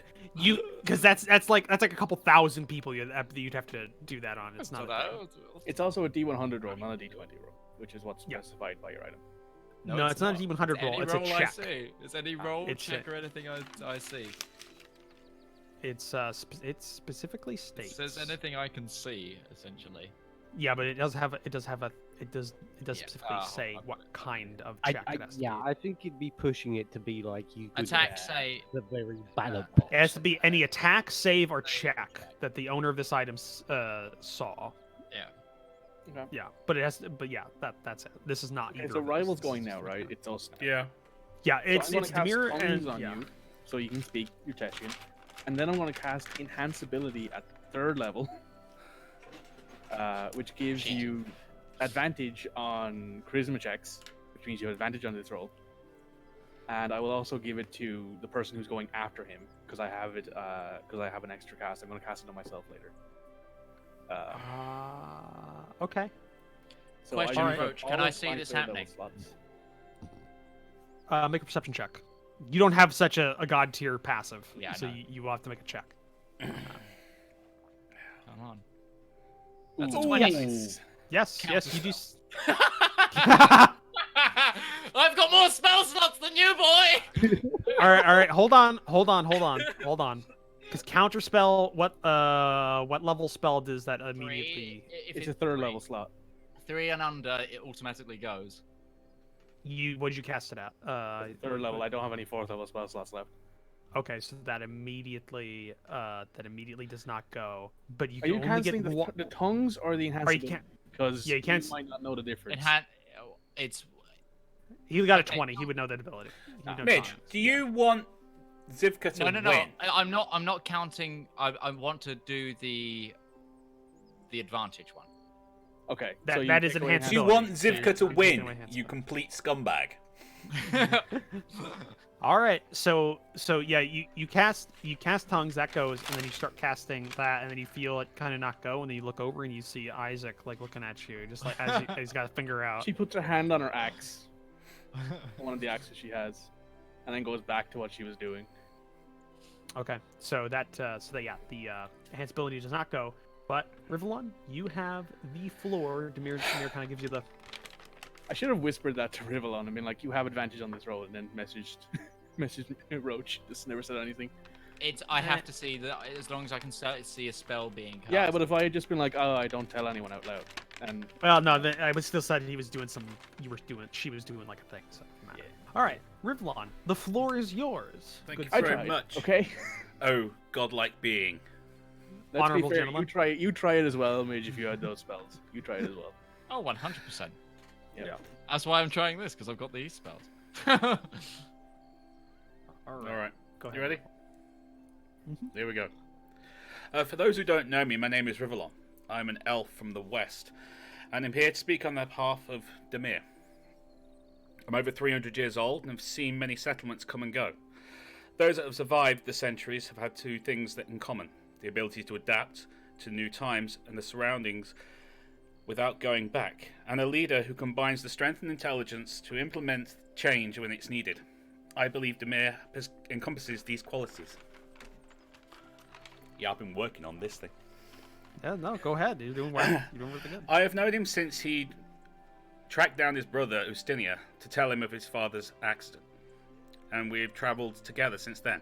Speaker 1: because that's like a couple thousand people you'd have to do that on. It's not. A thing.
Speaker 4: It's also a D100 roll, not a D20 roll, which is what's specified by your item.
Speaker 1: No, it's not a D100 roll. It's a check.
Speaker 2: I see. It's any roll,
Speaker 1: It's
Speaker 2: check, or anything I see.
Speaker 1: It's it specifically
Speaker 2: It
Speaker 1: states.
Speaker 2: says anything I can see, essentially.
Speaker 1: Yeah, but it does specifically
Speaker 2: Oh,
Speaker 1: say
Speaker 2: okay.
Speaker 1: what kind of check it has to be.
Speaker 3: I think it'd be pushing it to be like you could
Speaker 2: Attack,
Speaker 3: get
Speaker 2: say.
Speaker 3: the very ballot
Speaker 1: It
Speaker 3: box.
Speaker 1: has to be any attack, save, or check that the owner of this item saw.
Speaker 2: Yeah.
Speaker 4: Okay.
Speaker 1: Yeah, but it has. But yeah, that's it. This is not.
Speaker 4: Okay,
Speaker 1: either
Speaker 4: so
Speaker 1: of those.
Speaker 4: Rival's
Speaker 1: This is
Speaker 4: going now,
Speaker 1: just
Speaker 4: right?
Speaker 1: different.
Speaker 4: It's us. Now.
Speaker 5: Yeah.
Speaker 1: Yeah,
Speaker 4: So
Speaker 1: it's
Speaker 4: I'm gonna
Speaker 1: it's
Speaker 4: cast
Speaker 1: Demir
Speaker 4: tongues
Speaker 1: and
Speaker 4: on
Speaker 1: yeah.
Speaker 4: you, so you can speak your Teshian, and then I'm going to cast Enhanceability at 3rd level, which gives
Speaker 2: Shit.
Speaker 4: you advantage on charisma checks, which means you have advantage on this roll. And I will also give it to the person who's going after him because I have it because I have an extra cast. I'm going to cast it on myself later.
Speaker 1: Okay.
Speaker 4: So
Speaker 2: Question,
Speaker 4: I use
Speaker 2: Roach,
Speaker 4: all
Speaker 2: can I
Speaker 4: of
Speaker 2: see
Speaker 4: my
Speaker 2: this
Speaker 4: 3rd level
Speaker 2: happening?
Speaker 4: slots.
Speaker 1: Make a perception check. You don't have such a god tier passive,
Speaker 2: Yeah, I
Speaker 1: so
Speaker 2: know.
Speaker 1: you will have to make a check.
Speaker 2: Come on. That's a
Speaker 4: Ooh.
Speaker 2: 20.
Speaker 4: Nice.
Speaker 1: Yes, yes, you do.
Speaker 2: I've got more spell slots than you, boy.
Speaker 1: All right. Hold on. Because counterspell, what level spell does that immediately?
Speaker 4: It's a 3rd level slot.
Speaker 2: 3 and under, it automatically goes.
Speaker 1: What'd you cast it at?
Speaker 4: 3rd level. I don't have any 4th level spell slots left.
Speaker 1: Okay, so that immediately does not go. But you
Speaker 4: Are
Speaker 1: can
Speaker 4: you
Speaker 1: only
Speaker 4: canceling
Speaker 1: get
Speaker 4: the tongues or the enhancement?
Speaker 1: can't-
Speaker 4: Because
Speaker 1: Yeah, you can't s-
Speaker 4: might not know the difference.
Speaker 2: It's
Speaker 1: He got a
Speaker 2: Okay.
Speaker 1: 20. He would know that ability. He'd know
Speaker 5: Mitch,
Speaker 1: tongues.
Speaker 5: do you want Zivka to
Speaker 2: no.
Speaker 5: win?
Speaker 2: I'm not counting. I want to do the advantage one.
Speaker 4: Okay,
Speaker 1: That-
Speaker 4: so you
Speaker 1: that is
Speaker 4: take away
Speaker 1: enhanced
Speaker 5: Do you
Speaker 1: ability.
Speaker 5: want
Speaker 1: So
Speaker 5: Zivka to
Speaker 1: you're
Speaker 5: win,
Speaker 1: taking away hand
Speaker 5: you
Speaker 1: spell.
Speaker 5: complete scumbag?
Speaker 1: All right, so yeah, you cast tongues, that goes, and then you start casting that, and then you feel it kind of not go, and then you look over and you see Isaac like looking at you, just like as he's got a finger out.
Speaker 4: She puts her hand on her axe, one of the axes she has, and then goes back to what she was doing.
Speaker 1: Okay, so the enhanced ability does not go. But Rivallon, you have the floor. Demir kind of gives you the.
Speaker 4: I should have whispered that to Rivallon. I mean, like, you have advantage on this roll, and then messaged Roach. Just never said anything.
Speaker 2: I have to see that as long as I can see a spell being cast.
Speaker 4: Yeah, but if I had just been like, oh, I don't tell anyone out loud, and
Speaker 1: Well, no, I would still said he was doing some. She was doing like a thing. So.
Speaker 4: Yeah.
Speaker 1: All right, Rivallon, the floor is yours.
Speaker 5: Thank
Speaker 1: Good
Speaker 5: you
Speaker 4: I
Speaker 5: very
Speaker 4: tried.
Speaker 5: much.
Speaker 4: Okay.
Speaker 5: Oh, godlike being.
Speaker 4: Let's
Speaker 1: Honorable
Speaker 4: be fair.
Speaker 1: gentleman.
Speaker 4: You try it as well, Midge. If you had those spells, you try it as well.
Speaker 2: Oh, 100%.
Speaker 4: Yeah.
Speaker 2: That's why I'm trying this, because I've got these spells.
Speaker 1: All
Speaker 5: All right.
Speaker 1: Go ahead.
Speaker 5: You ready?
Speaker 1: Mhm.
Speaker 5: Here we go. For those who don't know me, my name is Rivallon. I'm an elf from the west, and I'm here to speak on behalf of Demir. I'm over 300 years old and have seen many settlements come and go. Those that have survived the centuries have had two things that in common: the ability to adapt to new times and the surroundings without going back, and a leader who combines the strength and intelligence to implement change when it's needed. I believe Demir encompasses these qualities. Yeah, I've been working on this thing.
Speaker 1: Yeah, no, go ahead. You're doing well. You're doing really good.
Speaker 5: I have known him since he tracked down his brother Ustinia to tell him of his father's accident, and we've travelled together since then.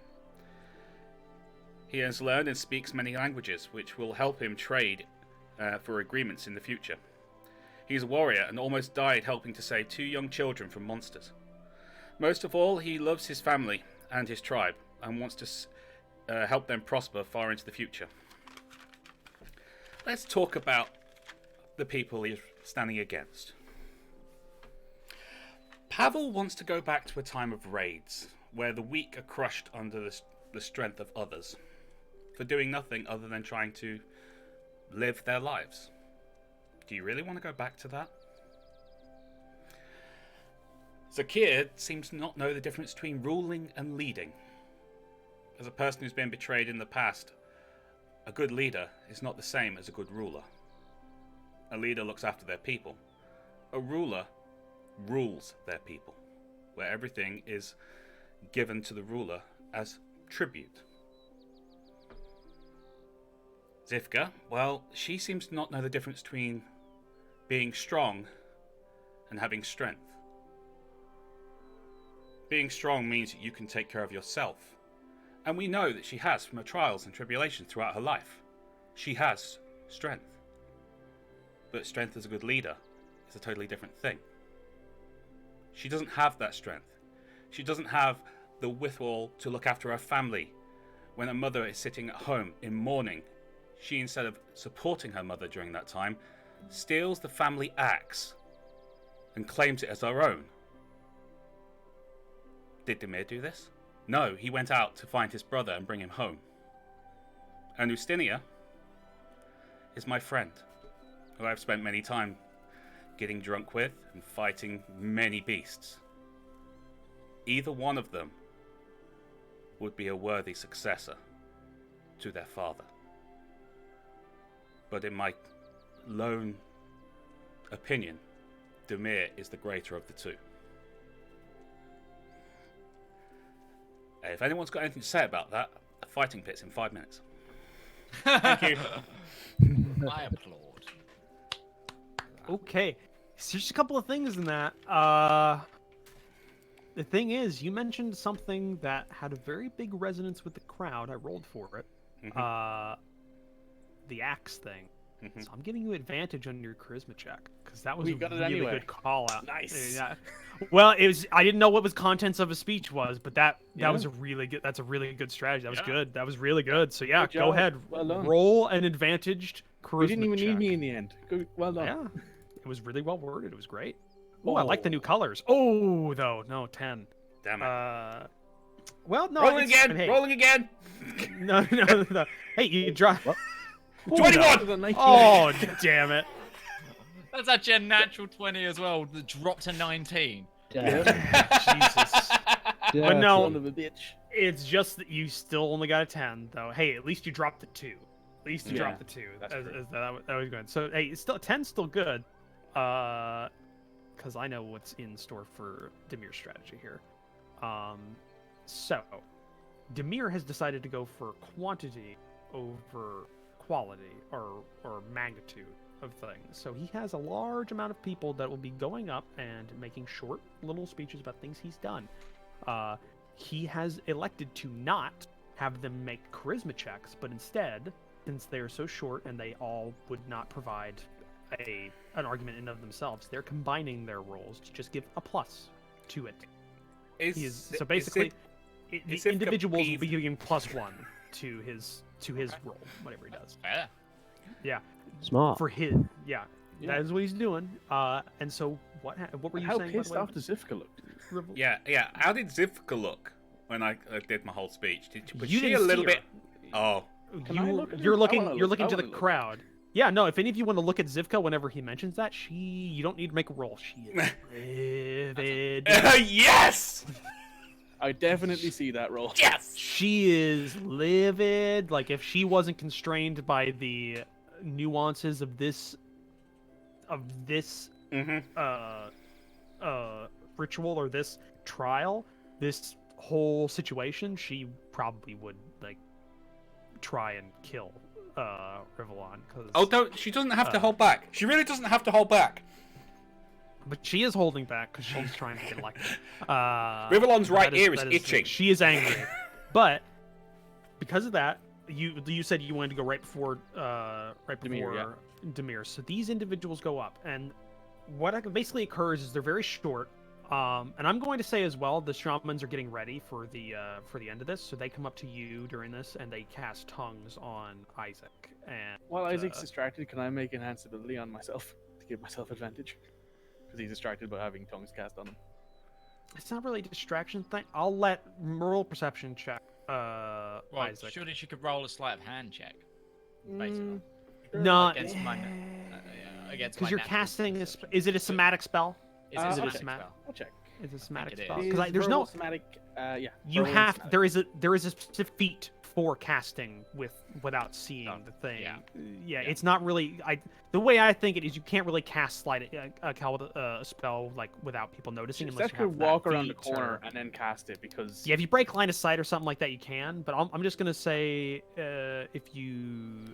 Speaker 5: He has learned and speaks many languages, which will help him trade for agreements in the future. He's a warrior and almost died helping to save 2 young children from monsters. Most of all, he loves his family and his tribe and wants to help them prosper far into the future. Let's talk about the people he's standing against. Pavel wants to go back to a time of raids, where the weak are crushed under the strength of others, for doing nothing other than trying to live their lives. Do you really want to go back to that? Zakir seems to not know the difference between ruling and leading. As a person who's been betrayed in the past, a good leader is not the same as a good ruler. A leader looks after their people. A ruler rules their people, where everything is given to the ruler as tribute. Zivka, well, she seems to not know the difference between being strong and having strength. Being strong means that you can take care of yourself. And we know that she has from her trials and tribulations throughout her life. She has strength. But strength as a good leader is a totally different thing. She doesn't have that strength. She doesn't have the wherewithal to look after her family. When her mother is sitting at home in mourning, she, instead of supporting her mother during that time, steals the family axe and claims it as her own. Did Demir do this? No, he went out to find his brother and bring him home. And Ustinia is my friend, who I've spent many time getting drunk with and fighting many beasts. Either one of them would be a worthy successor to their father. But in my lone opinion, Demir is the greater of the two. If anyone's got anything to say about that, the fighting pit's in 5 minutes. Thank you.
Speaker 2: I applaud.
Speaker 1: Okay, so just a couple of things in that. The thing is, you mentioned something that had a very big resonance with the crowd. I rolled for it.
Speaker 5: Mhm.
Speaker 1: The axe thing.
Speaker 5: Mhm.
Speaker 1: So I'm giving you advantage on your charisma check because that was
Speaker 4: We
Speaker 1: a
Speaker 4: got it
Speaker 1: really
Speaker 4: anyway.
Speaker 1: good call out.
Speaker 4: Nice.
Speaker 1: Yeah. Well, it was. I didn't know what was contents of a speech was, but that
Speaker 4: Yeah.
Speaker 1: was a really good. That's a really good strategy. That was
Speaker 2: Yeah.
Speaker 1: good. That was really good. So yeah,
Speaker 4: Good
Speaker 1: go
Speaker 4: job.
Speaker 1: ahead.
Speaker 4: Well done.
Speaker 1: Roll an advantaged charisma
Speaker 4: You didn't even
Speaker 1: check.
Speaker 4: need me in the end. Good, well done.
Speaker 1: Yeah, it was really well worded. It was great. Oh, I like the new
Speaker 4: Oh.
Speaker 1: colors. Oh, though, no 10.
Speaker 5: Damn it.
Speaker 1: Well, no.
Speaker 5: Rolling
Speaker 1: it's-
Speaker 5: again!
Speaker 1: Hey,
Speaker 5: Rolling again!
Speaker 1: no. Hey, you drop.
Speaker 5: 21!
Speaker 1: Oh, damn it.
Speaker 2: That's actually a natural 20 as well. The drop to 19.
Speaker 3: Damn.
Speaker 1: Jesus. But no,
Speaker 4: Son of a bitch.
Speaker 1: it's just that you still only got a 10, though. Hey, at least you dropped the 2. At least you
Speaker 4: Yeah,
Speaker 1: dropped the 2.
Speaker 4: that's true.
Speaker 1: That was good. So, hey, it's still 10's still good. Because I know what's in store for Demir's strategy here. So, Demir has decided to go for quantity over quality or magnitude of things. So he has a large amount of people that will be going up and making short little speeches about things he's done. He has elected to not have them make charisma checks, but instead, since they're so short and they all would not provide an argument in and of themselves, they're combining their rolls to just give a plus to it. So basically, the individuals will be giving +1 to his roll, whatever he does.
Speaker 2: Fair.
Speaker 1: Yeah.
Speaker 3: Smart.
Speaker 1: For his, yeah, that is what he's doing. And so what were you
Speaker 4: How
Speaker 1: saying?
Speaker 4: pissed off does Zivka look?
Speaker 5: Yeah. How did Zivka look when I did my whole speech? Was
Speaker 1: You
Speaker 5: she
Speaker 1: didn't
Speaker 5: a little
Speaker 1: see her.
Speaker 5: bit? Oh,
Speaker 4: Can I look at
Speaker 1: You're
Speaker 4: her? I
Speaker 1: looking.
Speaker 4: wanna
Speaker 1: You're
Speaker 4: look.
Speaker 1: looking
Speaker 4: I
Speaker 1: to the
Speaker 4: wanna look.
Speaker 1: crowd. Yeah. No. If any of you want to look at Zivka whenever he mentions that, you don't need to make a roll. She is livid.
Speaker 5: yes,
Speaker 4: I definitely see that roll.
Speaker 5: yes.
Speaker 1: She is livid. Like if she wasn't constrained by the nuances of this
Speaker 5: Mm-hmm.
Speaker 1: ritual or this trial, this whole situation, she probably would like try and kill Rivallon.
Speaker 5: Oh, she doesn't have to hold back. She really doesn't have to hold back.
Speaker 1: But she is holding back because she's trying to get elected.
Speaker 5: Rivallon's right ear is
Speaker 1: that
Speaker 5: itching.
Speaker 1: She is angry, but because of that, you said you wanted to go right before
Speaker 4: Demir,
Speaker 1: Demir. So these individuals go up, and what basically occurs is they're very short. And I'm going to say as well, the shamans are getting ready for the end of this, so they come up to you during this and they cast tongues on Isaac. And
Speaker 4: While Isaac's distracted, can I make enhanced ability on myself to give myself advantage? Because he's distracted by having tongues cast on him.
Speaker 1: it's not really a distraction thing. I'll let roll perception check.
Speaker 2: Well,
Speaker 1: Isaac.
Speaker 2: surely she could roll a sleight of hand check. Basically.
Speaker 1: No,
Speaker 2: Against my against
Speaker 1: because
Speaker 2: my
Speaker 1: you're
Speaker 2: natural
Speaker 1: casting.
Speaker 2: perception.
Speaker 1: Is it a somatic spell?
Speaker 2: Is
Speaker 4: Uh,
Speaker 2: it a
Speaker 4: okay.
Speaker 2: magic spell?
Speaker 4: I'll check.
Speaker 1: Is it a somatic
Speaker 2: it
Speaker 1: spell?
Speaker 2: is.
Speaker 1: Because there's no.
Speaker 4: Somatic, yeah.
Speaker 1: You
Speaker 4: verbal and
Speaker 1: have.
Speaker 4: somatic.
Speaker 1: There is a specific feat for casting without seeing
Speaker 2: Oh,
Speaker 1: the thing.
Speaker 2: yeah.
Speaker 1: Yeah, it's not really. The way I think it is, you can't really cast a spell like without people noticing unless
Speaker 4: Steph
Speaker 1: you have
Speaker 4: could
Speaker 1: that
Speaker 4: walk around the
Speaker 1: feat or-
Speaker 4: corner and then cast it because
Speaker 1: Yeah, if you break line of sight or something like that, you can. But I'm just gonna say if you.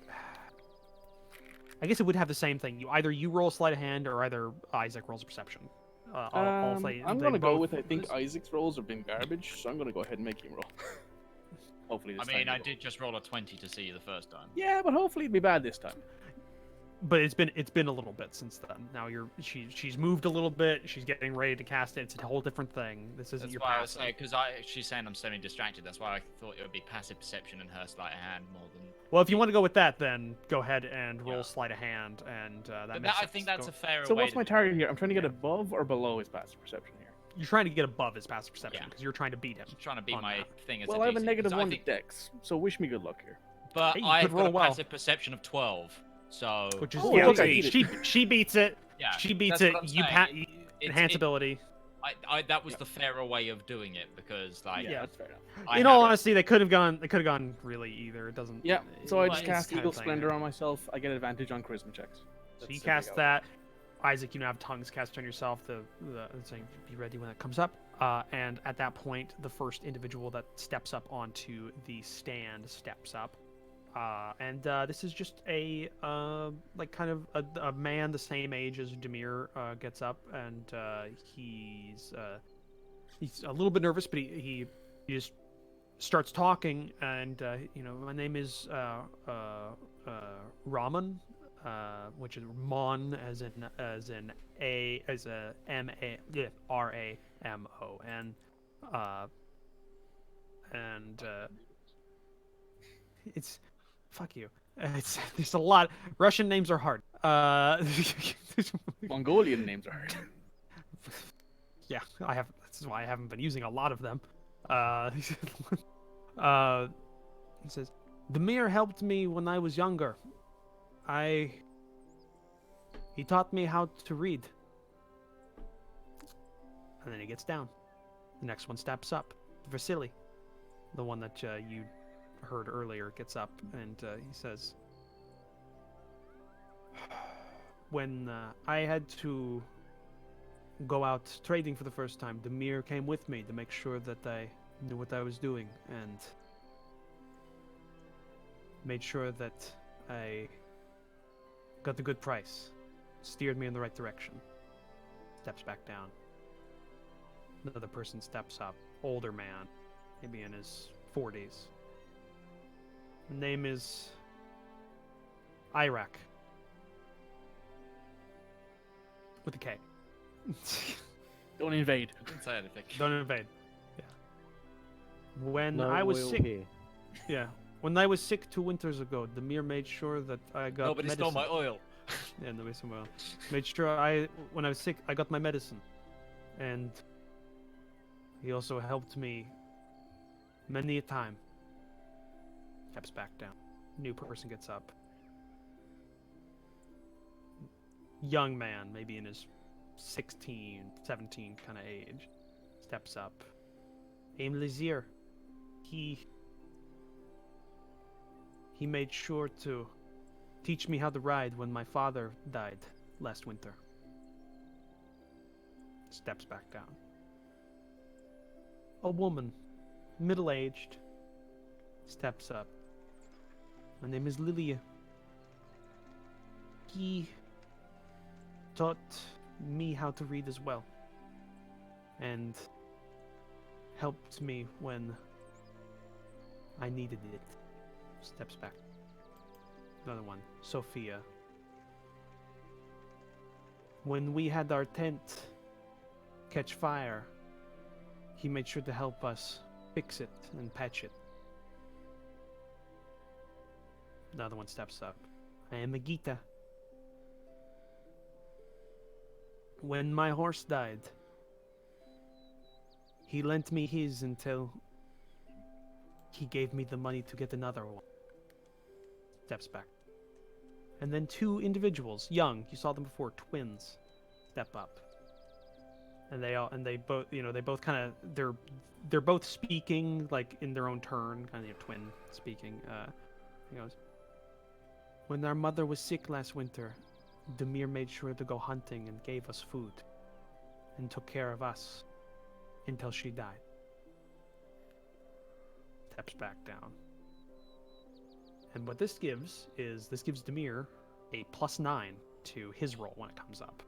Speaker 1: I guess it would have the same thing. You roll sleight of hand, or either Isaac rolls perception. I'll say
Speaker 4: I'm
Speaker 1: they
Speaker 4: gonna go
Speaker 1: both-
Speaker 4: with I think Isaac's rolls have been garbage, so I'm gonna go ahead and make him roll. Hopefully this
Speaker 2: I mean,
Speaker 4: time
Speaker 2: I
Speaker 4: he
Speaker 2: did just roll a 20 to see you the first time.
Speaker 4: Yeah, but hopefully it'll be bad this time.
Speaker 1: But it's been a little bit since then. Now she's moved a little bit. She's getting ready to cast it. It's a whole different thing. This isn't
Speaker 2: That's
Speaker 1: your
Speaker 2: why I was
Speaker 1: passive.
Speaker 2: saying, because she's saying I'm semi-distracted. That's why I thought it would be passive perception and her sleight of hand more than.
Speaker 1: Well, if you want to go with that, then go ahead and roll
Speaker 2: Yeah.
Speaker 1: sleight of hand, and that
Speaker 2: But
Speaker 1: makes
Speaker 2: I
Speaker 1: sense.
Speaker 2: think that's
Speaker 1: Go-
Speaker 2: a fair
Speaker 4: So
Speaker 2: way.
Speaker 4: what's my
Speaker 2: to do
Speaker 4: target
Speaker 2: it.
Speaker 4: here? I'm trying to get
Speaker 1: Yeah.
Speaker 4: above or below his passive perception here.
Speaker 1: You're trying to get above his passive perception
Speaker 2: Yeah.
Speaker 1: because you're trying to beat him.
Speaker 2: I'm trying to beat
Speaker 1: on
Speaker 2: my
Speaker 1: that.
Speaker 2: thing as
Speaker 4: Well,
Speaker 2: a
Speaker 4: I have a
Speaker 2: DC,
Speaker 4: negative
Speaker 2: 'cause I
Speaker 4: one
Speaker 2: think-
Speaker 4: to dex, so wish me good luck here.
Speaker 2: But
Speaker 1: Hey, you
Speaker 2: I've
Speaker 1: could roll
Speaker 2: got a
Speaker 1: well.
Speaker 2: passive perception of 12, so
Speaker 1: Which is
Speaker 4: Oh,
Speaker 1: yeah,
Speaker 4: okay.
Speaker 1: she beats it.
Speaker 2: yeah,
Speaker 1: She beats
Speaker 2: that's
Speaker 1: it.
Speaker 2: what I'm
Speaker 1: You
Speaker 2: saying.
Speaker 1: enhance ability.
Speaker 2: That was the fairer way of doing it because, like,
Speaker 1: Yeah.
Speaker 4: That's fair enough.
Speaker 2: I
Speaker 1: In all
Speaker 2: have-
Speaker 1: honesty, they could have gone really either. It doesn't.
Speaker 4: Yeah, so I
Speaker 1: it's
Speaker 4: just
Speaker 1: this
Speaker 4: cast
Speaker 1: kind
Speaker 4: Eagle
Speaker 1: of thing.
Speaker 4: Splendor on myself. I get advantage on charisma checks.
Speaker 1: So
Speaker 4: That's
Speaker 1: you
Speaker 4: simply
Speaker 1: cast
Speaker 4: how it
Speaker 1: that. Isaac, you now have tongues cast on yourself. The saying, be ready when that comes up. And at that point, the first individual that steps up onto the stand steps up. And this is just a like kind of a man the same age as Demir gets up, and he's a little bit nervous, but he just starts talking, and my name is Raman, which is Mon as in Ramon, and it's fuck you. There's a lot. Russian names are hard.
Speaker 4: Mongolian names are hard.
Speaker 1: Yeah, this is why I haven't been using a lot of them. He says, Demir helped me when I was younger. He taught me how to read. And then he gets down. The next one steps up. Vasily, the one that you heard earlier, gets up and he says, when I had to go out trading for the first time, Demir came with me to make sure that I knew what I was doing, and made sure that I got the good price. Steered me in the right direction. Steps back down. Another person steps up. Older man, maybe in his 40s. Name is Iraq. With a K.
Speaker 4: Don't invade.
Speaker 2: Didn't say anything.
Speaker 1: Don't invade. Yeah. When
Speaker 3: No
Speaker 1: I was
Speaker 3: oil
Speaker 1: sick,
Speaker 3: here.
Speaker 1: yeah. When I was sick 2 winters ago, Demir made sure that I got
Speaker 2: Nobody
Speaker 1: medicine.
Speaker 2: stole my oil.
Speaker 1: Yeah, nobody stole my oil. Made sure when I was sick, I got my medicine, and he also helped me many a time. Steps back down. New person gets up. Young man, maybe in his 16, 17 kind of age, steps up. Aim Lazier. He made sure to teach me how to ride when my father died last winter. Steps back down. A woman, middle-aged, steps up. My name is Lilia. He taught me how to read as well, and helped me when I needed it. Steps back. Another one, Sophia. When we had our tent catch fire, he made sure to help us fix it and patch it. Another one steps up. I am Agita. When my horse died, he lent me his until he gave me the money to get another one. Steps back. And then 2 individuals, young, you saw them before, twins, step up. And they both, they both kind of, they're both speaking like in their own turn, kind of twin speaking. He goes, when our mother was sick last winter, Demir made sure to go hunting and gave us food, and took care of us until she died. Steps back down. And what this gives Demir a +9 to his roll when it comes up.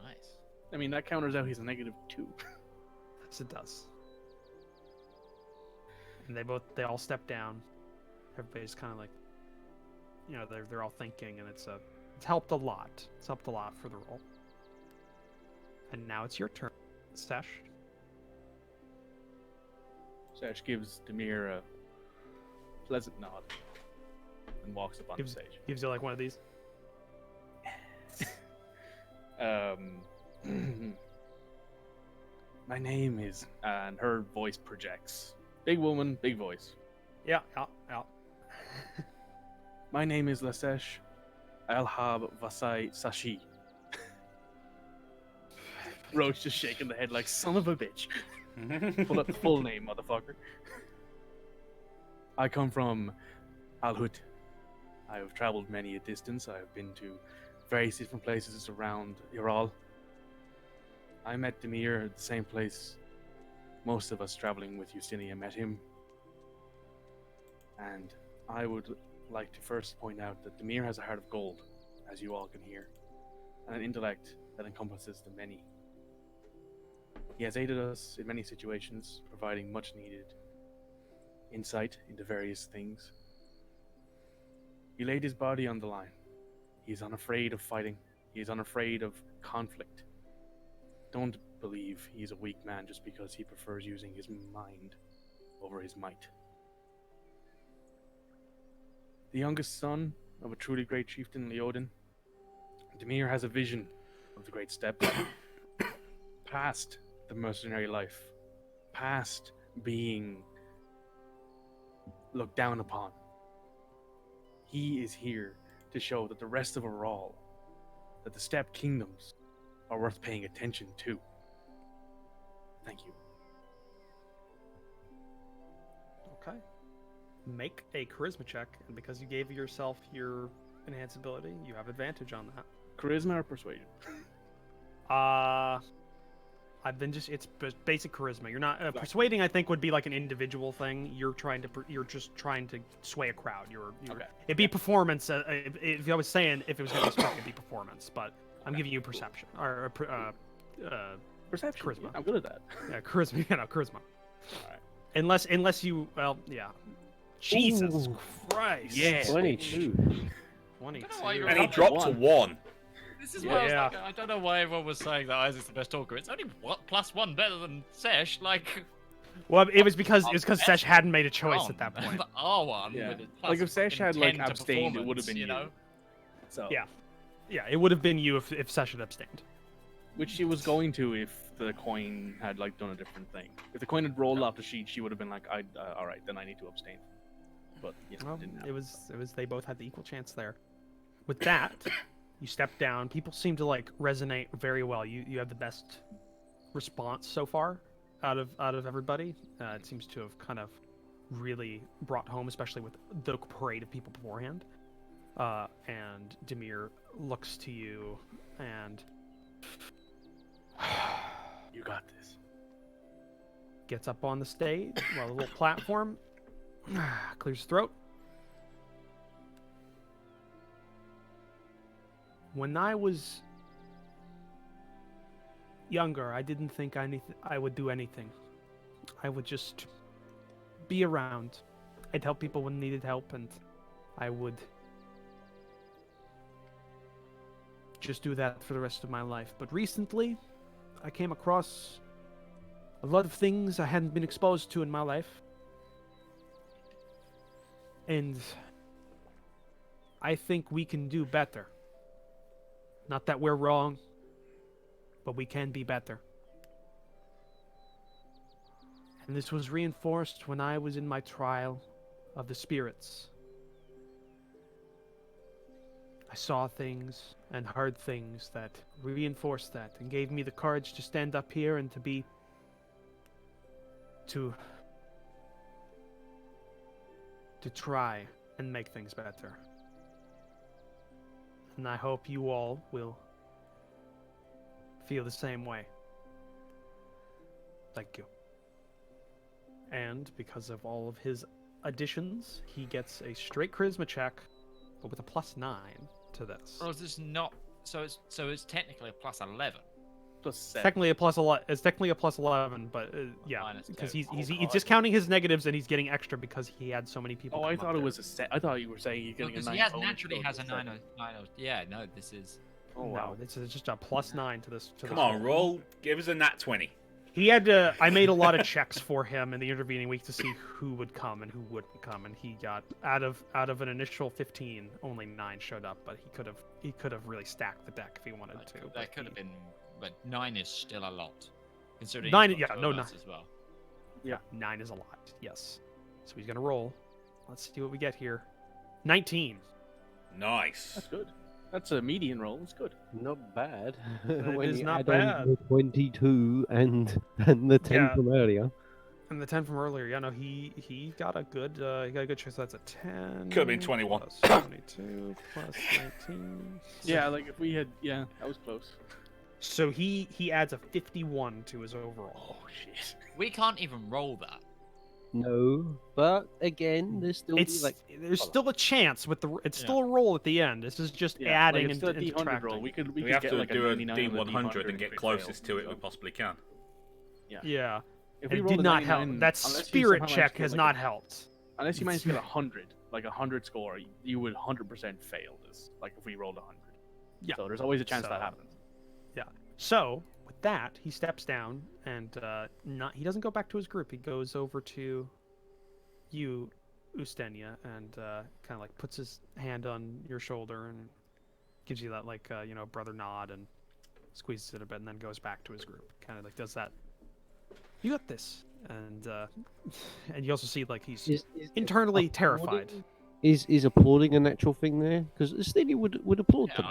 Speaker 2: Nice.
Speaker 4: I mean, that counters out his -2.
Speaker 1: Yes, it does. And they all step down. Everybody's kind of like, they're all thinking, and it's helped a lot. It's helped a lot for the roll. And now it's your turn, Sesh.
Speaker 4: Sesh gives Demir a pleasant nod and walks up on the stage.
Speaker 1: Gives you like one of these.
Speaker 4: My name is, and her voice projects. Big woman, big voice.
Speaker 1: Yeah.
Speaker 4: My name is Lasesh Alhab Vasai Sashi. Roach just shaking the head like, son of a bitch. Pull up the full name, motherfucker. I come from Alhut. I have traveled many a distance. I have been to various different places around Ural. I met Demir at the same place most of us traveling with Justinia met him. And I would like to first point out that Demir has a heart of gold, as you all can hear, and an intellect that encompasses the many. He has aided us in many situations, providing much needed insight into various things. He laid his body on the line. He is unafraid of fighting. He is unafraid of conflict. Don't believe he is a weak man just because he prefers using his mind over his might. The youngest son of a truly great chieftain, Leodin, Demir has a vision of the great steppe, past the mercenary life, past being looked down upon. He is here to show that the rest of Ural, that the steppe kingdoms are worth paying attention to. Thank you.
Speaker 1: Okay. Make a charisma check, and because you gave yourself your enhanced ability, you have advantage on that.
Speaker 4: Charisma or persuasion?
Speaker 1: I I've been just, it's basic charisma. You're not persuading. I think would be like an individual thing. You're just trying to sway a crowd. You're
Speaker 4: Okay.
Speaker 1: It'd be performance. If I was saying if it was gonna be strong, it'd be performance. But I'm giving you perception or
Speaker 4: Perception.
Speaker 1: charisma.
Speaker 4: Yeah, I'm good at that.
Speaker 1: yeah, charisma. Yeah, no, charisma.
Speaker 4: Alright.
Speaker 1: Unless you, well, yeah. Jesus
Speaker 3: Ooh.
Speaker 1: Christ.
Speaker 4: Yeah.
Speaker 3: 22.
Speaker 1: 22.
Speaker 2: why you're
Speaker 5: And he
Speaker 2: Dropped
Speaker 5: dropped to 1.
Speaker 2: This is why I was
Speaker 1: Yeah.
Speaker 2: like, I don't know why everyone was saying that Isaac's the best talker. It's only +1 better than Sesh. Like,
Speaker 1: Well, it was because Sesh hadn't made a choice
Speaker 2: Ron,
Speaker 1: at that point.
Speaker 2: The R1.
Speaker 4: Yeah.
Speaker 2: With
Speaker 4: Like, if Sesh had, like,
Speaker 2: 10 to
Speaker 4: abstained, it would've
Speaker 2: performance,
Speaker 4: been you.
Speaker 2: know.
Speaker 4: So
Speaker 1: Yeah. Yeah, it would have been you if Sesh had abstained.
Speaker 4: which she was going to if the coin had like done a different thing. If the coin had rolled off the sheet, she would have been like, all right, then I need to abstain." But yeah,
Speaker 1: Well,
Speaker 4: it didn't happen.
Speaker 1: it was they both had the equal chance there. With that, you step down. People seem to like resonate very well. You have the best response so far out of everybody. It seems to have kind of really brought home, especially with the parade of people beforehand. And Demir looks to you and
Speaker 4: You got this.
Speaker 1: gets up on the stage, well, the little platform, clears his throat. When I was younger, I didn't think I would do anything. I would just be around. I'd help people when needed help, and I would just do that for the rest of my life. But recently, I came across a lot of things I hadn't been exposed to in my life. And I think we can do better. Not that we're wrong, but we can be better. And this was reinforced when I was in my trial of the spirits. I saw things and heard things that reinforced that and gave me the courage to stand up here and to try and make things better. And I hope you all will feel the same way. Thank you. And because of all of his additions, he gets a straight charisma check, but with a +9 to this.
Speaker 2: Or is this not? So it's technically a +11.
Speaker 4: Plus 7.
Speaker 1: Technically a +11. It's technically a +11, but yeah,
Speaker 2: Minus
Speaker 1: because
Speaker 2: 2.
Speaker 1: he's discounting his negatives and he's getting extra because he had so many people.
Speaker 4: Oh, I
Speaker 1: come up
Speaker 4: thought it
Speaker 1: there.
Speaker 4: was a set. I thought you were saying you're getting a
Speaker 2: Because
Speaker 4: 9.
Speaker 2: he naturally has a 9. Yeah, no, this is.
Speaker 4: Oh wow.
Speaker 1: No, this is just a +9 to this.
Speaker 5: Come on, roll. Give us a nat 20.
Speaker 1: He had to. I made a lot of checks for him in the intervening week to see who would come and who wouldn't come, and he got out of an initial 15, only 9 showed up. But he could have really stacked the deck if he wanted to. but
Speaker 2: That could have been, but 9 is still a lot, considering
Speaker 1: 9
Speaker 2: he's got
Speaker 1: yeah,
Speaker 2: two
Speaker 1: no,
Speaker 2: of
Speaker 1: 9.
Speaker 2: us as well.
Speaker 1: 9 is a lot. Yes. So he's gonna roll. Let's see what we get here. 19.
Speaker 5: Nice.
Speaker 4: That's good. That's a median roll. It's good.
Speaker 3: Not bad.
Speaker 1: It
Speaker 3: when
Speaker 1: is
Speaker 3: you
Speaker 1: not
Speaker 3: add
Speaker 1: bad.
Speaker 3: on the 22 and the 10
Speaker 1: Yeah.
Speaker 3: from earlier.
Speaker 1: And the 10 from earlier. Yeah, no, he got a good choice. That's a 10.
Speaker 5: Could have been 21.
Speaker 1: Plus 22 plus 19.
Speaker 4: Yeah, like if we had, yeah, that was close.
Speaker 1: So he adds a 51 to his overall.
Speaker 4: Oh shit.
Speaker 2: We can't even roll that.
Speaker 3: No, but again, there's still
Speaker 1: It's
Speaker 3: like
Speaker 1: there's still a chance with the. It's
Speaker 2: Yeah.
Speaker 1: still a roll at the end. This is just
Speaker 4: Yeah,
Speaker 1: adding
Speaker 4: like it's still a
Speaker 1: and
Speaker 4: D100
Speaker 1: subtracting.
Speaker 4: roll. We could
Speaker 5: We
Speaker 4: could
Speaker 5: have
Speaker 4: get
Speaker 5: to
Speaker 4: like
Speaker 5: do a
Speaker 4: 99 on the
Speaker 5: D100 and
Speaker 4: if
Speaker 5: get
Speaker 4: we
Speaker 5: closest
Speaker 4: fail,
Speaker 5: to it we
Speaker 4: so.
Speaker 5: possibly can.
Speaker 1: Yeah,
Speaker 4: If
Speaker 1: it
Speaker 4: we
Speaker 1: did
Speaker 4: rolled a
Speaker 1: not help.
Speaker 4: 99,
Speaker 1: That
Speaker 4: unless you
Speaker 1: spirit
Speaker 4: somehow
Speaker 1: check
Speaker 4: managed to
Speaker 1: has
Speaker 4: get,
Speaker 1: not
Speaker 4: like,
Speaker 1: helped.
Speaker 4: Unless you manage to get 100, like 100 score, you would 100% fail this. Like if we rolled 100.
Speaker 1: Yeah.
Speaker 4: So there's always a chance
Speaker 1: So-
Speaker 4: that happens.
Speaker 1: So with that, he steps down and he doesn't go back to his group. He goes over to you, Ustenia, and kind of like puts his hand on your shoulder and gives you that like brother nod and squeezes it a bit, and then goes back to his group. Kind of like does that. You got this, and and you also see like he's
Speaker 3: is
Speaker 1: internally
Speaker 3: applauding-
Speaker 1: terrified.
Speaker 3: Is applauding a natural thing there? Because Estenia would applaud
Speaker 2: Yeah,
Speaker 3: them.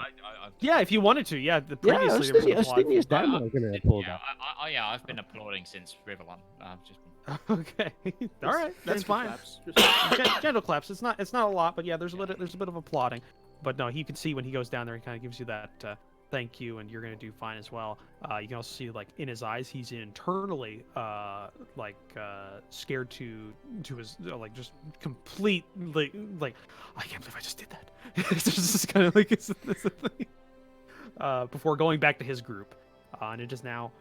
Speaker 1: Yeah, if you wanted to, yeah.
Speaker 3: Yeah,
Speaker 1: Previously there was an applause.
Speaker 3: Estenia's damn well going to applaud
Speaker 2: Yeah,
Speaker 3: that.
Speaker 2: yeah, I've been applauding since Rivallon. I've just been...
Speaker 1: Okay, all right, that's
Speaker 4: Gentle
Speaker 1: fine.
Speaker 4: claps, just-
Speaker 1: Gentle claps. It's not a lot, but yeah, there's a bit of applauding. But no, you can see when he goes down there, he kind of gives you that thank you, and you're gonna do fine as well. You can also see, like, in his eyes, he's internally, scared to his, like, just complete, like, I can't believe I just did that. It's just kind of like, it's a thing. Before going back to his group, and it is now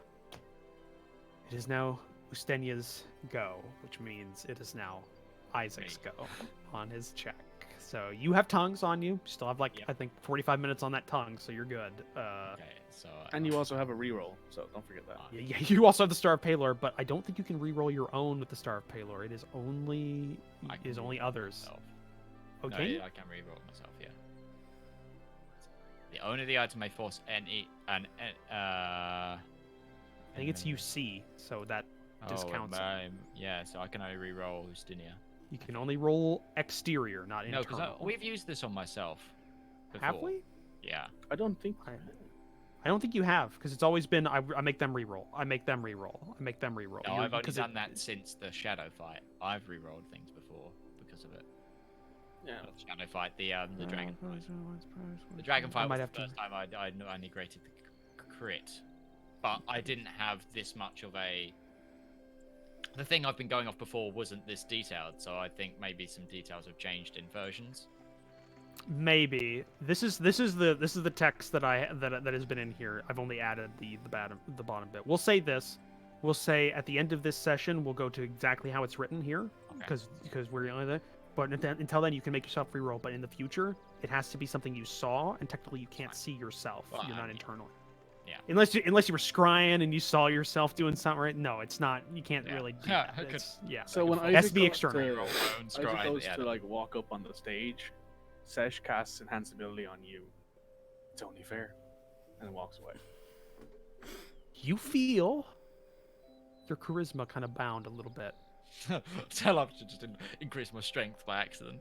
Speaker 1: Ustenia's go, which means it is now Isaac's go on his check. So you have tongues on you. You still have, like,
Speaker 2: Yep.
Speaker 1: I think 45 minutes on that tongue, so you're good.
Speaker 2: Okay, so
Speaker 4: And you also have a reroll, so don't forget that.
Speaker 1: Yeah, you also have the Star of Palor, but I don't think you can re-roll your own with the Star of Palor. It is only others.
Speaker 2: Myself.
Speaker 1: Okay.
Speaker 2: No, I can reroll myself. Yeah. The only the item may force any
Speaker 1: I think it's UC, so that discounts it.
Speaker 2: Yeah, so I can only reroll Ustinia.
Speaker 1: You can only roll exterior, not
Speaker 2: No,
Speaker 1: internal.
Speaker 2: because we've used this on myself. Before.
Speaker 1: Have we?
Speaker 2: Yeah.
Speaker 4: I don't think.
Speaker 1: I don't think you have, because it's always been I make them re-roll. I make them re-roll. I make them re-roll.
Speaker 2: No, I've only
Speaker 1: because
Speaker 2: done that since the shadow fight. I've rerolled things before because of it.
Speaker 4: Yeah.
Speaker 2: The shadow fight, the dragon fight. The
Speaker 1: The
Speaker 2: dragon fight was the first time I negated the crit, but I didn't have this much of a. The thing I've been going off before wasn't this detailed, so I think maybe some details have changed in versions.
Speaker 1: Maybe this is the text that that has been in here. I've only added the bottom bit. We'll say this. We'll say at the end of this session we'll go to exactly how it's written here,
Speaker 2: Okay.
Speaker 1: because we're only there. But until then, you can make yourself reroll. But in the future, it has to be something you saw, and technically you can't see yourself.
Speaker 2: Well,
Speaker 1: You're
Speaker 2: I
Speaker 1: not
Speaker 2: mean,
Speaker 1: internally.
Speaker 2: yeah.
Speaker 1: Unless you were scrying and you saw yourself doing something, right? No, it's not. You can't
Speaker 2: Yeah.
Speaker 1: really do
Speaker 2: Yeah,
Speaker 1: that.
Speaker 2: I could-
Speaker 1: It's- yeah.
Speaker 4: So when
Speaker 1: It has to be
Speaker 4: Isaac
Speaker 1: external.
Speaker 4: goes
Speaker 2: Roll my own
Speaker 4: Isaac
Speaker 2: scribe,
Speaker 4: goes
Speaker 2: yeah.
Speaker 4: to like walk up on the stage, Sesh casts enhanceability on you. It's only fair, and walks away.
Speaker 1: You feel your charisma kind of bound a little bit.
Speaker 2: Tell up to just increase my strength by accident.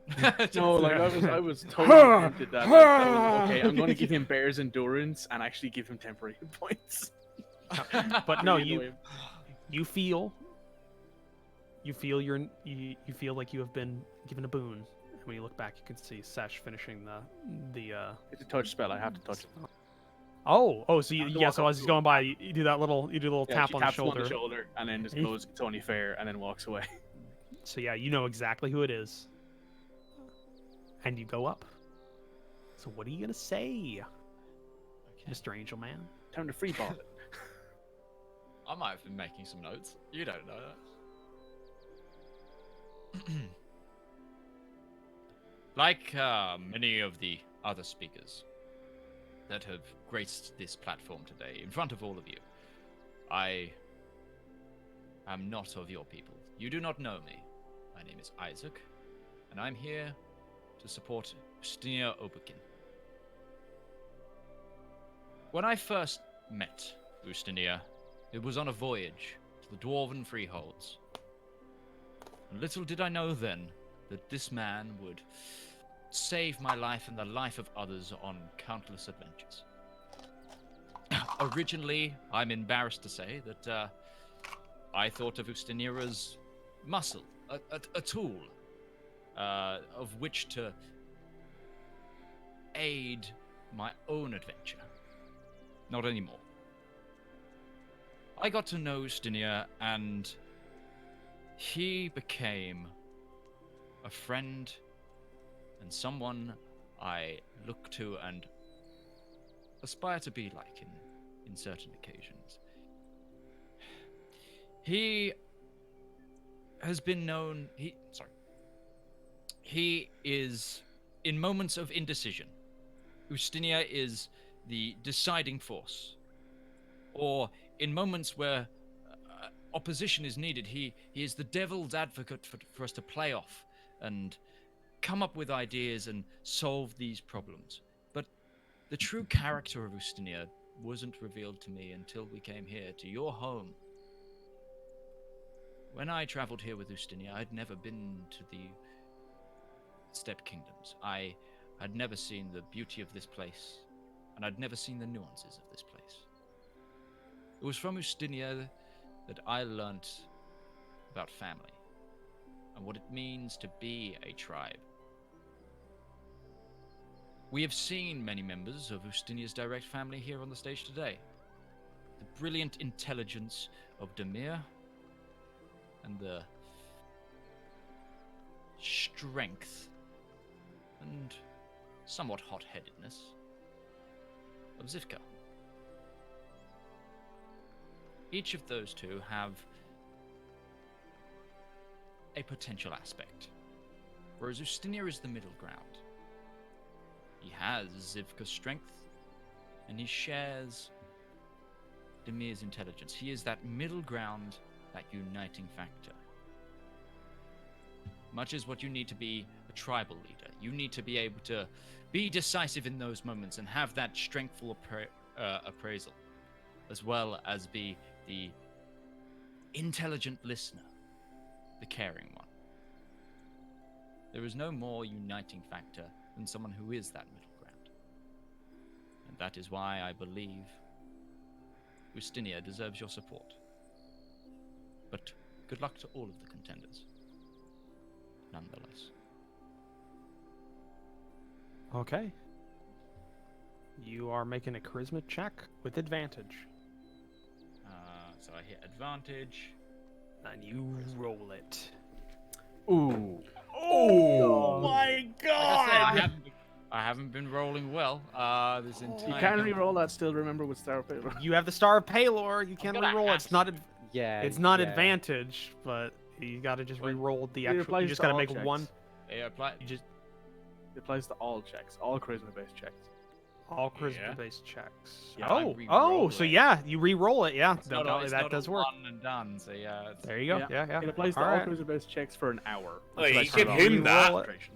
Speaker 4: No, like I was totally tempted that. Like, okay, I'm going to give him Bear's endurance and actually give him temporary hit points.
Speaker 1: But no,
Speaker 4: Really annoy him.
Speaker 1: you feel you feel like you have been given a boon. And when you look back, you can see Sesh finishing the
Speaker 4: It's a touch spell. I have to touch it.
Speaker 1: Oh, so
Speaker 4: I have to
Speaker 1: yeah,
Speaker 4: walk
Speaker 1: so
Speaker 4: up
Speaker 1: as he's
Speaker 4: to him.
Speaker 1: going by, you do that little
Speaker 4: Yeah,
Speaker 1: tap
Speaker 4: she
Speaker 1: on the
Speaker 4: taps him
Speaker 1: shoulder.
Speaker 4: on the shoulder and then just goes, "It's only fair," and then walks away.
Speaker 1: So yeah, you know exactly who it is. And you go up. So what are you gonna say, Mr. Angel Man?
Speaker 4: Time to free ball it.
Speaker 2: I might have been making some notes. You don't know that. Like many of the other speakers that have graced this platform today, in front of all of you, I am not of your people. You do not know me. My name is Isaac, and I'm here to support Ustinia Obukin. When I first met Ustinia, it was on a voyage to the Dwarven Freeholds. And little did I know then that this man would save my life and the life of others on countless adventures. Originally, I'm embarrassed to say that I thought of Ustinia as muscle, a tool of which to aid my own adventure. Not anymore. I got to know Ustinia, and he became a friend and someone I look to and aspire to be like in certain occasions. He has been known. He is in moments of indecision. Ustinia is the deciding force. Or in moments where opposition is needed, he is the devil's advocate for us to play off and come up with ideas and solve these problems. But the true character of Ustinia wasn't revealed to me until we came here to your home. When I traveled here with Ustinia, I'd never been to the Steppe Kingdoms. I had never seen the beauty of this place, and I'd never seen the nuances of this place. It was from Ustinia that I learnt about family and what it means to be a tribe. We have seen many members of Ustinia's direct family here on the stage today. The brilliant intelligence of Demir and the strength and somewhat hot-headedness of Zivka. Each of those two have a potential aspect, whereas Ustinia is the middle ground. He has Zivka's strength, and he shares Demir's intelligence. He is that middle ground, that uniting factor. Much as what you need to be a tribal leader. You need to be able to be decisive in those moments and have that strengthful appraisal, as well as be the intelligent listener, the caring one. There is no more uniting factor than someone who is that middle ground. And that is why I believe Ustinia deserves your support. But good luck to all of the contenders, nonetheless.
Speaker 1: Okay. You are making a charisma check with advantage.
Speaker 2: So I hit advantage.
Speaker 1: And you roll it.
Speaker 4: Ooh.
Speaker 5: Oh my
Speaker 2: Like I
Speaker 5: god!
Speaker 2: said, I haven't been rolling well. This entire
Speaker 4: You can re-roll that still, remember, with Star Payload.
Speaker 1: You have the Star of Palor. You can't
Speaker 2: gonna
Speaker 1: re-roll.
Speaker 2: have
Speaker 1: It's not.
Speaker 3: Yeah.
Speaker 1: It's not
Speaker 3: yeah.
Speaker 1: advantage, but you got to just
Speaker 2: Well,
Speaker 1: re-roll the
Speaker 4: it
Speaker 1: actual.
Speaker 4: applies
Speaker 1: You just
Speaker 4: to
Speaker 1: got to
Speaker 4: all
Speaker 1: make
Speaker 4: checks.
Speaker 1: one.
Speaker 2: Yeah, apply.
Speaker 1: You just
Speaker 4: It applies to all checks, all charisma-based checks.
Speaker 1: all
Speaker 5: Yeah.
Speaker 1: charisma-based checks.
Speaker 2: Yeah, I
Speaker 1: oh,
Speaker 2: re-roll
Speaker 1: so
Speaker 2: it.
Speaker 1: yeah, you re-roll it. Yeah,
Speaker 2: It's not a- it's
Speaker 1: that
Speaker 2: not
Speaker 1: does
Speaker 2: a
Speaker 1: work.
Speaker 2: one and done. So yeah, it's,
Speaker 1: There you go.
Speaker 4: Yeah.
Speaker 1: Yeah.
Speaker 4: It applies to
Speaker 1: All
Speaker 4: all
Speaker 1: right.
Speaker 4: charisma-based checks for an hour.
Speaker 5: Oh,
Speaker 4: until
Speaker 5: you
Speaker 4: I
Speaker 5: give
Speaker 4: turn on
Speaker 5: him that.
Speaker 4: concentration.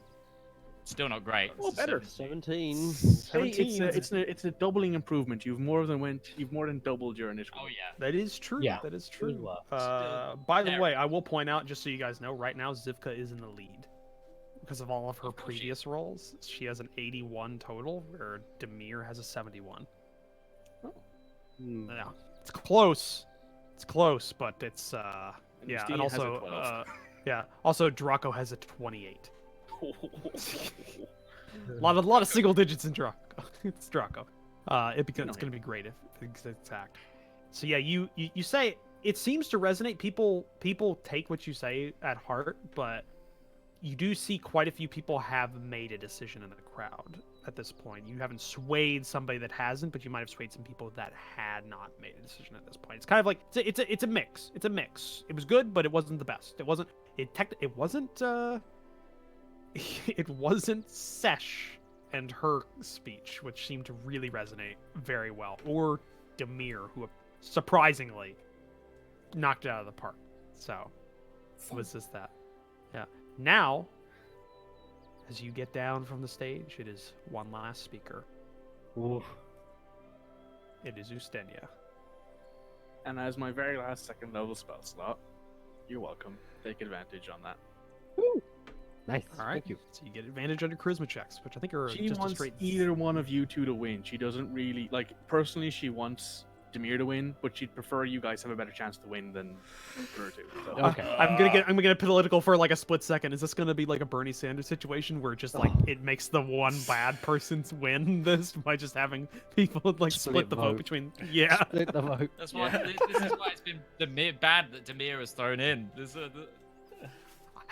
Speaker 2: still not great.
Speaker 4: Oh,
Speaker 2: It's a
Speaker 4: better.
Speaker 2: 17.
Speaker 3: 17.
Speaker 4: Hey, it's a doubling improvement. You've more than doubled your initial.
Speaker 2: Oh yeah.
Speaker 1: That is true.
Speaker 3: Yeah.
Speaker 1: That is true.
Speaker 3: well.
Speaker 1: By the
Speaker 2: There.
Speaker 1: way, I will point out, just so you guys know, right now Zivka is in the lead because of all of her
Speaker 2: Of course she
Speaker 1: previous rolls. She has an 81 total, where Demir has a 71.
Speaker 3: Hmm.
Speaker 1: Yeah, it's close. It's close, but it's
Speaker 4: And
Speaker 1: yeah,
Speaker 4: Christine
Speaker 1: and
Speaker 4: has a
Speaker 1: also
Speaker 4: 12.
Speaker 1: yeah, also Draco has a 28. A lot of single digits in Draco. It's Draco. It's
Speaker 4: know
Speaker 1: gonna be great if it's exact. So yeah, you say it seems to resonate. People take what you say at heart, but you do see quite a few people have made a decision in the crowd at this point. You haven't swayed somebody that hasn't, but you might have swayed some people that had not made a decision at this point. It's kind of like it's a mix. It's a mix. It was good, but it wasn't the best. It wasn't it wasn't Sesh and her speech, which seemed to really resonate very well, or Demir, who surprisingly knocked it out of the park. So, it was just that. Yeah. Now, as you get down from the stage, it is one last speaker.
Speaker 3: Oof.
Speaker 1: It is Ustenia.
Speaker 4: And as my very last second level spell slot, you're welcome. Take advantage on that.
Speaker 3: Nice.
Speaker 1: All right.
Speaker 3: Thank you.
Speaker 1: So you get advantage on your charisma checks, which I think are
Speaker 4: She
Speaker 1: just a
Speaker 4: wants
Speaker 1: straight.
Speaker 4: either one of you two to win. She doesn't really like personally. She wants Demir to win, but she'd prefer you guys have a better chance to win than her two. So.
Speaker 3: Okay.
Speaker 1: I'm gonna get political for like a split second. Is this gonna be like a Bernie Sanders situation where just like it makes the one bad person win this by just having people like split the vote
Speaker 3: vote.
Speaker 1: between? Yeah.
Speaker 3: Split the vote.
Speaker 2: That's why this is why it's been bad that Demir has thrown in.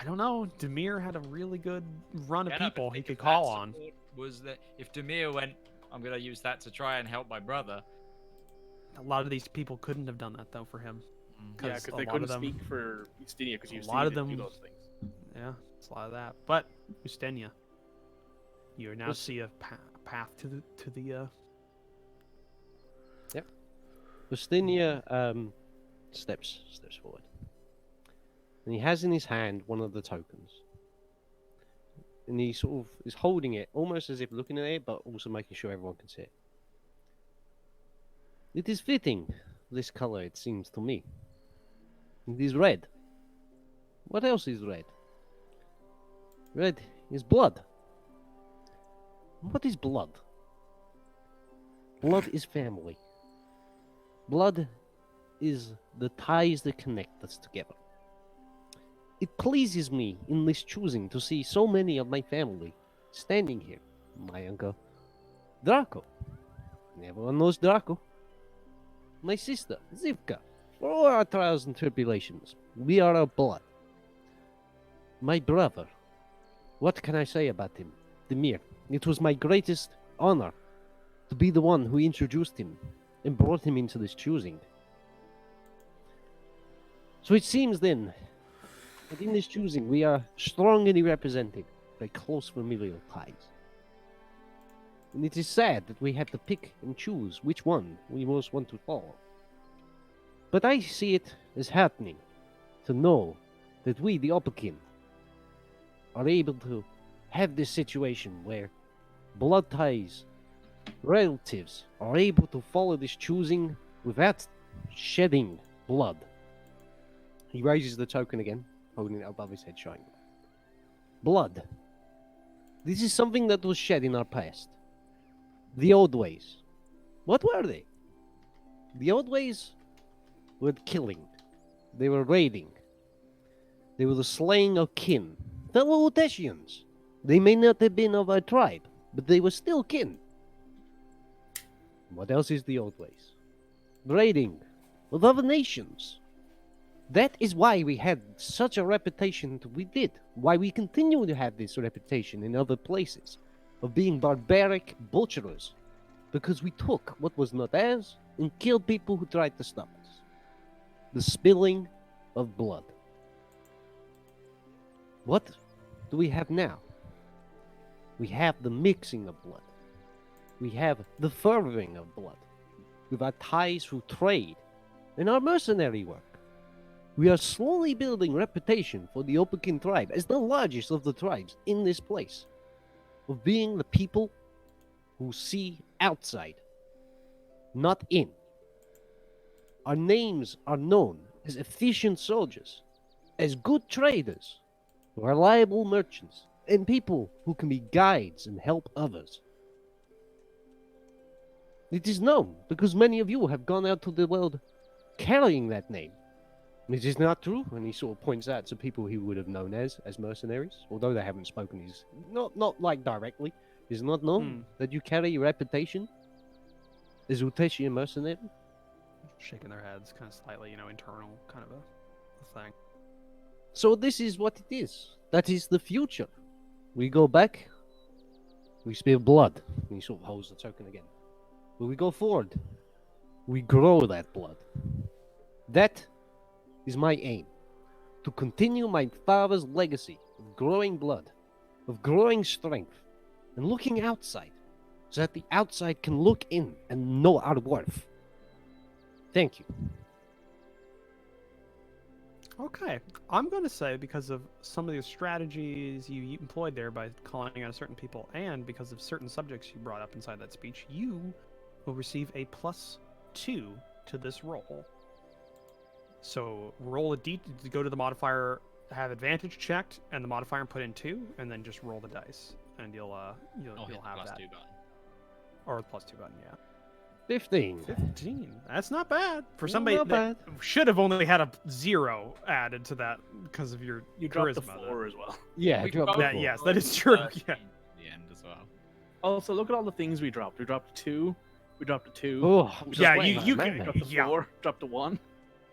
Speaker 1: I don't know. Demir had a really good run of
Speaker 2: Yeah, no, but
Speaker 1: people he
Speaker 2: think
Speaker 1: could
Speaker 2: if
Speaker 1: call
Speaker 2: that
Speaker 1: on.
Speaker 2: support Was that if Demir went, I'm gonna use that to try and help my brother.
Speaker 1: A lot of these people couldn't have done that though for him.
Speaker 4: Yeah,
Speaker 1: a
Speaker 4: because they
Speaker 1: lot of
Speaker 4: couldn't
Speaker 1: them-
Speaker 4: speak for Ustinia because
Speaker 1: a
Speaker 4: Ustinia
Speaker 1: lot of
Speaker 4: didn't do
Speaker 1: them-
Speaker 4: those things.
Speaker 1: Yeah, it's a lot of that. But Ustenia, you now
Speaker 3: Us-
Speaker 1: see a path to the.
Speaker 3: Justinia steps forward, and he has in his hand one of the tokens, and he sort of is holding it almost as if looking at it, but also making sure everyone can see it. It is fitting, this color, it seems to me. It is red. What else is red? Red is blood. What is blood? Blood is family. Blood is the ties that connect us together. It pleases me in this choosing to see so many of my family standing here. My uncle, Draco. Everyone knows Draco. My sister, Zivka. For all our trials and tribulations, we are of blood. My brother. What can I say about him? Demir. It was my greatest honor to be the one who introduced him and brought him into this choosing. So it seems then that in this choosing we are strongly represented by close familial ties. And it is sad that we have to pick and choose which one we most want to follow. But I see it as heartening to know that we, the Oppakin, are able to have this situation where blood ties, relatives, are able to follow this choosing without shedding blood. He raises the token again, holding it above his head, showing. Blood. This is something that was shed in our past. The old ways. What were they? The old ways were killing. They were raiding. They were the slaying of kin. Fellow Uteshians. They may not have been of our tribe, but they were still kin. What else is the old ways? Raiding of other nations. That is why we had such a reputation that we did. Why we continue to have this reputation in other places of being barbaric butcherers. Because we took what was not ours and killed people who tried to stop us. The spilling of blood. What do we have now? We have the mixing of blood. We have the ferving of blood. With our ties through trade and our mercenary work. We are slowly building reputation for the Oppakin tribe as the largest of the tribes in this place. Of being the people who see outside, not in. Our names are known as efficient soldiers, as good traders, reliable merchants, and people who can be guides and help others. It is known because many of you have gone out to the world carrying that name. It is not true, and he sort of points out to people he would have known as mercenaries, although they haven't spoken his not like directly. It is not known that you carry a reputation as Uteshian mercenary.
Speaker 1: Shaking their heads, kind of slightly, internal kind of a thing.
Speaker 3: So this is what it is. That is the future. We go back, we spill blood. And he sort of holds the token again. But we go forward. We grow that blood. That is my aim. To continue my father's legacy of growing blood, of growing strength, and looking outside, so that the outside can look in and know our worth. Thank you.
Speaker 1: Okay, I'm going to say because of some of the strategies you employed there by calling out certain people, and because of certain subjects you brought up inside that speech, you will receive a +2 to this roll. So roll a d to go to the modifier, have advantage checked, and the modifier put in 2, and then just roll the dice, and you'll have that.
Speaker 2: +2 button.
Speaker 1: Or the +2 button, yeah.
Speaker 3: 15.
Speaker 1: 15. That's not bad for somebody
Speaker 3: not
Speaker 1: that should have only had a 0 added to that because of your
Speaker 4: You
Speaker 1: charisma.
Speaker 4: dropped the 4 as well.
Speaker 3: Yeah,
Speaker 2: We
Speaker 3: drop
Speaker 2: both
Speaker 3: the
Speaker 1: That,
Speaker 3: four.
Speaker 1: yes, that is true.
Speaker 2: 13
Speaker 1: Yeah.
Speaker 2: at the end as well.
Speaker 4: Also, look at all the things we dropped. We dropped 2. We dropped a 2.
Speaker 3: Oh, I'm just
Speaker 1: Yeah,
Speaker 3: waiting
Speaker 1: you
Speaker 3: on that,
Speaker 1: can-
Speaker 3: man.
Speaker 4: Dropped a
Speaker 1: yeah.
Speaker 4: 4. Dropped a 1.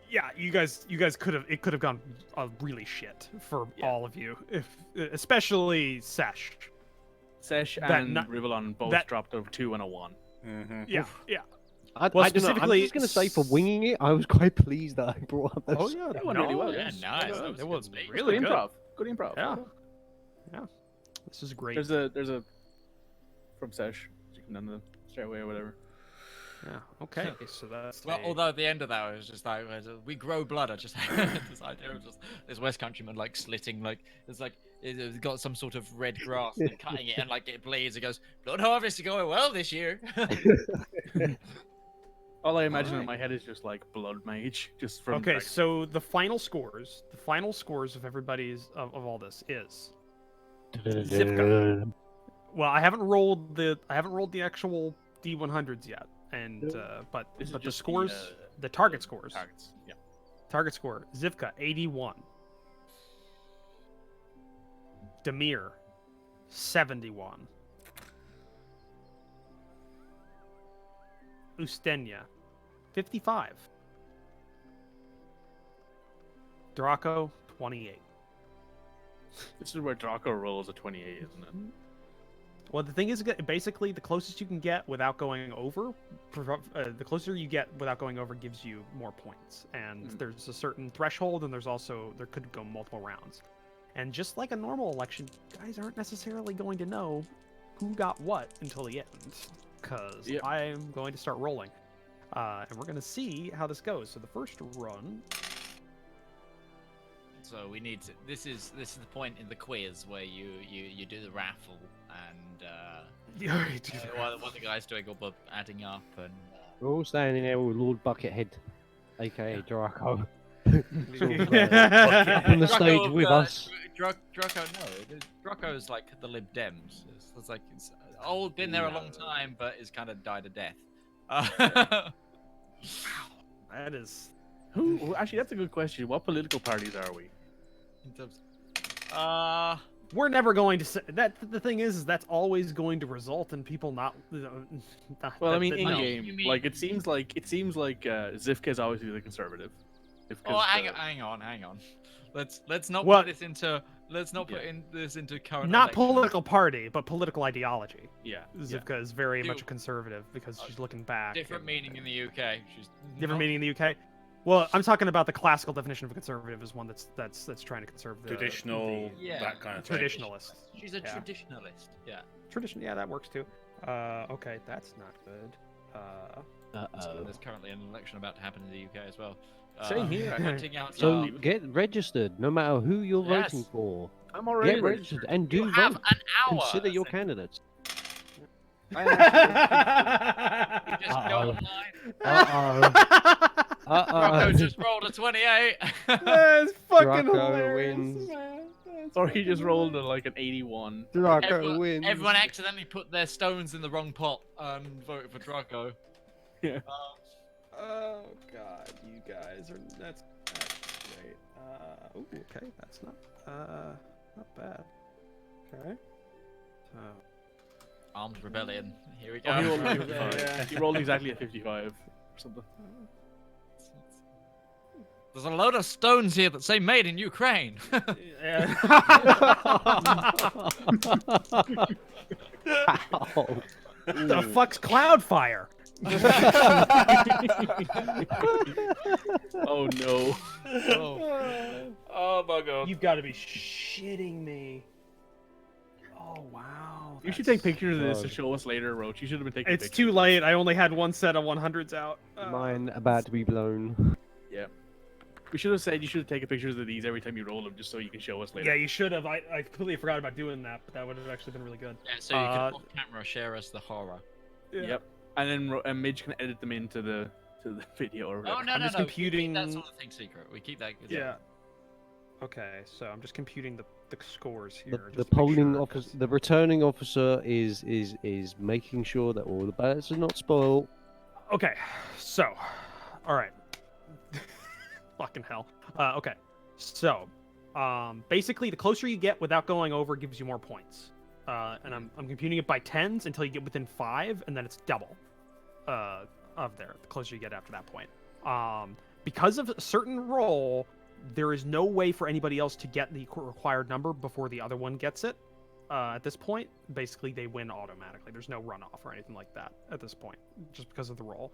Speaker 1: Yeah, you guys could have gone really shit for
Speaker 4: Yeah.
Speaker 1: all of you, especially Sesh.
Speaker 4: Sesh
Speaker 1: That
Speaker 4: and
Speaker 1: not-
Speaker 4: Rivallon both
Speaker 1: that-
Speaker 4: dropped a 2 and a 1.
Speaker 5: Mm-hmm.
Speaker 1: Yeah, yeah.
Speaker 3: I
Speaker 1: Well,
Speaker 3: don't know. I'm
Speaker 1: specifically-
Speaker 3: just going to say, for winging it, I was quite pleased that I brought up those.
Speaker 1: Oh yeah,
Speaker 4: That went really well.
Speaker 2: Yeah,
Speaker 4: Yes.
Speaker 2: nice.
Speaker 1: It
Speaker 2: That
Speaker 1: was
Speaker 2: was good speech.
Speaker 1: really
Speaker 4: Good
Speaker 1: good.
Speaker 4: improv. Good improv.
Speaker 1: Yeah. This is great.
Speaker 4: There's a from Sesh. You can down the stairway or whatever.
Speaker 1: Yeah. Okay. So that's
Speaker 2: Well, although at the end of that, it was just like, we grow blood. I just had this idea of just this West Countryman like slitting, like it's like it's got some sort of red grass and cutting it, and like it bleeds. It goes, blood harvest is going well this year.
Speaker 4: All I imagine in
Speaker 1: Alright.
Speaker 4: my head is just like blood mage, just from.
Speaker 1: okay.
Speaker 4: Dragon-
Speaker 1: So the final scores of everybody's of all this is. Well, I haven't rolled the actual D100s yet, and but
Speaker 4: This is
Speaker 1: the
Speaker 4: just
Speaker 1: scores, the target scores.
Speaker 4: Targets. Yeah.
Speaker 1: Target score: Zivka 81, Demir 71, Ustenia, 55. Draco, 28.
Speaker 4: This is where Draco rolls a 28, isn't it?
Speaker 1: Well, the thing is, basically, the closest you can get without going over, the closer you get without going over gives you more points. And there's a certain threshold, and there could go multiple rounds. And just like a normal election, guys aren't necessarily going to know who got what until the end, because I'm going to start rolling. And we're going to see how this goes. So the first run...
Speaker 2: So we need to. This is the point in the quiz where you do the raffle and one of the guys doing all the adding up and.
Speaker 3: We're all standing there with Lord Buckethead, aka Draco,
Speaker 1: Yeah.
Speaker 3: on the stage with us.
Speaker 2: Draco, no, Draco's like the Lib Dems. It's like it's old, been there a long time, but is kind of died a death.
Speaker 1: That is...
Speaker 4: Actually, that's a good question. What political parties are we?
Speaker 2: In terms,
Speaker 1: We're never going to say that. The thing is that's always going to result in people not.
Speaker 4: Well, I mean,
Speaker 1: that-
Speaker 4: in
Speaker 2: no,
Speaker 4: game,
Speaker 2: you mean-
Speaker 4: like it seems like Zivka is always the conservative.
Speaker 2: oh, hang on. Let's not
Speaker 1: What?
Speaker 2: put this into this into current.
Speaker 1: not
Speaker 2: election.
Speaker 1: political party, but political ideology.
Speaker 4: Yeah.
Speaker 1: Zivka is very much a
Speaker 2: Dude.
Speaker 1: conservative because she's looking back.
Speaker 2: Different
Speaker 1: and-
Speaker 2: meaning in the UK. She's
Speaker 1: Different
Speaker 2: not-
Speaker 1: meaning in the UK. Well, I'm talking about the classical definition of a conservative is one that's trying to conserve the
Speaker 5: Traditional,
Speaker 2: Yeah.
Speaker 5: that kind of thing.
Speaker 1: traditionalist.
Speaker 2: She's a
Speaker 1: Yeah.
Speaker 2: traditionalist. Yeah.
Speaker 1: Tradition, yeah, that works too. Okay, that's not good.
Speaker 2: So there's currently an election about to happen in the UK as well.
Speaker 4: Same here.
Speaker 2: Pointing out
Speaker 3: So
Speaker 2: our-
Speaker 3: get registered, no matter who you're
Speaker 2: Yes.
Speaker 3: voting for.
Speaker 4: I'm already
Speaker 3: Get registered and do
Speaker 2: you have
Speaker 3: vote.
Speaker 2: an hour.
Speaker 3: Consider your
Speaker 2: essentially.
Speaker 3: candidates.
Speaker 2: You just go
Speaker 3: Uh-oh.
Speaker 2: online. Rocco just rolled a 28.
Speaker 1: That's fucking
Speaker 3: Draco
Speaker 1: hilarious.
Speaker 3: wins.
Speaker 1: Man. That's
Speaker 4: Or he
Speaker 1: fucking
Speaker 4: just rolled
Speaker 1: hilarious.
Speaker 4: like an 81.
Speaker 3: Draco wins.
Speaker 2: Everyone accidentally put their stones in the wrong pot and voted for Draco.
Speaker 4: Yeah.
Speaker 1: Oh god, you guys are that's great. Okay, that's not bad. Okay. So
Speaker 2: Armed rebellion. Here we go.
Speaker 4: Oh, he rolled a
Speaker 1: Yeah,
Speaker 4: 55.
Speaker 1: yeah.
Speaker 4: He rolled exactly a 55 or something.
Speaker 2: There's a load of stones here that say "Made in Ukraine."
Speaker 1: yeah.
Speaker 3: Ow.
Speaker 1: The fuck's Cloudfire?
Speaker 4: Oh no.
Speaker 5: Oh my god.
Speaker 1: You've got to be shitting me. Oh wow.
Speaker 4: You should
Speaker 1: that's-
Speaker 4: take pictures of this to
Speaker 3: God.
Speaker 4: show us later, Roach. You should have been taking
Speaker 1: It's
Speaker 4: pictures.
Speaker 1: too late. I only had one set of 100s out.
Speaker 3: Mine about to be blown.
Speaker 4: Yeah. We should have said you should have taken pictures of these every time you roll them, just so you can show us later.
Speaker 1: Yeah, you should have. I completely forgot about doing that, but that would have actually been really good.
Speaker 2: Yeah, so you can off camera share us the horror.
Speaker 4: Yep. And then and Midge can edit them into the video or whatever.
Speaker 2: Oh no,
Speaker 1: I'm
Speaker 2: no,
Speaker 1: just
Speaker 2: no.
Speaker 1: computing-
Speaker 2: That sort of thing secret. We keep that.
Speaker 1: Yeah. Okay, so I'm just computing the scores here.
Speaker 3: The
Speaker 1: just to make
Speaker 3: polling
Speaker 1: sure,
Speaker 3: officer,
Speaker 1: 'cause-
Speaker 3: the returning officer is making sure that all the ballots are not spoiled.
Speaker 1: Okay, so, all right. Fucking hell. Okay, so, basically, the closer you get without going over gives you more points. And I'm computing it by tens until you get within 5, and then it's double. Of there, the closer you get after that point. Because of a certain roll, there is no way for anybody else to get the required number before the other one gets it. At this point, basically they win automatically. There's no runoff or anything like that at this point, just because of the roll.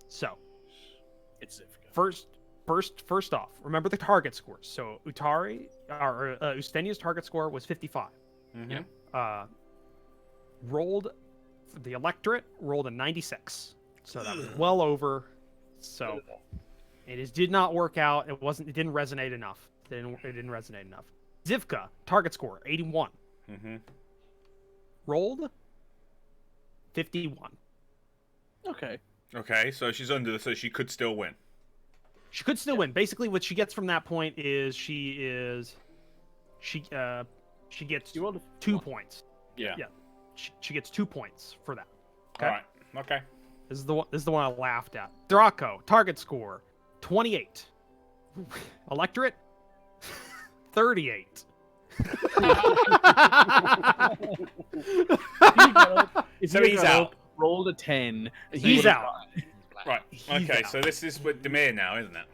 Speaker 1: So
Speaker 4: It's Zivka.
Speaker 1: first off, remember the target scores. So Ustenia's target score was 55.
Speaker 5: Mm-hmm.
Speaker 1: Rolled the electorate rolled a 96, so that was well over. So it did not work out. It didn't resonate enough. It didn't resonate enough. Zivka target score 81.
Speaker 5: Mm-hmm.
Speaker 1: Rolled 51.
Speaker 4: Okay.
Speaker 5: Okay, so she's under, so she could still win.
Speaker 1: She could still win. Basically, what she gets from that point is she gets
Speaker 4: You rolled a
Speaker 1: 2 points.
Speaker 5: Yeah.
Speaker 1: Yeah. She gets 2 points for that. Okay.
Speaker 5: All right. Okay.
Speaker 1: This is the one I laughed at. Draco target score 28. Electorate 38.
Speaker 4: If
Speaker 5: So
Speaker 4: you
Speaker 5: he's
Speaker 4: got
Speaker 5: out.
Speaker 4: rolled a 10.
Speaker 1: He's out.
Speaker 5: Right.
Speaker 1: He's
Speaker 5: Okay,
Speaker 1: out.
Speaker 5: so this is with Demir now, isn't it?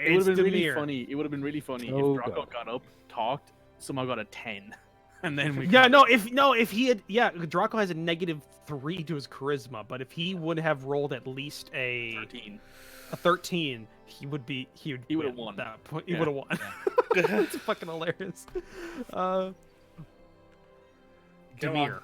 Speaker 4: It would
Speaker 1: It's
Speaker 4: have been really
Speaker 1: Demir.
Speaker 4: funny. It would have been really funny
Speaker 3: Oh,
Speaker 4: if Draco
Speaker 3: God.
Speaker 4: got up, talked, somehow got a 10, and then we.
Speaker 1: Yeah, if he had, Draco has a -3 to his charisma, but if he would have rolled at least a
Speaker 4: 13.
Speaker 1: 13, he would
Speaker 4: He would have
Speaker 1: win
Speaker 4: won.
Speaker 1: at that point. He
Speaker 4: Yeah.
Speaker 1: would have won. It's fucking hilarious.
Speaker 5: Go on.
Speaker 1: Demir.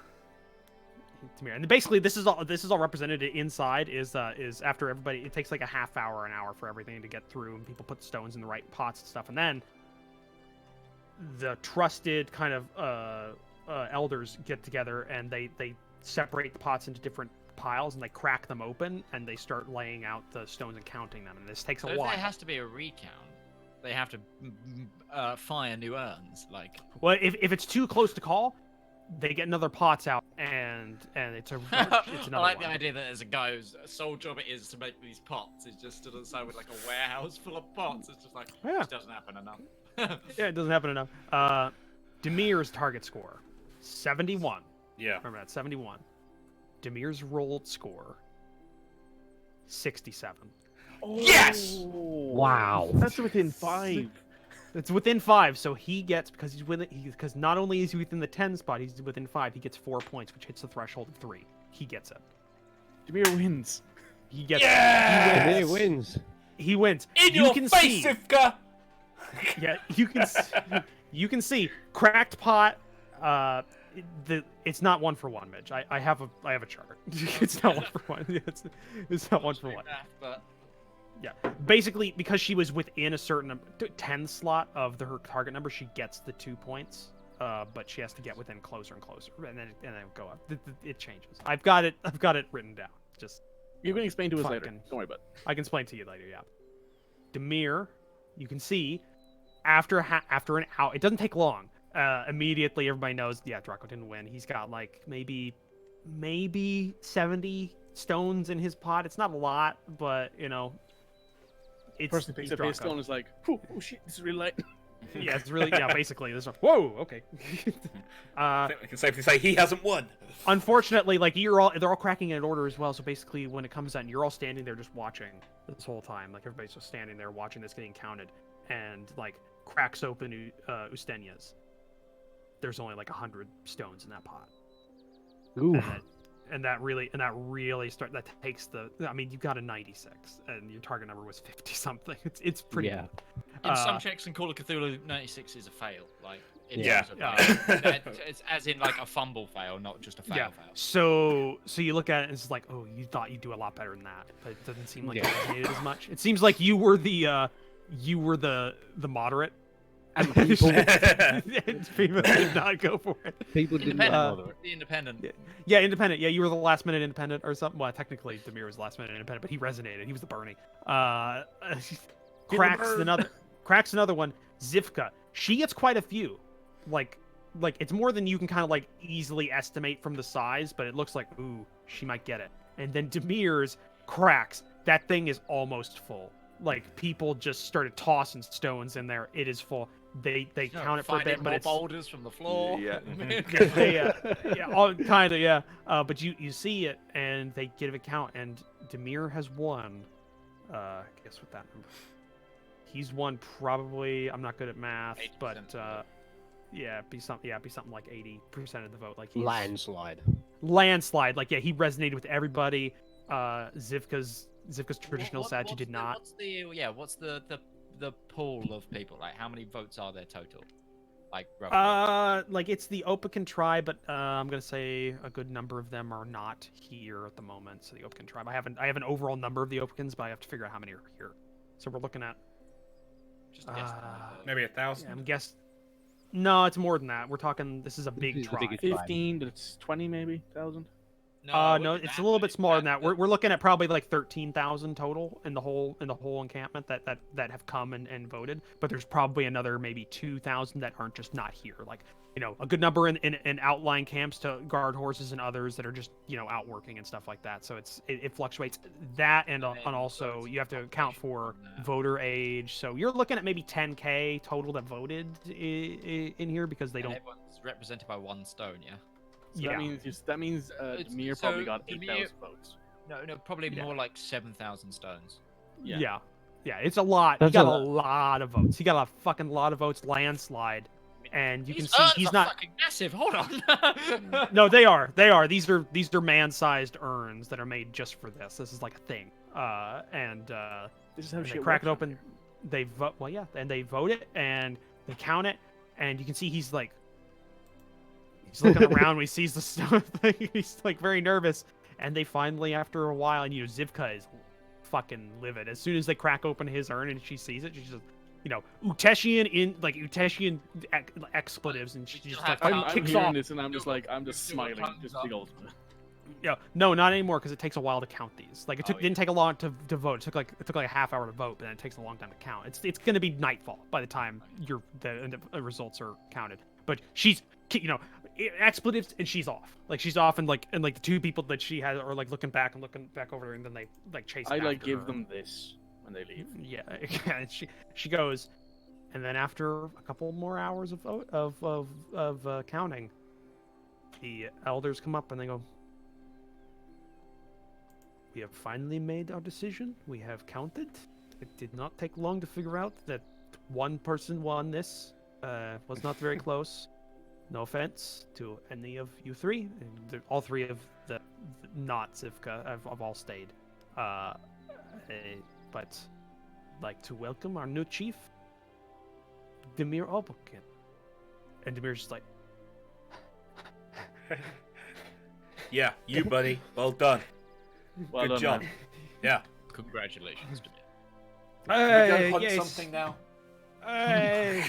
Speaker 1: And basically, this is all represented inside. Is after everybody, it takes like a half hour, an hour for everything to get through, and people put the stones in the right pots and stuff, and then the trusted kind of elders get together and they separate the pots into different piles and they crack them open and they start laying out the stones and counting them, and this takes
Speaker 2: So
Speaker 1: a
Speaker 2: if
Speaker 1: while.
Speaker 2: there has to be a recount, they have to fire new urns. Like,
Speaker 1: Well, if it's too close to call, they get another pots out and it's it's
Speaker 2: I
Speaker 1: another
Speaker 2: like
Speaker 1: one.
Speaker 2: the idea that there's a guy whose sole job it is to make these pots. He's just stood on the side with like a warehouse full of pots. It's just like,
Speaker 1: Yeah.
Speaker 2: this doesn't happen enough.
Speaker 1: Yeah, it doesn't happen enough. Demir's target score, 71.
Speaker 5: Yeah.
Speaker 1: Remember that, 71. Demir's rolled score, 67.
Speaker 5: Yes!
Speaker 3: Wow.
Speaker 4: That's within 5.
Speaker 1: It's within 5, so he gets, because because not only is he within the 10 spot, he's within 5. He gets 4 points, which hits the threshold of 3. He gets it.
Speaker 4: Demir wins.
Speaker 1: He gets
Speaker 5: Yes!
Speaker 3: And he wins.
Speaker 1: He wins.
Speaker 5: In
Speaker 1: You
Speaker 5: your
Speaker 1: can
Speaker 5: face,
Speaker 1: see-
Speaker 5: Sivka!
Speaker 1: Yeah, you can see cracked pot. It's not 1 for 1, Midge. I have a chart. It's not 1 for 1. It's not 1 for 1.
Speaker 2: But
Speaker 1: Yeah, basically because she was within a certain 10 slot of her target number, she gets the 2 points. But she has to get within closer and closer, and then go up. It changes. I've got it written down. Just
Speaker 4: You can explain to us later.
Speaker 1: Fucking-
Speaker 4: Don't worry about it.
Speaker 1: I can explain to you later. Yeah, Demir, you can see after an hour. It doesn't take long. Immediately, everybody knows. Yeah, Draco didn't win. He's got like maybe 70 stones in his pot. It's not a lot, but it's
Speaker 4: Person picks
Speaker 1: he's
Speaker 4: up his
Speaker 1: Draco.
Speaker 4: stone and is like, oh shit, this is really light.
Speaker 1: Yeah, it's really basically this one. Whoa, okay.
Speaker 5: I think we can safely say he hasn't won.
Speaker 1: Unfortunately, like they're all cracking in order as well. So basically, when it comes out, you're all standing there just watching this whole time. Like everybody's just standing there watching this getting counted, and like cracks open Ustenia's. There's only like 100 stones in that pot,
Speaker 3: Ooh.
Speaker 1: and that really takes the. I mean, you got a 96, and your target number was 50 something. It's pretty.
Speaker 3: Yeah.
Speaker 2: in some
Speaker 1: Uh,
Speaker 2: checks in Call of Cthulhu, 96 is a fail. Like, in
Speaker 5: Yeah.
Speaker 2: terms of, like, it's as in like a fumble fail, not just a fail
Speaker 1: Yeah.
Speaker 2: fail.
Speaker 1: So you look at it and it's like, oh, you thought you'd do a lot better than that, but it doesn't seem like
Speaker 3: Yeah.
Speaker 1: it resonated as much. It seems like you were the moderate,
Speaker 3: And people,
Speaker 1: and people did not go for it.
Speaker 3: people didn't
Speaker 2: Independent.
Speaker 3: bother it.
Speaker 2: The independent.
Speaker 1: Yeah, independent. Yeah, you were the last minute independent or something. Well, technically, Demir was last minute independent, but he resonated. He was the Bernie. Cracks another one. Zivka. She gets quite a few. Like it's more than you can kind of like easily estimate from the size, but it looks like, ooh, she might get it. And then Demir's cracks. That thing is almost full. Like people just started tossing stones in there. It is full. They count it for a
Speaker 2: Finding
Speaker 1: bit, but
Speaker 2: more
Speaker 1: it's
Speaker 2: boulders from the floor.
Speaker 1: yeah, all kind of, yeah. But you see it, and they give a count, and Demir has won. Guess what that number? He's won probably. I'm not good at math,
Speaker 2: 80%
Speaker 1: but
Speaker 2: of the vote.
Speaker 1: be something like 80% of the vote. Like he's,
Speaker 3: Landslide.
Speaker 1: landslide. Like he resonated with everybody. Zivka's traditional
Speaker 2: What-
Speaker 1: Sag
Speaker 2: what's
Speaker 1: did
Speaker 2: the-
Speaker 1: not.
Speaker 2: What's the pool of people? Like, how many votes are there total? Like, roughly.
Speaker 1: Like it's the Opacan tribe, but I'm gonna say a good number of them are not here at the moment. So the Opacan tribe, I have an overall number of the Opacans, but I have to figure out how many are here. So we're looking at.
Speaker 2: Just a guess.
Speaker 5: Maybe 1,000.
Speaker 1: I'm guess. No, it's more than that. We're talking. This is a big
Speaker 3: is the
Speaker 1: tribe.
Speaker 3: biggest tribe.
Speaker 4: 15, that's 20 maybe, 1,000.
Speaker 1: No, it's a little bit smaller than that. We're looking at probably like 13,000 total in the whole encampment that have come and voted. But there's probably another maybe 2,000 that aren't just not here. Like a good number in outlying camps to guard horses and others that are just out working and stuff like that. So it fluctuates. That and also you have to account for voter age. So you're looking at maybe 10K total that voted in here because they don't.
Speaker 2: Everyone's represented by one stone, yeah.
Speaker 4: So
Speaker 1: Yeah.
Speaker 4: that means Demir
Speaker 2: so
Speaker 4: probably got
Speaker 2: Demir-
Speaker 4: 8,000 votes.
Speaker 2: No, probably
Speaker 1: Yeah.
Speaker 2: more like 7,000 stones.
Speaker 1: Yeah. Yeah, it's a lot.
Speaker 3: That's
Speaker 1: he got
Speaker 3: a
Speaker 1: a lot of votes. He got a fucking lot of votes, landslide. And you can
Speaker 2: These
Speaker 1: see
Speaker 2: urns
Speaker 1: he's
Speaker 2: are
Speaker 1: not.
Speaker 2: fucking massive. Hold on.
Speaker 1: No, they are. They are. These are man-sized urns that are made just for this. This is like a thing.
Speaker 4: This is how
Speaker 1: And they
Speaker 4: shit
Speaker 1: crack
Speaker 4: works
Speaker 1: it
Speaker 4: out
Speaker 1: open. They vote. Well, yeah, and they vote it, and they count it, and you can see he's looking around when he sees the stuff. He's like very nervous, and they finally, after a while, and Zivka is fucking livid. As soon as they crack open his urn and she sees it, she's just, Uteshian expletives, and she just like
Speaker 4: I'm
Speaker 1: fucking kicks
Speaker 4: hearing
Speaker 1: off.
Speaker 4: this and I'm just smiling, just big old.
Speaker 1: Yeah, no, not anymore, because it takes a while to count these. Like didn't take a long to vote. It took like a half hour to vote, but then it takes a long time to count. It's going to be nightfall by the time the results are counted. But she's expletives, and she's off. Like she's off, and the two people that she has are like looking back over her, and then they like chase.
Speaker 4: I
Speaker 1: after
Speaker 4: give
Speaker 1: her.
Speaker 4: them this when they leave.
Speaker 1: Yeah, and she goes, and then after a couple more hours of counting, the elders come up and they go, "We have finally made our decision. We have counted. It did not take long to figure out that one person won this. Was not very close. No offense to any of you three. And all three of the not Zivka have all stayed. But I'd like to welcome our new chief, Demir Obukin." And Demir's just like,
Speaker 5: Yeah, you buddy. Well done.
Speaker 4: Well
Speaker 5: Good
Speaker 4: done,
Speaker 5: job.
Speaker 4: man.
Speaker 5: Yeah.
Speaker 2: Congratulations to me.
Speaker 1: "Hey,
Speaker 5: we go hunt
Speaker 1: yes.
Speaker 5: something now.
Speaker 1: Hey."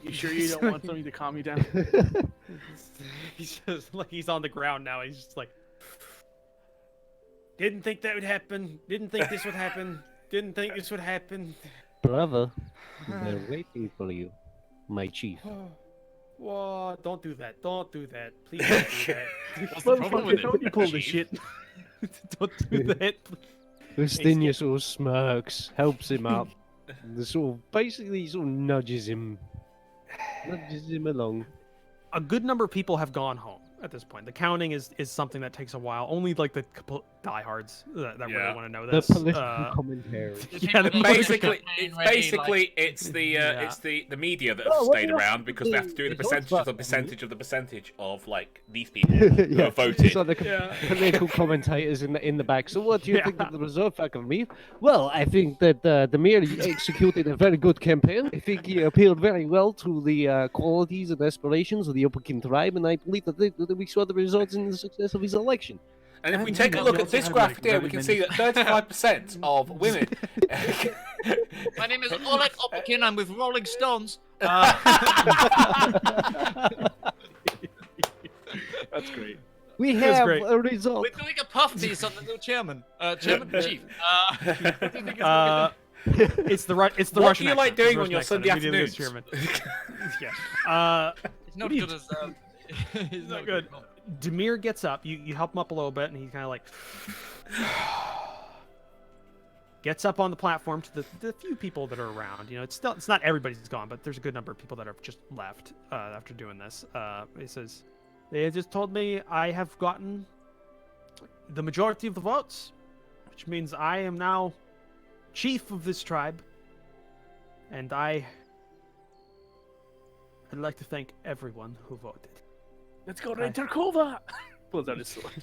Speaker 4: You sure you don't want something to calm you down?
Speaker 1: He's just like, he's on the ground now. He's just like, "Didn't think that would happen. Didn't think this would happen. Didn't think this would happen."
Speaker 3: Brother, they're waiting for you, my chief.
Speaker 1: Whoa, don't do that. Don't do that. Please don't do that.
Speaker 2: What's the problem with it?
Speaker 4: Don't you pull this
Speaker 2: Chief?
Speaker 4: shit?
Speaker 1: Don't do that.
Speaker 3: Ustinia sort of smirks, helps him up, and basically nudges him along.
Speaker 1: A good number of people have gone home at this point. The counting is something that takes a while. Only like the diehards that really
Speaker 5: Yeah.
Speaker 1: want to know
Speaker 3: The
Speaker 1: this.
Speaker 3: political commentary.
Speaker 1: Yeah, the
Speaker 5: Basically,
Speaker 2: Basically,
Speaker 5: it's the
Speaker 1: Yeah.
Speaker 5: it's the media that have
Speaker 3: Oh, what
Speaker 5: stayed
Speaker 3: else
Speaker 5: around because they have to do the
Speaker 3: is
Speaker 5: percentage
Speaker 3: also
Speaker 5: of the percentage of the percentage of like these people who have voted.
Speaker 3: It's like the political commentators in the back. So, what do you think of the result, Demir? Well, I think that Demir executed a very good campaign. I think he appealed very well to the qualities and aspirations of the Opakin tribe, and I believe that we saw the results in the success of his election.
Speaker 5: And if we
Speaker 4: And
Speaker 5: take a
Speaker 4: he
Speaker 5: look at
Speaker 4: also
Speaker 5: this
Speaker 4: had,
Speaker 5: graph
Speaker 4: like,
Speaker 5: here,
Speaker 4: very
Speaker 5: we can
Speaker 4: many-
Speaker 5: see that 35% of women.
Speaker 2: My name is Oleg Opkin. I'm with Rolling Stones.
Speaker 4: That's great.
Speaker 3: We
Speaker 1: That's
Speaker 3: have
Speaker 1: great.
Speaker 3: a result.
Speaker 2: We're doing a puff piece on the new chairman. Chairman chief. What do you think is
Speaker 1: It's the It's the
Speaker 5: What
Speaker 1: Russian
Speaker 5: do you like
Speaker 1: accent. It's
Speaker 5: doing
Speaker 1: the
Speaker 5: on your
Speaker 1: Russian
Speaker 5: Sunday
Speaker 1: accent. Immediately
Speaker 5: afternoons?
Speaker 1: goes German. Yeah.
Speaker 2: It's not
Speaker 1: what do you-
Speaker 2: good as. It's
Speaker 1: not good. Demir gets up. You help him up a little bit, and he kind of like gets up on the platform to the few people that are around. It's not everybody's gone, but there's a good number of people that have just left after doing this. He says, "They just told me I have gotten the majority of the votes, which means I am now chief of this tribe, and I'd like to thank everyone who voted."
Speaker 4: Let's go to Tarkova! Pulls out his sword.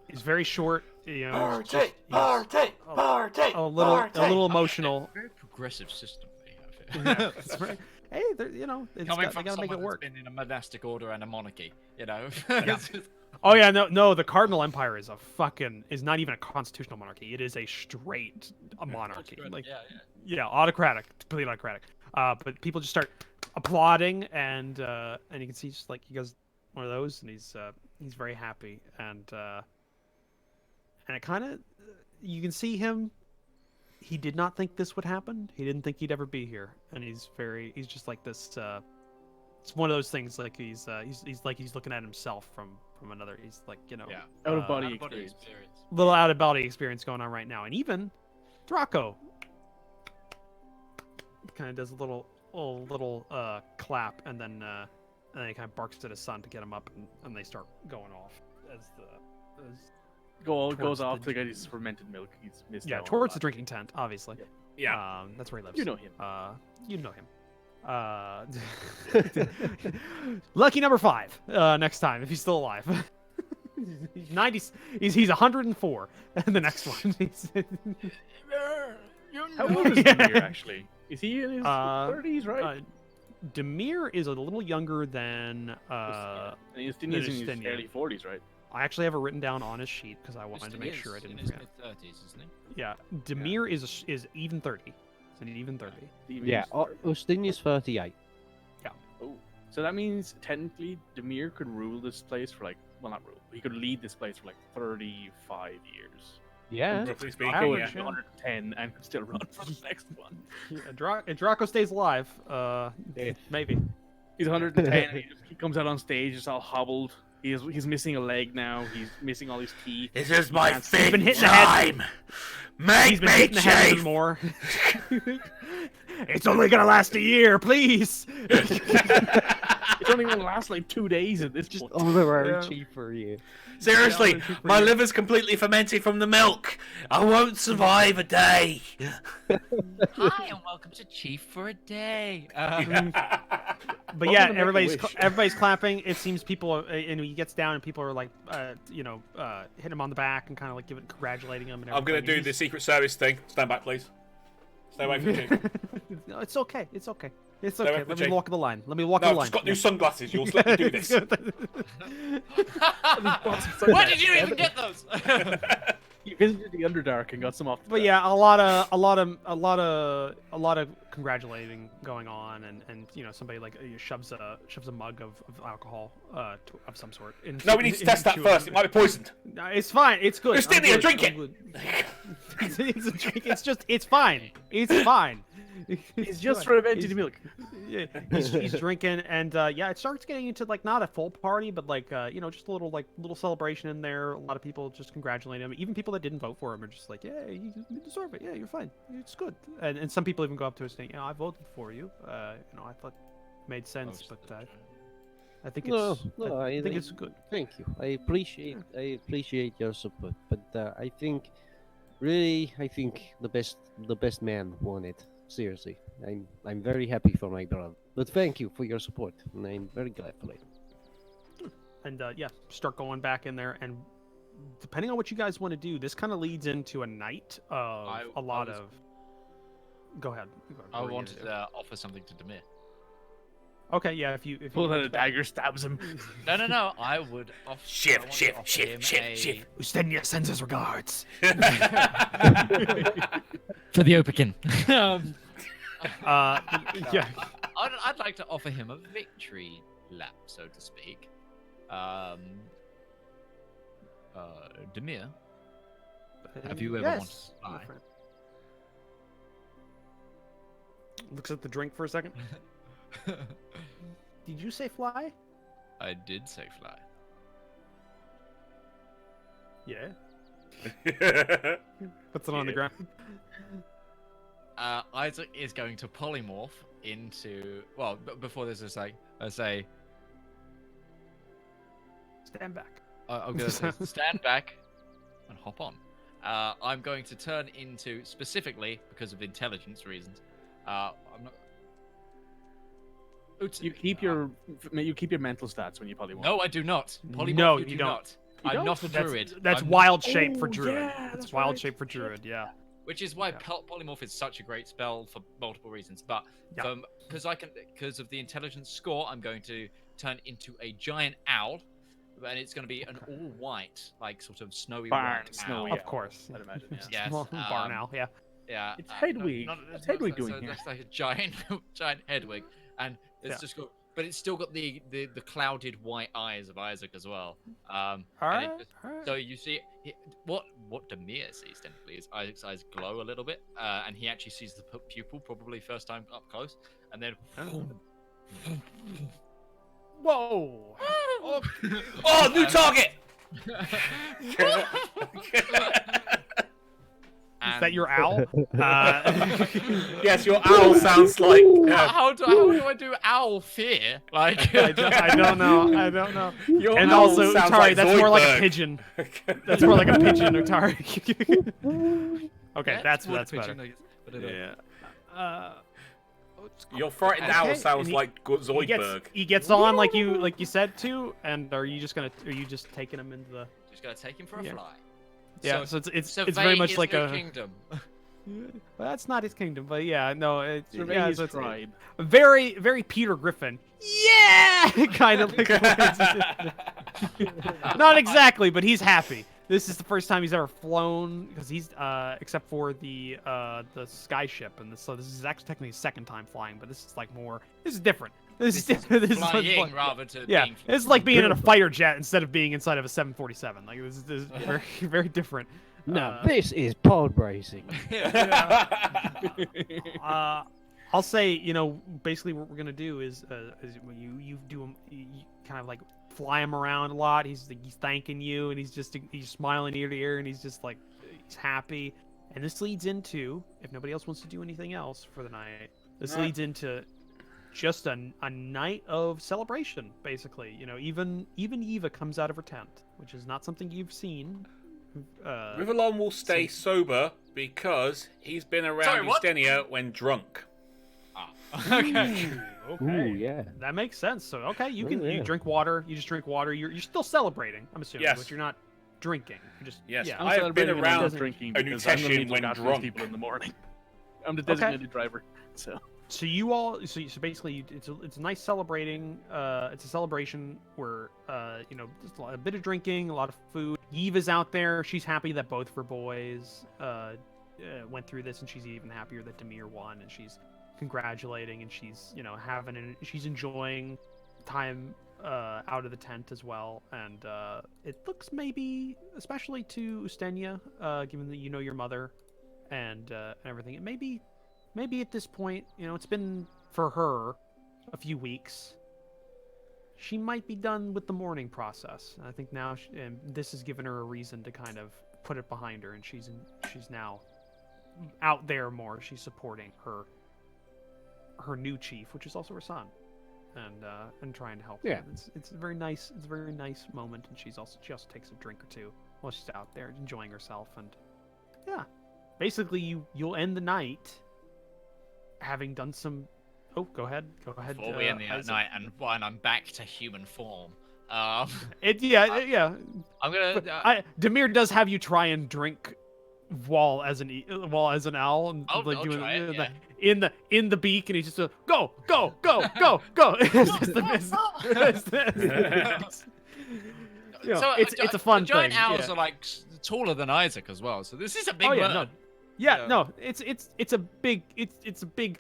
Speaker 1: He's very short,
Speaker 5: Party,
Speaker 1: he's
Speaker 5: party, party,
Speaker 1: a little emotional.
Speaker 2: Very progressive system they have
Speaker 1: Yeah,
Speaker 2: here.
Speaker 1: that's right. Hey, it's
Speaker 2: Coming
Speaker 1: they
Speaker 2: from
Speaker 1: gotta make it
Speaker 2: someone
Speaker 1: work.
Speaker 2: that's been in a monastic order and a monarchy,
Speaker 1: Yeah.
Speaker 2: It's just-
Speaker 1: Oh yeah, no, the Cardinal Empire is not even a constitutional monarchy. It is a straight monarchy. Like,
Speaker 2: yeah.
Speaker 1: autocratic, completely autocratic. But people just start applauding, and you can see just like he goes one of those, and he's very happy, and it kind of you can see him. He did not think this would happen. He didn't think he'd ever be here, and he's just like this. It's one of those things like he's looking at himself from another. He's like
Speaker 4: Out of body
Speaker 2: Out-of-body
Speaker 4: experience.
Speaker 1: little out of body experience going on right now, and even Draco kind of does a little little clap, and then he kind of barks at his son to get him up, and they start going off as
Speaker 4: Goes
Speaker 1: towards
Speaker 4: off
Speaker 1: the-
Speaker 4: to get his fermented milk. He's missed out on
Speaker 1: towards the
Speaker 4: that.
Speaker 1: drinking tent, obviously.
Speaker 5: Yeah.
Speaker 1: That's where he lives.
Speaker 4: You know him.
Speaker 1: You know him. Lucky number 5. Next time, if he's still alive. He's 90. He's 104. And the next one.
Speaker 4: How old is
Speaker 1: Yeah.
Speaker 4: Demir, actually? Is he in his
Speaker 1: Uh,
Speaker 4: 30s, right?
Speaker 1: Demir is a little younger than.
Speaker 4: And Justinian's in his
Speaker 1: Justinian.
Speaker 4: early 40s, right?
Speaker 1: I actually have it written down on his sheet because I wanted to make sure I
Speaker 2: in
Speaker 1: didn't
Speaker 2: his
Speaker 1: forget.
Speaker 2: mid-30s, isn't he?
Speaker 1: Yeah, Demir is even 30. It's an even 30.
Speaker 3: Yeah, Justinian's 38.
Speaker 4: Oh, so that means technically Demir could rule this place for like, well, not rule, but he could lead this place for like 35 years.
Speaker 3: Yeah.
Speaker 5: Roughly speaking,
Speaker 4: Go
Speaker 1: Average,
Speaker 5: yeah.
Speaker 4: to 110 and could still run for the next one.
Speaker 1: If Draco stays alive, maybe.
Speaker 4: He's 110. He comes out on stage, just all hobbled. He's missing a leg now. He's missing all his teeth.
Speaker 5: This is my
Speaker 4: He's
Speaker 1: been
Speaker 5: fifth
Speaker 1: hitting the head.
Speaker 5: time. Make
Speaker 1: He's been
Speaker 5: me
Speaker 1: hitting the head even
Speaker 5: chief.
Speaker 1: more. It's only gonna last a year, please.
Speaker 4: It's only going to last like 2 days at this point.
Speaker 3: Honorary
Speaker 1: Yeah.
Speaker 3: chief for you.
Speaker 5: Seriously, my liver's completely fermented from the milk. I won't survive a day.
Speaker 2: Hi, and welcome to Chief for a Day.
Speaker 1: But
Speaker 4: Welcome
Speaker 1: yeah,
Speaker 4: to Make a
Speaker 1: everybody's
Speaker 4: Wish.
Speaker 1: everybody's clapping. It seems people, and he gets down, and people are like, hitting him on the back and kind of like congratulating him. And
Speaker 5: I'm gonna
Speaker 1: everything.
Speaker 5: do the Secret Service thing. Stand back, please. Stay away from the chief.
Speaker 1: No, it's okay. It's okay. It's
Speaker 5: Stay away
Speaker 1: okay.
Speaker 5: from
Speaker 1: Let
Speaker 5: the
Speaker 1: me
Speaker 5: chief.
Speaker 1: walk the line. Let me walk
Speaker 5: No,
Speaker 1: the
Speaker 5: I've
Speaker 1: line.
Speaker 5: just got new sunglasses. You'll let me do this.
Speaker 2: Where did you even get those?
Speaker 4: He visited the Underdark and got some off.
Speaker 1: But yeah, a lot of congratulating going on, and somebody like shoves a mug of alcohol of some sort.
Speaker 5: No, we need to test that first. It might be poisoned.
Speaker 1: No, it's fine. It's good.
Speaker 5: Justinian,
Speaker 1: I'm good.
Speaker 5: drink
Speaker 1: I'm
Speaker 5: it.
Speaker 1: good. It's a drink. It's fine. It's fine.
Speaker 4: It's just
Speaker 1: good.
Speaker 4: fermented milk.
Speaker 1: Yeah, he's drinking, and it starts getting into like not a full party, but like just a little celebration in there. A lot of people just congratulating him. Even people that didn't vote for him are just like, yeah, you deserve it. Yeah, you're fine. It's good. And some people even go up to us saying, I voted for you. I thought it made sense, but I think it's I think it's good.
Speaker 3: Thank you. I appreciate your support, but I think the best man won it. Seriously, I'm very happy for my brother. But thank you for your support, and I'm very glad for it.
Speaker 1: And start going back in there, and depending on what you guys want to do, this kind of leads into a night of a lot of. Go ahead.
Speaker 2: I
Speaker 1: What were you
Speaker 2: wanted
Speaker 1: gonna
Speaker 2: to offer something to Demir.
Speaker 1: do? Okay, yeah. If you
Speaker 4: Pulls out a dagger, stabs him.
Speaker 2: No. I would offer.
Speaker 5: Shiv,
Speaker 2: I want to
Speaker 5: shiv,
Speaker 2: offer
Speaker 5: shiv,
Speaker 2: him
Speaker 5: shiv,
Speaker 2: a-
Speaker 5: shiv.
Speaker 1: Ustenia sends his regards.
Speaker 2: For the Opikin.
Speaker 1: Yeah.
Speaker 2: I'd like to offer him a victory lap, so to speak. Demir, have you ever
Speaker 1: Yes,
Speaker 2: wanted to
Speaker 1: my
Speaker 2: fly?
Speaker 1: friend. Looks at the drink for a second. Did you say fly?
Speaker 2: I did say fly.
Speaker 1: Yeah. Puts it on the ground.
Speaker 2: Isaac is going to polymorph into. Well, before this, is like I say,
Speaker 1: Stand back.
Speaker 2: I'm going to say stand back and hop on. I'm going to turn into, specifically because of intelligence reasons. I'm not. Oops.
Speaker 4: You keep your mental stats when you polymorph.
Speaker 2: No, I do not. Polymorph,
Speaker 1: No,
Speaker 2: you
Speaker 1: you
Speaker 2: do
Speaker 1: don't.
Speaker 2: not.
Speaker 4: You
Speaker 2: I'm
Speaker 4: don't?
Speaker 2: not a druid.
Speaker 1: That's
Speaker 2: I'm-
Speaker 1: wild shape for
Speaker 4: Oh,
Speaker 1: druid.
Speaker 4: yeah,
Speaker 1: It's
Speaker 4: that's
Speaker 1: wild
Speaker 4: right.
Speaker 1: shape for druid. Yeah.
Speaker 2: Which is why
Speaker 1: Yeah.
Speaker 2: polymorph is such a great spell for multiple reasons. But
Speaker 1: Yeah.
Speaker 2: because of the intelligence score, I'm going to turn into a giant owl, and it's going to be an all white, like sort of snowy
Speaker 4: Barn
Speaker 2: white
Speaker 4: snowy
Speaker 2: owl.
Speaker 1: Of course.
Speaker 4: I'd imagine. Yeah.
Speaker 2: Yes,
Speaker 1: Small barn owl. Yeah.
Speaker 2: Yeah,
Speaker 4: It's Hedwig. What's Hedwig doing
Speaker 2: so
Speaker 4: here?
Speaker 2: That's like a giant, giant Hedwig, and it's
Speaker 1: Yeah.
Speaker 2: just got, but it's still got the clouded white eyes of Isaac as well.
Speaker 1: All
Speaker 2: and
Speaker 1: right.
Speaker 2: it just- So you see, what Demir sees technically is Isaac's eyes glow a little bit, and he actually sees the pupil probably first time up close, and then.
Speaker 1: Whoa.
Speaker 5: Oh, new target!
Speaker 1: Is that your owl?
Speaker 5: Yes, your owl sounds like.
Speaker 2: How do I do owl fear? Like
Speaker 1: I don't know. I don't know.
Speaker 5: Your
Speaker 1: And
Speaker 5: owl
Speaker 1: also,
Speaker 5: sounds
Speaker 1: Utari,
Speaker 5: like
Speaker 1: that's more like a
Speaker 5: Zoidberg.
Speaker 1: pigeon. That's more like a pigeon, Utari. Okay,
Speaker 2: Yeah,
Speaker 1: that's
Speaker 2: it's more
Speaker 1: better.
Speaker 2: pigeon, I guess, but I don't-
Speaker 1: Yeah.
Speaker 5: Your frightened
Speaker 1: Okay,
Speaker 5: owl sounds
Speaker 1: and he-
Speaker 5: like Zoidberg.
Speaker 1: He gets on like you said to, and are you just taking him into the?
Speaker 2: Just gotta take him for a
Speaker 1: Yeah.
Speaker 2: fly.
Speaker 1: Yeah, so it's
Speaker 2: Survey
Speaker 1: very much
Speaker 2: his
Speaker 1: like
Speaker 2: new
Speaker 1: a.
Speaker 2: kingdom.
Speaker 1: Well, that's not his kingdom, but yeah, no,
Speaker 4: Survey
Speaker 1: yeah,
Speaker 4: his
Speaker 1: so it's
Speaker 4: tribe.
Speaker 1: very, very Peter Griffin. Yeah, kind of like. Not exactly, but he's happy. This is the first time he's ever flown because he's except for the sky ship, and so this is actually technically his second time flying, but this is like more. This is different. This is different. This is
Speaker 2: Flying
Speaker 1: like-
Speaker 2: rather to
Speaker 1: yeah,
Speaker 2: being
Speaker 1: it's like being in a fighter jet instead of being inside of a 747. Like this is very, very different.
Speaker 3: Now this is pod racing.
Speaker 1: I'll say, basically what we're gonna do is you do him, you kind of like fly him around a lot. He's thanking you, and he's smiling ear to ear, and he's just like he's happy. And this leads into, if nobody else wants to do anything else for the night, this leads into just a night of celebration, basically. Even Eva comes out of her tent, which is not something you've seen.
Speaker 5: Rivallon will stay sober because he's been around
Speaker 2: Sorry, what?
Speaker 5: Ustenia when drunk.
Speaker 2: Okay.
Speaker 3: Ooh, yeah.
Speaker 1: That makes sense. So okay, you
Speaker 3: Oh,
Speaker 1: can
Speaker 3: yeah.
Speaker 1: you drink water. You just drink water. You're still celebrating. I'm assuming,
Speaker 5: Yes.
Speaker 1: but you're not drinking. You're just
Speaker 5: Yes,
Speaker 1: Yeah.
Speaker 5: I have been
Speaker 4: celebrating when I'm
Speaker 5: around
Speaker 4: drinking
Speaker 5: a
Speaker 4: because I'm gonna
Speaker 5: Nutetian
Speaker 4: need to
Speaker 5: when
Speaker 4: look after
Speaker 5: drunk.
Speaker 4: these people in the morning. I'm the
Speaker 1: Okay.
Speaker 4: designated driver, so.
Speaker 1: So you all, so basically, it's a nice celebrating. It's a celebration where just a bit of drinking, a lot of food. Eva's out there. She's happy that both of her boys went through this, and she's even happier that Demir won, and she's congratulating, and she's she's enjoying time out of the tent as well. And it looks maybe, especially to Ustenia, given that your mother and everything, it maybe at this point, it's been for her a few weeks. She might be done with the mourning process. I think now this has given her a reason to kind of put it behind her, and she's now out there more. She's supporting her new chief, which is also her son, and trying to help
Speaker 3: Yeah.
Speaker 1: him. It's a very nice moment, and she also takes a drink or two while she's out there enjoying herself, and yeah, basically you'll end the night having done some. Oh, go ahead.
Speaker 2: Before we end the
Speaker 1: Isaac.
Speaker 2: night and I'm back to human form.
Speaker 1: Yeah.
Speaker 2: I'm gonna.
Speaker 1: Demir does have you try and drink while as an owl, and
Speaker 2: I'll
Speaker 1: doing
Speaker 2: try it, yeah.
Speaker 1: in the beak, and he's just go. It's just it's a fun
Speaker 2: the giant
Speaker 1: thing.
Speaker 2: owls
Speaker 1: yeah.
Speaker 2: are like taller than Isaac as well, so this is a big
Speaker 1: Oh yeah,
Speaker 2: bird.
Speaker 1: no. Yeah,
Speaker 2: Yeah.
Speaker 1: no, it's a big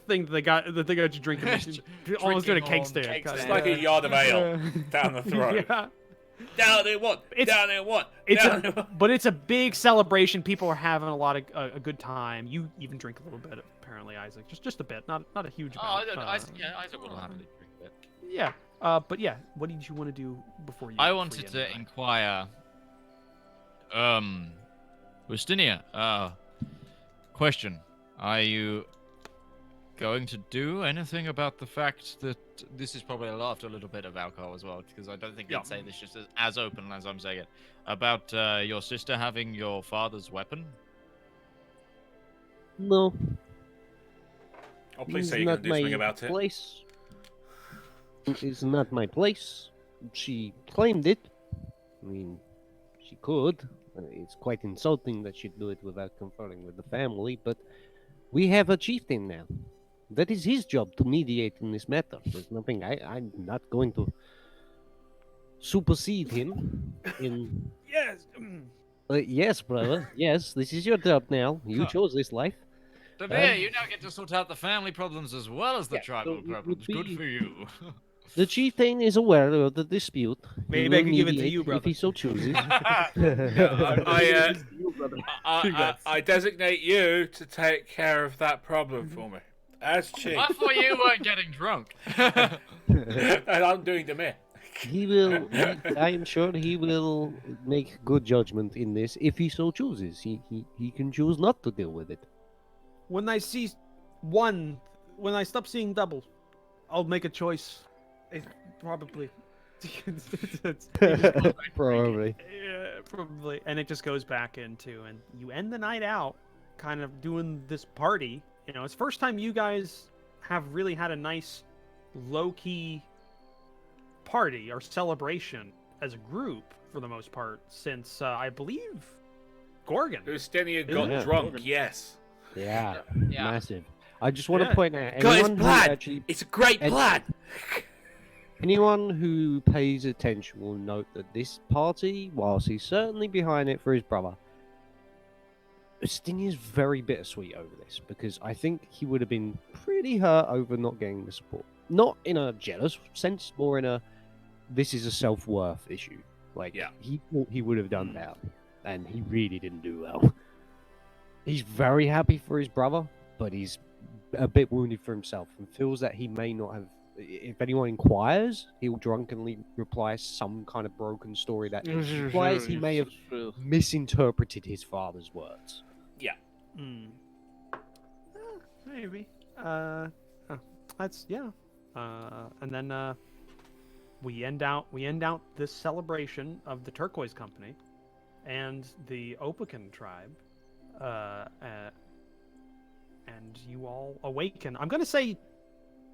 Speaker 1: thing that they got you drinking, almost doing a
Speaker 2: Drinking
Speaker 1: cake
Speaker 2: on
Speaker 1: stand.
Speaker 2: cake
Speaker 1: kinda.
Speaker 5: It's like a yard of ale down the throat.
Speaker 1: Yeah.
Speaker 5: Down in what? Down in what? Down in what?
Speaker 1: But it's a big celebration. People are having a lot of a good time. You even drink a little bit, apparently, Isaac. Just a bit, not a huge
Speaker 2: Oh,
Speaker 1: amount.
Speaker 2: Isaac will happily drink it.
Speaker 1: Yeah. But yeah, what did you want to do before you?
Speaker 2: I
Speaker 1: before
Speaker 2: wanted
Speaker 1: you end
Speaker 2: to
Speaker 1: the night?
Speaker 2: inquire. Justinia, question: are you going to do anything about the fact that this is probably after a little bit of alcohol as well? Because I don't think
Speaker 1: Yeah.
Speaker 2: you'd say this just as open as I'm saying it about your sister having your father's weapon.
Speaker 3: No,
Speaker 5: Oh, please
Speaker 3: it's
Speaker 5: say you're going
Speaker 3: not
Speaker 5: to do
Speaker 3: my
Speaker 5: something about it.
Speaker 3: place. It's not my place. She claimed it. I mean, she could. It's quite insulting that she'd do it without conferring with the family, but we have a chieftain now. That is his job to mediate in this matter. There's nothing. I'm not going to supersede him.
Speaker 1: Yes.
Speaker 3: Yes, brother. Yes, this is your job now. You
Speaker 2: Huh.
Speaker 3: chose this life.
Speaker 2: Demir, you now get to sort out the family problems as well as the
Speaker 3: Yeah, so
Speaker 2: tribal
Speaker 3: it would
Speaker 2: problems. Good
Speaker 3: be-
Speaker 2: for you.
Speaker 3: The chieftain is aware of the dispute. He
Speaker 1: Maybe
Speaker 3: will
Speaker 1: I can give it to
Speaker 3: mediate
Speaker 1: you,
Speaker 3: if
Speaker 1: brother.
Speaker 3: he so chooses.
Speaker 5: I designate you to take care of that problem for me. As chief.
Speaker 2: I thought you weren't getting drunk.
Speaker 5: And I'm doing Demir.
Speaker 3: He will. I am sure he will make good judgment in this if he so chooses. He can choose not to deal with it.
Speaker 1: When I stop seeing double, I'll make a choice. Probably.
Speaker 3: Probably.
Speaker 1: Yeah, probably. And it just goes back into, and you end the night out kind of doing this party. You know, it's the first time you guys have really had a nice low-key party or celebration as a group for the most part since I believe Gorgon.
Speaker 5: Ustenia got
Speaker 3: Yeah.
Speaker 5: drunk, yes.
Speaker 3: Yeah,
Speaker 2: Yeah.
Speaker 3: massive. I just want
Speaker 1: Yeah.
Speaker 3: to point out
Speaker 5: Got his
Speaker 3: anyone who
Speaker 5: plan!
Speaker 3: actually,
Speaker 5: It's a great plan!
Speaker 3: anyone who pays attention will note that this party, whilst he's certainly behind it for his brother, Ustinia's very bittersweet over this because I think he would have been pretty hurt over not getting the support. Not in a jealous sense, more in a this is a self-worth issue. Like,
Speaker 5: Yeah.
Speaker 3: he thought he would have done better, and he really didn't do well. He's very happy for his brother, but he's a bit wounded for himself and feels that he may not have. If anyone inquires, he'll drunkenly reply some kind of broken story that implies he may have misinterpreted his father's words.
Speaker 1: Hmm. Maybe. That's yeah. And then we end out this celebration of the Turquoise Company and the Opacan tribe. And you all awaken. I'm gonna say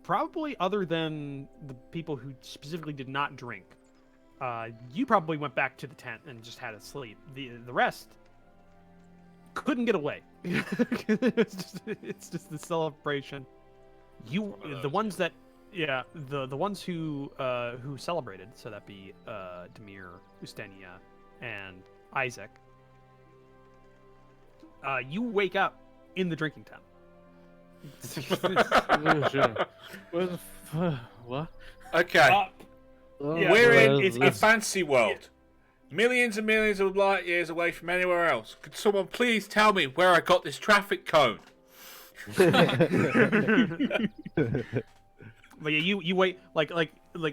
Speaker 1: probably other than the people who specifically did not drink. You probably went back to the tent and just had a sleep. The rest couldn't get away. it's just the celebration. The ones that the ones who celebrated, so that'd be Demir, Ustenia, and Isaac. You wake up in the drinking tent.
Speaker 4: What?
Speaker 5: Okay,
Speaker 1: Yeah,
Speaker 5: we're in
Speaker 1: it's-
Speaker 5: a fancy world. Millions and millions of light years away from anywhere else. Could someone please tell me where I got this traffic cone?
Speaker 1: But yeah, you wait like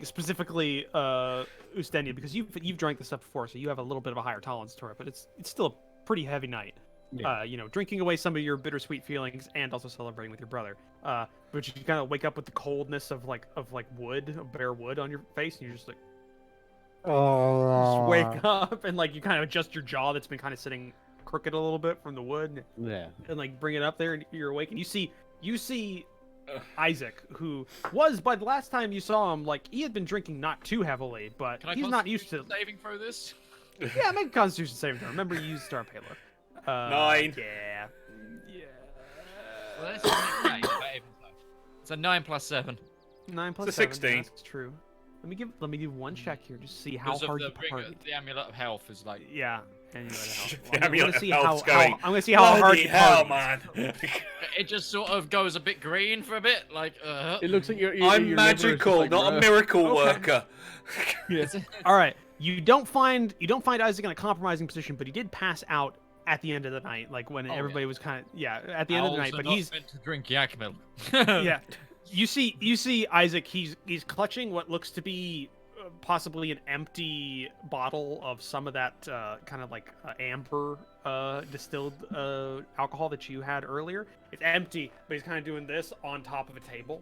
Speaker 1: specifically Ustenia, because you've drank this stuff before, so you have a little bit of a higher tolerance to it, but it's still a pretty heavy night.
Speaker 3: Yeah.
Speaker 1: Drinking away some of your bittersweet feelings and also celebrating with your brother. But you kind of wake up with the coldness of wood, of bare wood on your face, and you're just like just wake up and like you kind of adjust your jaw that's been kind of sitting crooked a little bit from the wood,
Speaker 3: Yeah.
Speaker 1: and like bring it up there, and you're awake, and you see Isaac, who was, by the last time you saw him, like he had been drinking not too heavily, but
Speaker 2: Can I
Speaker 1: he's not used to.
Speaker 2: saving throw this?
Speaker 1: Yeah, make a Constitution saving throw. Remember, you used Star Paler.
Speaker 5: 9.
Speaker 1: Yeah.
Speaker 2: Well, that's a 9. It's a 9 plus 7.
Speaker 1: 9 plus
Speaker 5: It's a
Speaker 1: 7.
Speaker 5: 16.
Speaker 1: That's true. Let me give one check here, just to see how
Speaker 2: Because
Speaker 1: hard
Speaker 2: of
Speaker 1: you
Speaker 2: the,
Speaker 1: party.
Speaker 2: the amulet of health is like.
Speaker 1: Yeah. Amulet of Health.
Speaker 5: The
Speaker 1: I'm gonna
Speaker 5: Amulet of
Speaker 1: see
Speaker 5: Health's
Speaker 1: how
Speaker 5: going,
Speaker 1: I'm gonna see how hard
Speaker 5: Bloody
Speaker 1: you
Speaker 5: hell,
Speaker 1: party.
Speaker 5: man.
Speaker 2: It just sort of goes a bit green for a bit, like.
Speaker 4: It looks like
Speaker 5: I'm
Speaker 4: your liver is just
Speaker 5: magical,
Speaker 4: like,
Speaker 5: not a
Speaker 4: "Bruh."
Speaker 5: miracle
Speaker 1: Okay.
Speaker 5: worker.
Speaker 1: All right. You don't find Isaac in a compromising position, but he did pass out at the end of the night, like when everybody was kind of at the end of the night. But he's
Speaker 2: meant to drink yak milk.
Speaker 1: yeah. You see Isaac. He's clutching what looks to be possibly an empty bottle of some of that kind of like amber distilled alcohol that you had earlier. It's empty, but he's kind of doing this on top of a table.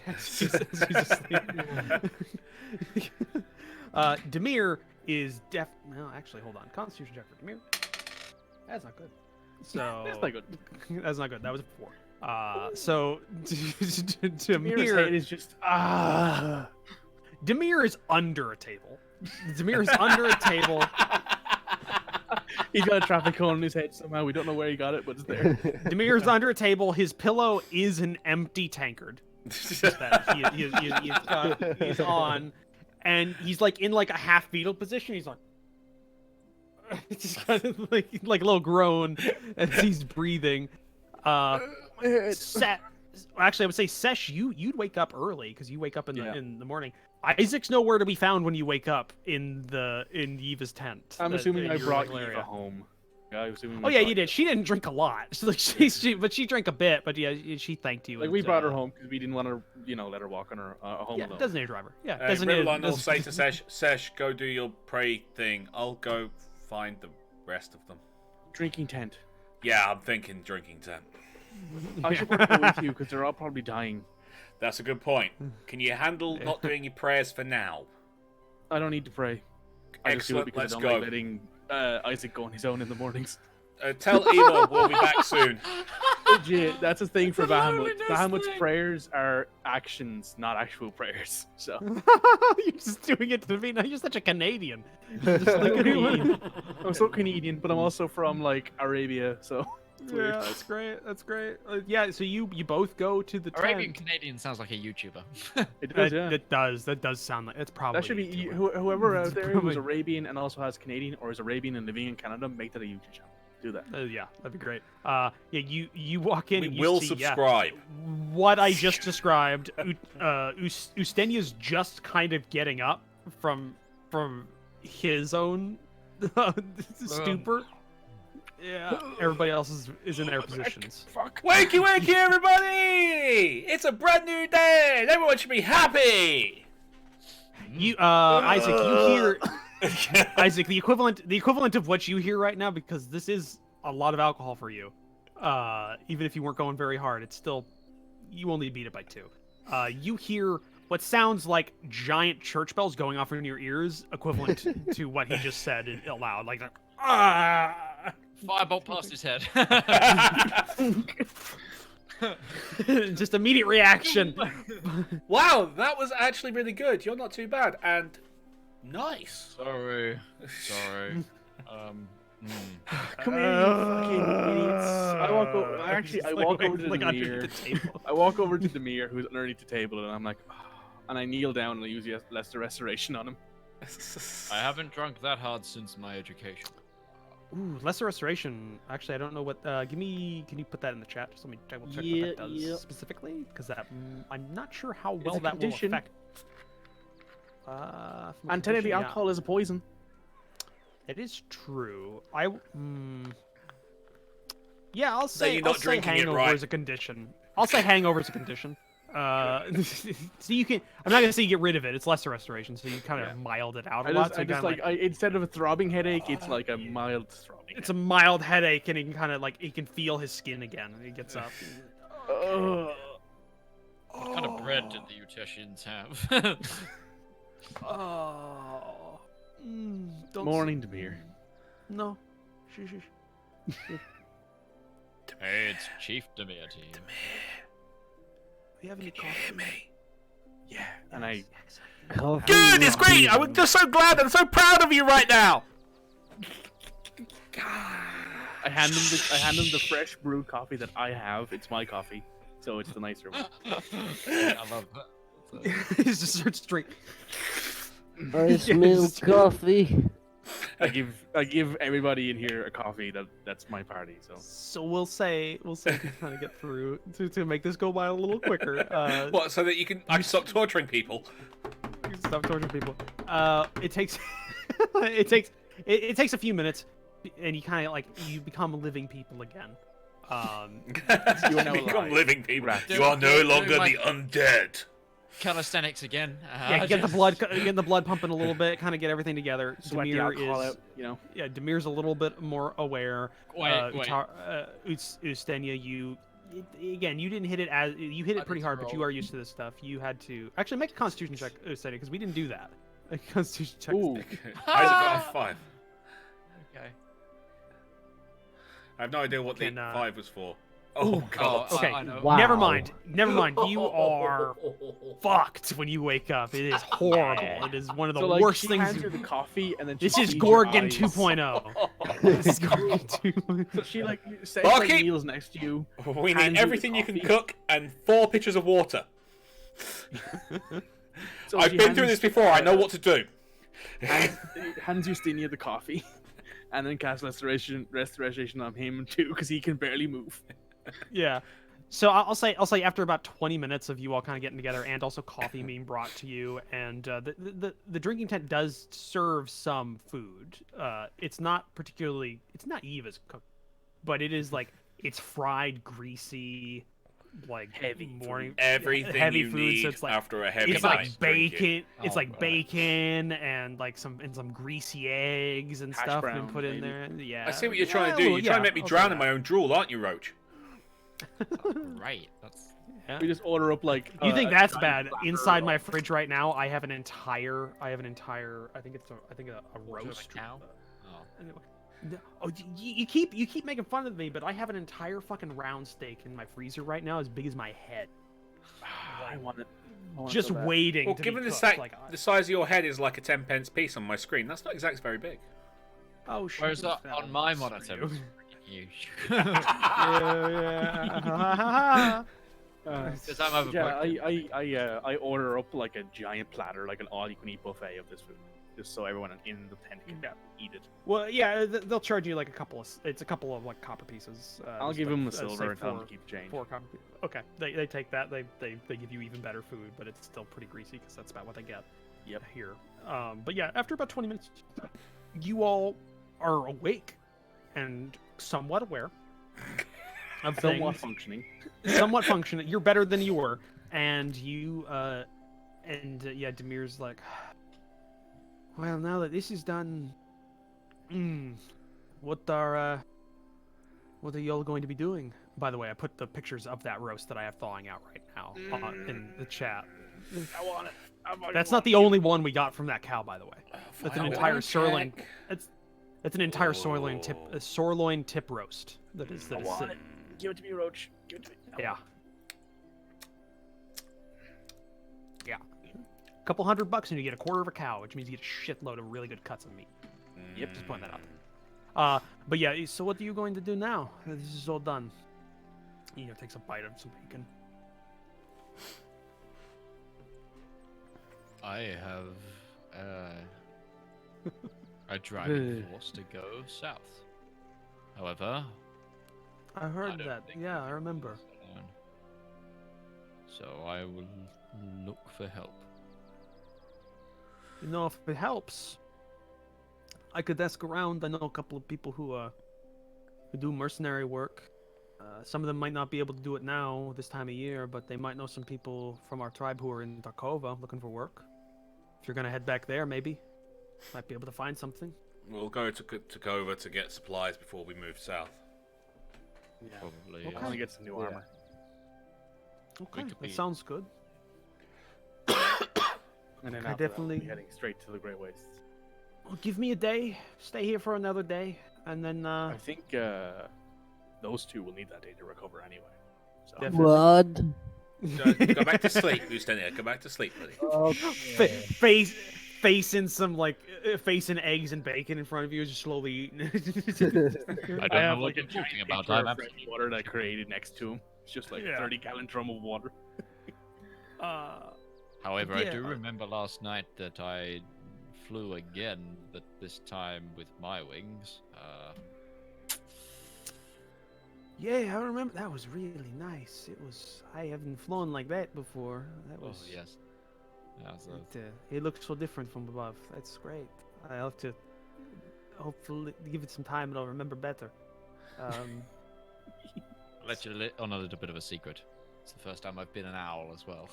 Speaker 1: He's asleep. Demir is well, actually, hold on. Constitution check for Demir. That's not good. So
Speaker 4: That's not good.
Speaker 1: That's not good. That was a 4. So
Speaker 4: Mirror's
Speaker 1: Demir
Speaker 4: head is just
Speaker 1: Demir is under a table. Demir is under a table.
Speaker 4: He's got a traffic cone on his head somehow. We don't know where he got it, but it's there.
Speaker 1: Demir is under a table. His pillow is an empty tankard that he's on, and he's like in like a half fetal position. He's like, just kind of like a little groan as he's breathing. Actually, I would say Sesh, you'd wake up early because you wake up in the morning. Isaac's nowhere to be found when you wake up in Yiva's tent.
Speaker 4: I'm assuming I
Speaker 1: you're
Speaker 4: brought
Speaker 1: in the
Speaker 4: Eva
Speaker 1: area.
Speaker 4: home. I was assuming
Speaker 1: Oh yeah, you did. She didn't drink a lot. But she drank a bit. But yeah, she thanked you.
Speaker 4: Like
Speaker 1: and,
Speaker 4: we brought her home because we didn't want to, let her walk on her home
Speaker 1: Yeah,
Speaker 4: alone.
Speaker 1: designated driver. Yeah,
Speaker 5: Hey,
Speaker 1: designated.
Speaker 5: Rivallon will say to Sesh, go do your pray thing. I'll go find the rest of them.
Speaker 4: Drinking tent.
Speaker 5: Yeah, I'm thinking drinking tent.
Speaker 4: I should probably go with you because they're all probably dying.
Speaker 5: That's a good point. Can you handle not doing your prayers for now?
Speaker 4: I don't need to pray. I just do it
Speaker 5: Excellent,
Speaker 4: because
Speaker 5: let's
Speaker 4: I don't
Speaker 5: go.
Speaker 4: like letting Isaac go on his own in the mornings.
Speaker 5: Tell Evo we'll be back soon.
Speaker 4: Legit, that's a thing for Bahamut.
Speaker 2: loneliness
Speaker 4: Bahamut's
Speaker 2: thing.
Speaker 4: prayers are actions, not actual prayers. So
Speaker 1: You're just doing it to me. Now you're such a Canadian. Just like Canadian.
Speaker 4: I'm so Canadian, but I'm also from like Arabia, so it's weird.
Speaker 1: Yeah, that's great. That's great. Yeah, so you both go to the
Speaker 2: Arabian
Speaker 1: tent.
Speaker 2: Canadian sounds like a YouTuber.
Speaker 4: It does, yeah.
Speaker 1: That does sound like it's probably.
Speaker 4: That should be
Speaker 1: YouTuber.
Speaker 4: whoever out
Speaker 1: It's
Speaker 4: there
Speaker 1: probably-
Speaker 4: who's Arabian and also has Canadian or is Arabian and living in Canada, make that a YouTube channel. Do that.
Speaker 1: Yeah, that'd be great. Yeah, you walk in.
Speaker 5: We
Speaker 1: and you
Speaker 5: will
Speaker 1: see, yeah,
Speaker 5: subscribe.
Speaker 1: what I just described. Ustenia's just kind of getting up from his own stupor. Yeah, everybody else is in their positions.
Speaker 4: Fuck.
Speaker 5: Wakey, wakey, everybody! It's a brand new day, and everyone should be happy.
Speaker 1: You, Isaac, you hear Isaac the equivalent of what you hear right now, because this is a lot of alcohol for you. Even if you weren't going very hard, it's still you only beat it by 2. You hear what sounds like giant church bells going off in your ears, equivalent to what he just said aloud, like
Speaker 2: Firebolt past his head.
Speaker 1: just immediate reaction.
Speaker 5: Wow, that was actually really good. You're not too bad, and nice.
Speaker 2: Sorry.
Speaker 4: Come here, you fucking idiots. I walk over to the
Speaker 1: like underneath
Speaker 4: mirror.
Speaker 1: the table.
Speaker 4: I walk over to the mirror who's underneath the table and I'm like, and I kneel down and I use Lesser Restoration on him.
Speaker 2: I haven't drunk that hard since my education.
Speaker 1: Ooh, lesser restoration. Actually, I don't know what. Can you put that in the chat? Just let me check what that does specifically, because that I'm not sure how well
Speaker 4: a
Speaker 1: that
Speaker 4: condition.
Speaker 1: will affect. From a
Speaker 4: And technically,
Speaker 1: condition,
Speaker 4: alcohol is a poison.
Speaker 1: yeah. It is true. Yeah, I'll
Speaker 5: you're
Speaker 1: say
Speaker 5: not
Speaker 1: I'll say
Speaker 5: drinking it
Speaker 1: hangover
Speaker 5: right.
Speaker 1: is a condition. I'll say hangover is a condition. So you can. I'm not gonna say you get rid of it. It's lesser restoration, so you kind of mild it out a lot. So you kinda
Speaker 4: instead of a throbbing headache, it's like a mild throbbing.
Speaker 1: it's a mild headache, and he can kind of like he can feel his skin again, and he gets up.
Speaker 4: Ugh.
Speaker 2: What kind of bread did the Uteshians have?
Speaker 1: Oh. Don't
Speaker 4: Morning, Demir.
Speaker 1: No. Shh.
Speaker 2: Hey, it's Chief Demir team.
Speaker 1: Do you have any coffee?
Speaker 4: Yeah, and I
Speaker 3: Coffee
Speaker 5: Good, it's
Speaker 3: with
Speaker 5: great.
Speaker 3: you.
Speaker 5: I'm just so glad and so proud of you right now.
Speaker 4: I hand him the fresh brewed coffee that I have. It's my coffee, so it's the nicer one.
Speaker 2: I love that.
Speaker 1: He just starts drinking.
Speaker 3: I smell coffee.
Speaker 4: I give everybody in here a coffee. That's my party. So
Speaker 1: So we'll say to kind of get through to make this go by a little quicker.
Speaker 5: What? So that I can stop torturing people?
Speaker 1: Stop torturing people. It takes it takes a few minutes, and you kind of like you become living people again.
Speaker 4: You are now
Speaker 5: Become
Speaker 4: alive.
Speaker 5: living people.
Speaker 4: Rats.
Speaker 5: You are no
Speaker 2: Do
Speaker 5: longer
Speaker 2: my-
Speaker 5: the undead.
Speaker 2: Calisthenics again.
Speaker 1: Yeah, get the blood pumping a little bit, kind of get everything together.
Speaker 4: Sweat the
Speaker 1: Demir
Speaker 4: alcohol
Speaker 1: is
Speaker 4: out, you know.
Speaker 1: yeah, Demir's a little bit more aware.
Speaker 2: Wait.
Speaker 1: Ustenia, you didn't hit it as you hit
Speaker 2: I
Speaker 1: it pretty
Speaker 2: need to
Speaker 1: hard, but you
Speaker 2: roll.
Speaker 1: are used to this stuff. You had to actually make a Constitution check, Ustenia, because we didn't do that. A Constitution check.
Speaker 4: Ooh,
Speaker 5: Isaac got a 5.
Speaker 2: Okay.
Speaker 5: I have no idea what the
Speaker 1: Can,
Speaker 5: 5 was for. Oh god.
Speaker 1: Okay.
Speaker 2: I know.
Speaker 3: Wow.
Speaker 1: Never mind. You are fucked when you wake up. It is horrible. It is one of the
Speaker 4: so like
Speaker 1: worst
Speaker 4: she
Speaker 1: things.
Speaker 4: hands her the coffee and then she
Speaker 1: This is
Speaker 4: sees
Speaker 1: Gorgon
Speaker 4: your eyes.
Speaker 1: 2.0. This is Gorgon 2.0.
Speaker 4: So she like says
Speaker 5: Barkeep!
Speaker 4: like kneels next to you.
Speaker 5: We
Speaker 4: Hands
Speaker 5: need
Speaker 4: you the
Speaker 5: everything you can
Speaker 4: coffee.
Speaker 5: cook and 4 pitchers of water.
Speaker 4: So
Speaker 5: I've
Speaker 4: she
Speaker 5: been through
Speaker 4: hands-
Speaker 5: this before. I know what to do.
Speaker 4: hands Justinia the coffee, and then casts restoration on him too because he can barely move.
Speaker 1: Yeah. So I'll say after about 20 minutes of you all kind of getting together, and also coffee being brought to you, and the drinking tent does serve some food. It's not Eva's cooked, but it is like it's fried, greasy, like
Speaker 4: Heavy
Speaker 1: morning
Speaker 5: Everything
Speaker 1: heavy
Speaker 5: you
Speaker 1: food.
Speaker 5: need
Speaker 1: So it's like
Speaker 5: after a heavy
Speaker 1: it's
Speaker 5: night
Speaker 1: like
Speaker 5: drinking.
Speaker 1: bacon. It's
Speaker 2: Oh,
Speaker 1: like
Speaker 2: right.
Speaker 1: bacon and like some greasy eggs and
Speaker 4: Hash
Speaker 1: stuff been
Speaker 4: browns,
Speaker 1: put in
Speaker 4: maybe.
Speaker 1: there. Yeah.
Speaker 5: I see what you're trying to
Speaker 1: Yeah,
Speaker 5: do.
Speaker 1: well,
Speaker 5: You're trying to
Speaker 1: yeah,
Speaker 5: make me
Speaker 1: I'll say
Speaker 5: drown in
Speaker 1: that.
Speaker 5: my own drool, aren't you, Roach?
Speaker 2: Right. That's
Speaker 1: Yeah.
Speaker 4: We just order up like.
Speaker 1: You think
Speaker 4: a
Speaker 1: that's
Speaker 4: giant
Speaker 1: bad?
Speaker 4: platter
Speaker 1: Inside my
Speaker 4: of-
Speaker 1: fridge right now, I have an entire. I think it's a
Speaker 2: Quarter of a
Speaker 1: roast.
Speaker 2: cow? Oh.
Speaker 1: Oh, you keep making fun of me, but I have an entire fucking round steak in my freezer right now, as big as my head,
Speaker 4: I want it.
Speaker 1: just waiting.
Speaker 5: Well,
Speaker 1: to
Speaker 5: given
Speaker 1: be
Speaker 5: the,
Speaker 1: cooked. Like,
Speaker 5: the size of your head is like a 10-pence piece on my screen, that's not exactly very big.
Speaker 1: oh shit.
Speaker 2: Whereas on my
Speaker 1: Screw
Speaker 2: monitor,
Speaker 1: you.
Speaker 2: you.
Speaker 1: yeah.
Speaker 2: Because I'm over.
Speaker 4: I order up like a giant platter, like an all-you-can-eat buffet of this food, just so everyone in the tent can eat it.
Speaker 1: Well, yeah, they'll charge you like a couple of like copper pieces.
Speaker 4: I'll
Speaker 1: just
Speaker 4: give
Speaker 1: like,
Speaker 4: them the
Speaker 1: say
Speaker 4: silver and tell them to keep the change.
Speaker 1: 4 copper pieces. Okay, they take that. They give you even better food, but it's still pretty greasy because that's about what they get.
Speaker 4: Yep.
Speaker 1: Here. But yeah, after about 20 minutes, you all are awake and somewhat aware of
Speaker 4: Somewhat
Speaker 1: things.
Speaker 4: functioning.
Speaker 1: Somewhat functioning. You're better than you were, and you yeah, Demir's like, well, now that this is done, what are y'all going to be doing? By the way, I put the pictures of that roast that I have thawing out right now in the chat.
Speaker 4: I want it.
Speaker 1: That's not the only one we got from that cow, by the way. That's an entire sirloin. It's an entire sirloin tip roast. That is
Speaker 4: want it. Give it to me, Roach. Give it to me.
Speaker 1: Yeah. Yeah. A couple $100 and you get a quarter of a cow, which means you get a shitload of really good cuts of meat. Yep, just point that out. But yeah, so what are you going to do now? This is all done. Takes a bite of some bacon.
Speaker 2: I have a driving force to go south. However,
Speaker 1: I heard
Speaker 2: don't
Speaker 1: that.
Speaker 2: think
Speaker 1: Yeah,
Speaker 2: we
Speaker 1: I
Speaker 2: can
Speaker 1: remember.
Speaker 2: do this alone. So I will look for help.
Speaker 1: If it helps, I could ask around. I know a couple of people who do mercenary work. Some of them might not be able to do it now, this time of year, but they might know some people from our tribe who are in Darkova looking for work. If you're gonna head back there, maybe might be able to find something.
Speaker 5: We'll go to Takova to get supplies before we move south.
Speaker 4: Yeah.
Speaker 2: Probably.
Speaker 1: Okay.
Speaker 4: I want to get some new armor.
Speaker 1: Okay,
Speaker 2: could be-
Speaker 1: that sounds good.
Speaker 4: And then
Speaker 1: I
Speaker 4: after
Speaker 1: definitely-
Speaker 4: that, we'll be heading straight to the Great Wastes.
Speaker 1: Well, give me a day. Stay here for another day, and then
Speaker 4: I think those two will need that day to recover anyway. So
Speaker 1: Definitely.
Speaker 3: What?
Speaker 5: Go back to sleep, Ustenia. Go back to sleep, buddy.
Speaker 1: facing some facing eggs and bacon in front of you, just slowly eating.
Speaker 2: I
Speaker 4: I
Speaker 2: don't know
Speaker 4: have
Speaker 2: what
Speaker 4: like a
Speaker 2: you're talking
Speaker 4: giant
Speaker 2: about.
Speaker 4: pitcher
Speaker 2: I'm
Speaker 4: of fresh water that I created next to him. It's just like
Speaker 1: Yeah.
Speaker 4: a 30-gallon drum of water.
Speaker 2: However, I do
Speaker 1: Yeah.
Speaker 2: remember last night that I flew again, but this time with my wings.
Speaker 1: Yeah, I remember that was really nice. I haven't flown like that before. That
Speaker 2: Oh
Speaker 1: was
Speaker 2: yes. Yeah, so
Speaker 1: it looks so different from above. That's great. I'll have to hopefully give it some time and I'll remember better.
Speaker 2: I'll let you on a little bit of a secret. It's the first time I've been an owl as well.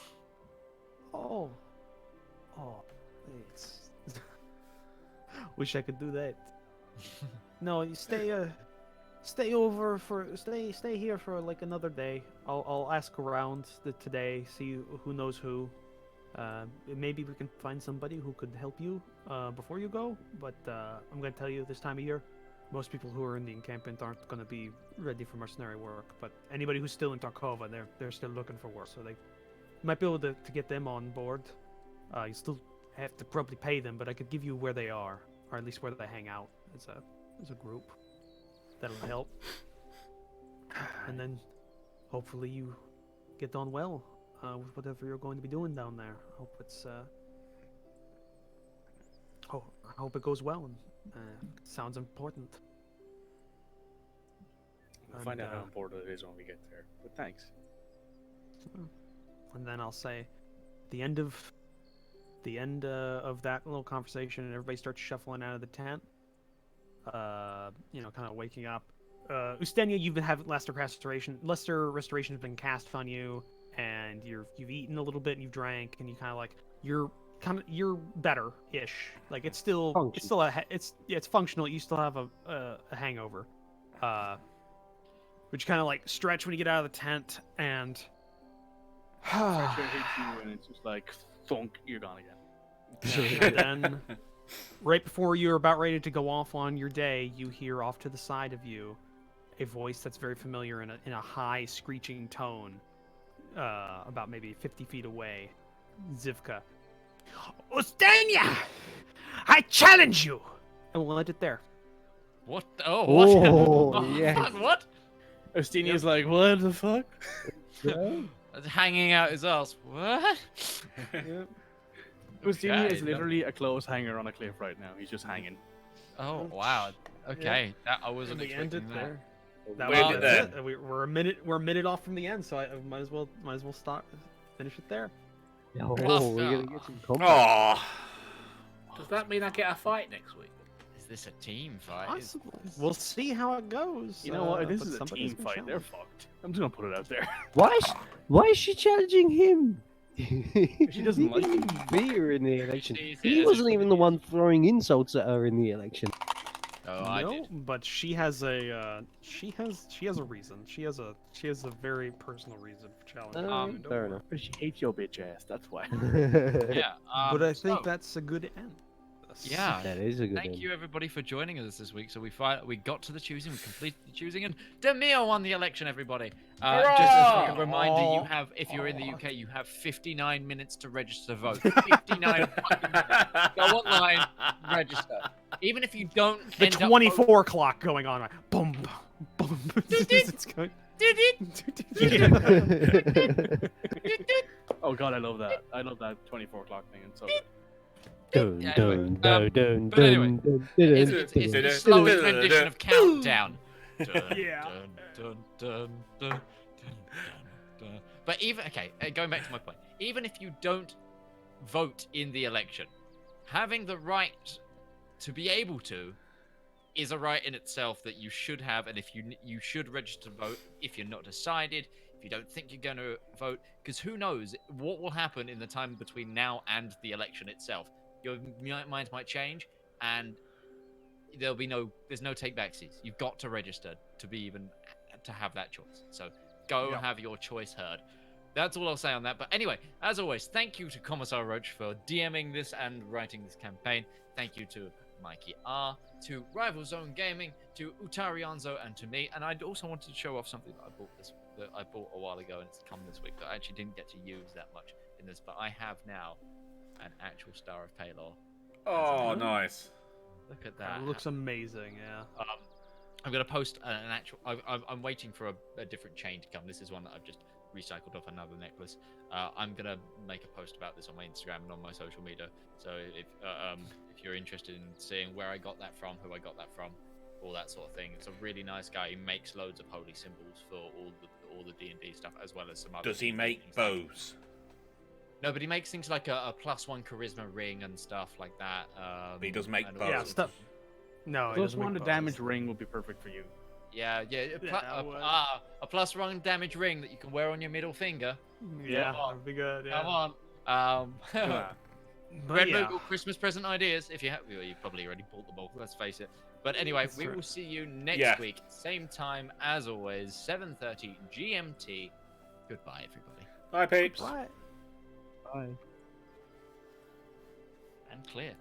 Speaker 1: Oh, it's wish I could do that. No, you stay here for like another day. I'll ask around today, see who knows who. Maybe we can find somebody who could help you before you go. But I'm gonna tell you, this time of year, most people who are in the encampment aren't gonna be ready for mercenary work. But anybody who's still in Tarkova, they're still looking for work, so they might be able to get them on board. You still have to probably pay them, but I could give you where they are, or at least where they hang out as a group. That'll help. And then hopefully you get on well with whatever you're going to be doing down there. I hope it goes well. And sounds important.
Speaker 4: We'll find out how
Speaker 1: And,
Speaker 4: important it is when we get there. But thanks.
Speaker 1: and then I'll say, the end of that little conversation, and everybody starts shuffling out of the tent. Kind of waking up. Ustenia, you've been having lesser restoration. Lesser restoration has been cast on you, and you've eaten a little bit, and you've drank, and you kind of like you're better-ish. Like it's still it's functional. You still have a hangover. But you kind of like stretch when you get out of the tent, and
Speaker 4: Pressure hits you, and it's just like thunk, you're gone again.
Speaker 1: and then right before you're about ready to go off on your day, you hear off to the side of you a voice that's very familiar in a high screeching tone, about maybe 50 feet away. Zivka. Ustenia! I challenge you! And we'll end it there.
Speaker 2: What? Oh, what?
Speaker 3: Oh, yes.
Speaker 2: Fuck, what?
Speaker 4: Ostinia's like, what the fuck?
Speaker 2: Hanging out his ass. What?
Speaker 4: Ustinia
Speaker 2: Okay,
Speaker 4: is literally a clothes hanger on a cliff right now. He's just hanging.
Speaker 2: Oh wow. Okay, that I wasn't
Speaker 1: And we end
Speaker 2: expecting
Speaker 1: it
Speaker 2: that.
Speaker 1: there.
Speaker 5: We end it there.
Speaker 1: We're a minute off from the end, so I might as well finish it there.
Speaker 3: Oh,
Speaker 2: Well,
Speaker 3: we're gonna get some combat.
Speaker 5: Oh. Does that mean I get a fight next week?
Speaker 2: Is this a team fight?
Speaker 1: Possible. We'll see how it goes.
Speaker 4: You know what? If this
Speaker 1: but
Speaker 4: is a
Speaker 1: somebody's
Speaker 4: team
Speaker 1: been
Speaker 4: fight, they're
Speaker 1: challenged.
Speaker 4: fucked. I'm just gonna put it out there.
Speaker 3: Why is she challenging him?
Speaker 4: She doesn't
Speaker 3: He
Speaker 4: like
Speaker 3: didn't
Speaker 4: him.
Speaker 3: even beat her in the election.
Speaker 2: Sees
Speaker 3: He
Speaker 2: it as
Speaker 3: wasn't
Speaker 2: a-
Speaker 3: even the one throwing insults at her in the election.
Speaker 2: Oh, I
Speaker 1: No,
Speaker 2: did.
Speaker 1: but she has a she has a reason. She has a very personal reason for challenging. you.
Speaker 3: Fair enough.
Speaker 4: But she hates your bitch ass. That's why.
Speaker 2: Yeah.
Speaker 1: But I think
Speaker 2: so,
Speaker 1: that's a good end.
Speaker 2: Yeah.
Speaker 3: That is a good
Speaker 2: Thank
Speaker 3: one.
Speaker 2: you everybody for joining us this week. So we got to the choosing, we completed the choosing, and Demir won the election. Everybody, just as a reminder, you have, if you're in the UK, you have 59 minutes to register to vote. 59 fucking minutes. Go online, register. Even if you don't
Speaker 1: The
Speaker 2: end up
Speaker 1: 24 clock going on. Right? Boom, boom. It's going.
Speaker 4: Oh god, I love that. I love that 24 o'clock thing. It's so good.
Speaker 3: Dun,
Speaker 2: Yeah,
Speaker 3: dun,
Speaker 2: anyway,
Speaker 3: dun, dun,
Speaker 2: but anyway,
Speaker 3: dun, dun,
Speaker 2: it's,
Speaker 3: dun,
Speaker 2: it's, it's
Speaker 3: dun,
Speaker 2: the
Speaker 3: dun.
Speaker 2: slowest rendition of Countdown.
Speaker 1: Yeah.
Speaker 2: Dun. But even going back to my point, even if you don't vote in the election, having the right to be able to is a right in itself that you should have, and if you should register to vote if you're not decided, if you don't think you're going to vote, because who knows what will happen in the time between now and the election itself. Your mind might change, and there's no take backsies. You've got to register to be even to have that choice. So go have your choice heard. That's all I'll say on that. But anyway, as always, thank you to Commissar Roach for DMing this and writing this campaign. Thank you to Mikey R, to Rival Zone Gaming, to Utarianzo, and to me. And I also wanted to show off something that I bought a while ago, and it's come this week, that I actually didn't get to use that much in this, but I have now an actual Star of Palor.
Speaker 5: Oh, nice.
Speaker 2: Look at that.
Speaker 1: It looks amazing. Yeah.
Speaker 2: I'm going to post an actual. I'm waiting for a different chain to come. This is one that I've just recycled off another necklace. I'm going to make a post about this on my Instagram and on my social media. So if you're interested in seeing where I got that from, who I got that from, all that sort of thing, it's a really nice guy. He makes loads of holy symbols for all the D&D stuff, as well as some other.
Speaker 5: Does he make bows?
Speaker 2: No, but he makes things like a +1 charisma ring and stuff like that.
Speaker 5: He does make
Speaker 2: and
Speaker 5: bows.
Speaker 2: all
Speaker 1: Yeah,
Speaker 2: sorts
Speaker 1: stuff.
Speaker 2: of-
Speaker 1: No, it
Speaker 4: Plus
Speaker 1: doesn't
Speaker 4: one
Speaker 1: make
Speaker 4: to
Speaker 1: bows.
Speaker 4: damage ring would be perfect for you.
Speaker 2: Yeah,
Speaker 1: well.
Speaker 2: a +1 damage ring that you can wear on your middle finger.
Speaker 1: Yeah, that'd be good. Yeah.
Speaker 2: Come on.
Speaker 1: But
Speaker 2: Red
Speaker 1: yeah.
Speaker 2: Moogle Christmas present ideas. If you have, well, you've probably already bought them all. Let's face it. But anyway,
Speaker 1: That's
Speaker 2: we
Speaker 1: true.
Speaker 2: will see you next
Speaker 5: Yeah.
Speaker 2: week, same time as always, 7:30 GMT. Goodbye, everybody,
Speaker 5: Bye, peeps.
Speaker 1: Bye.
Speaker 3: Bye.
Speaker 2: and clear.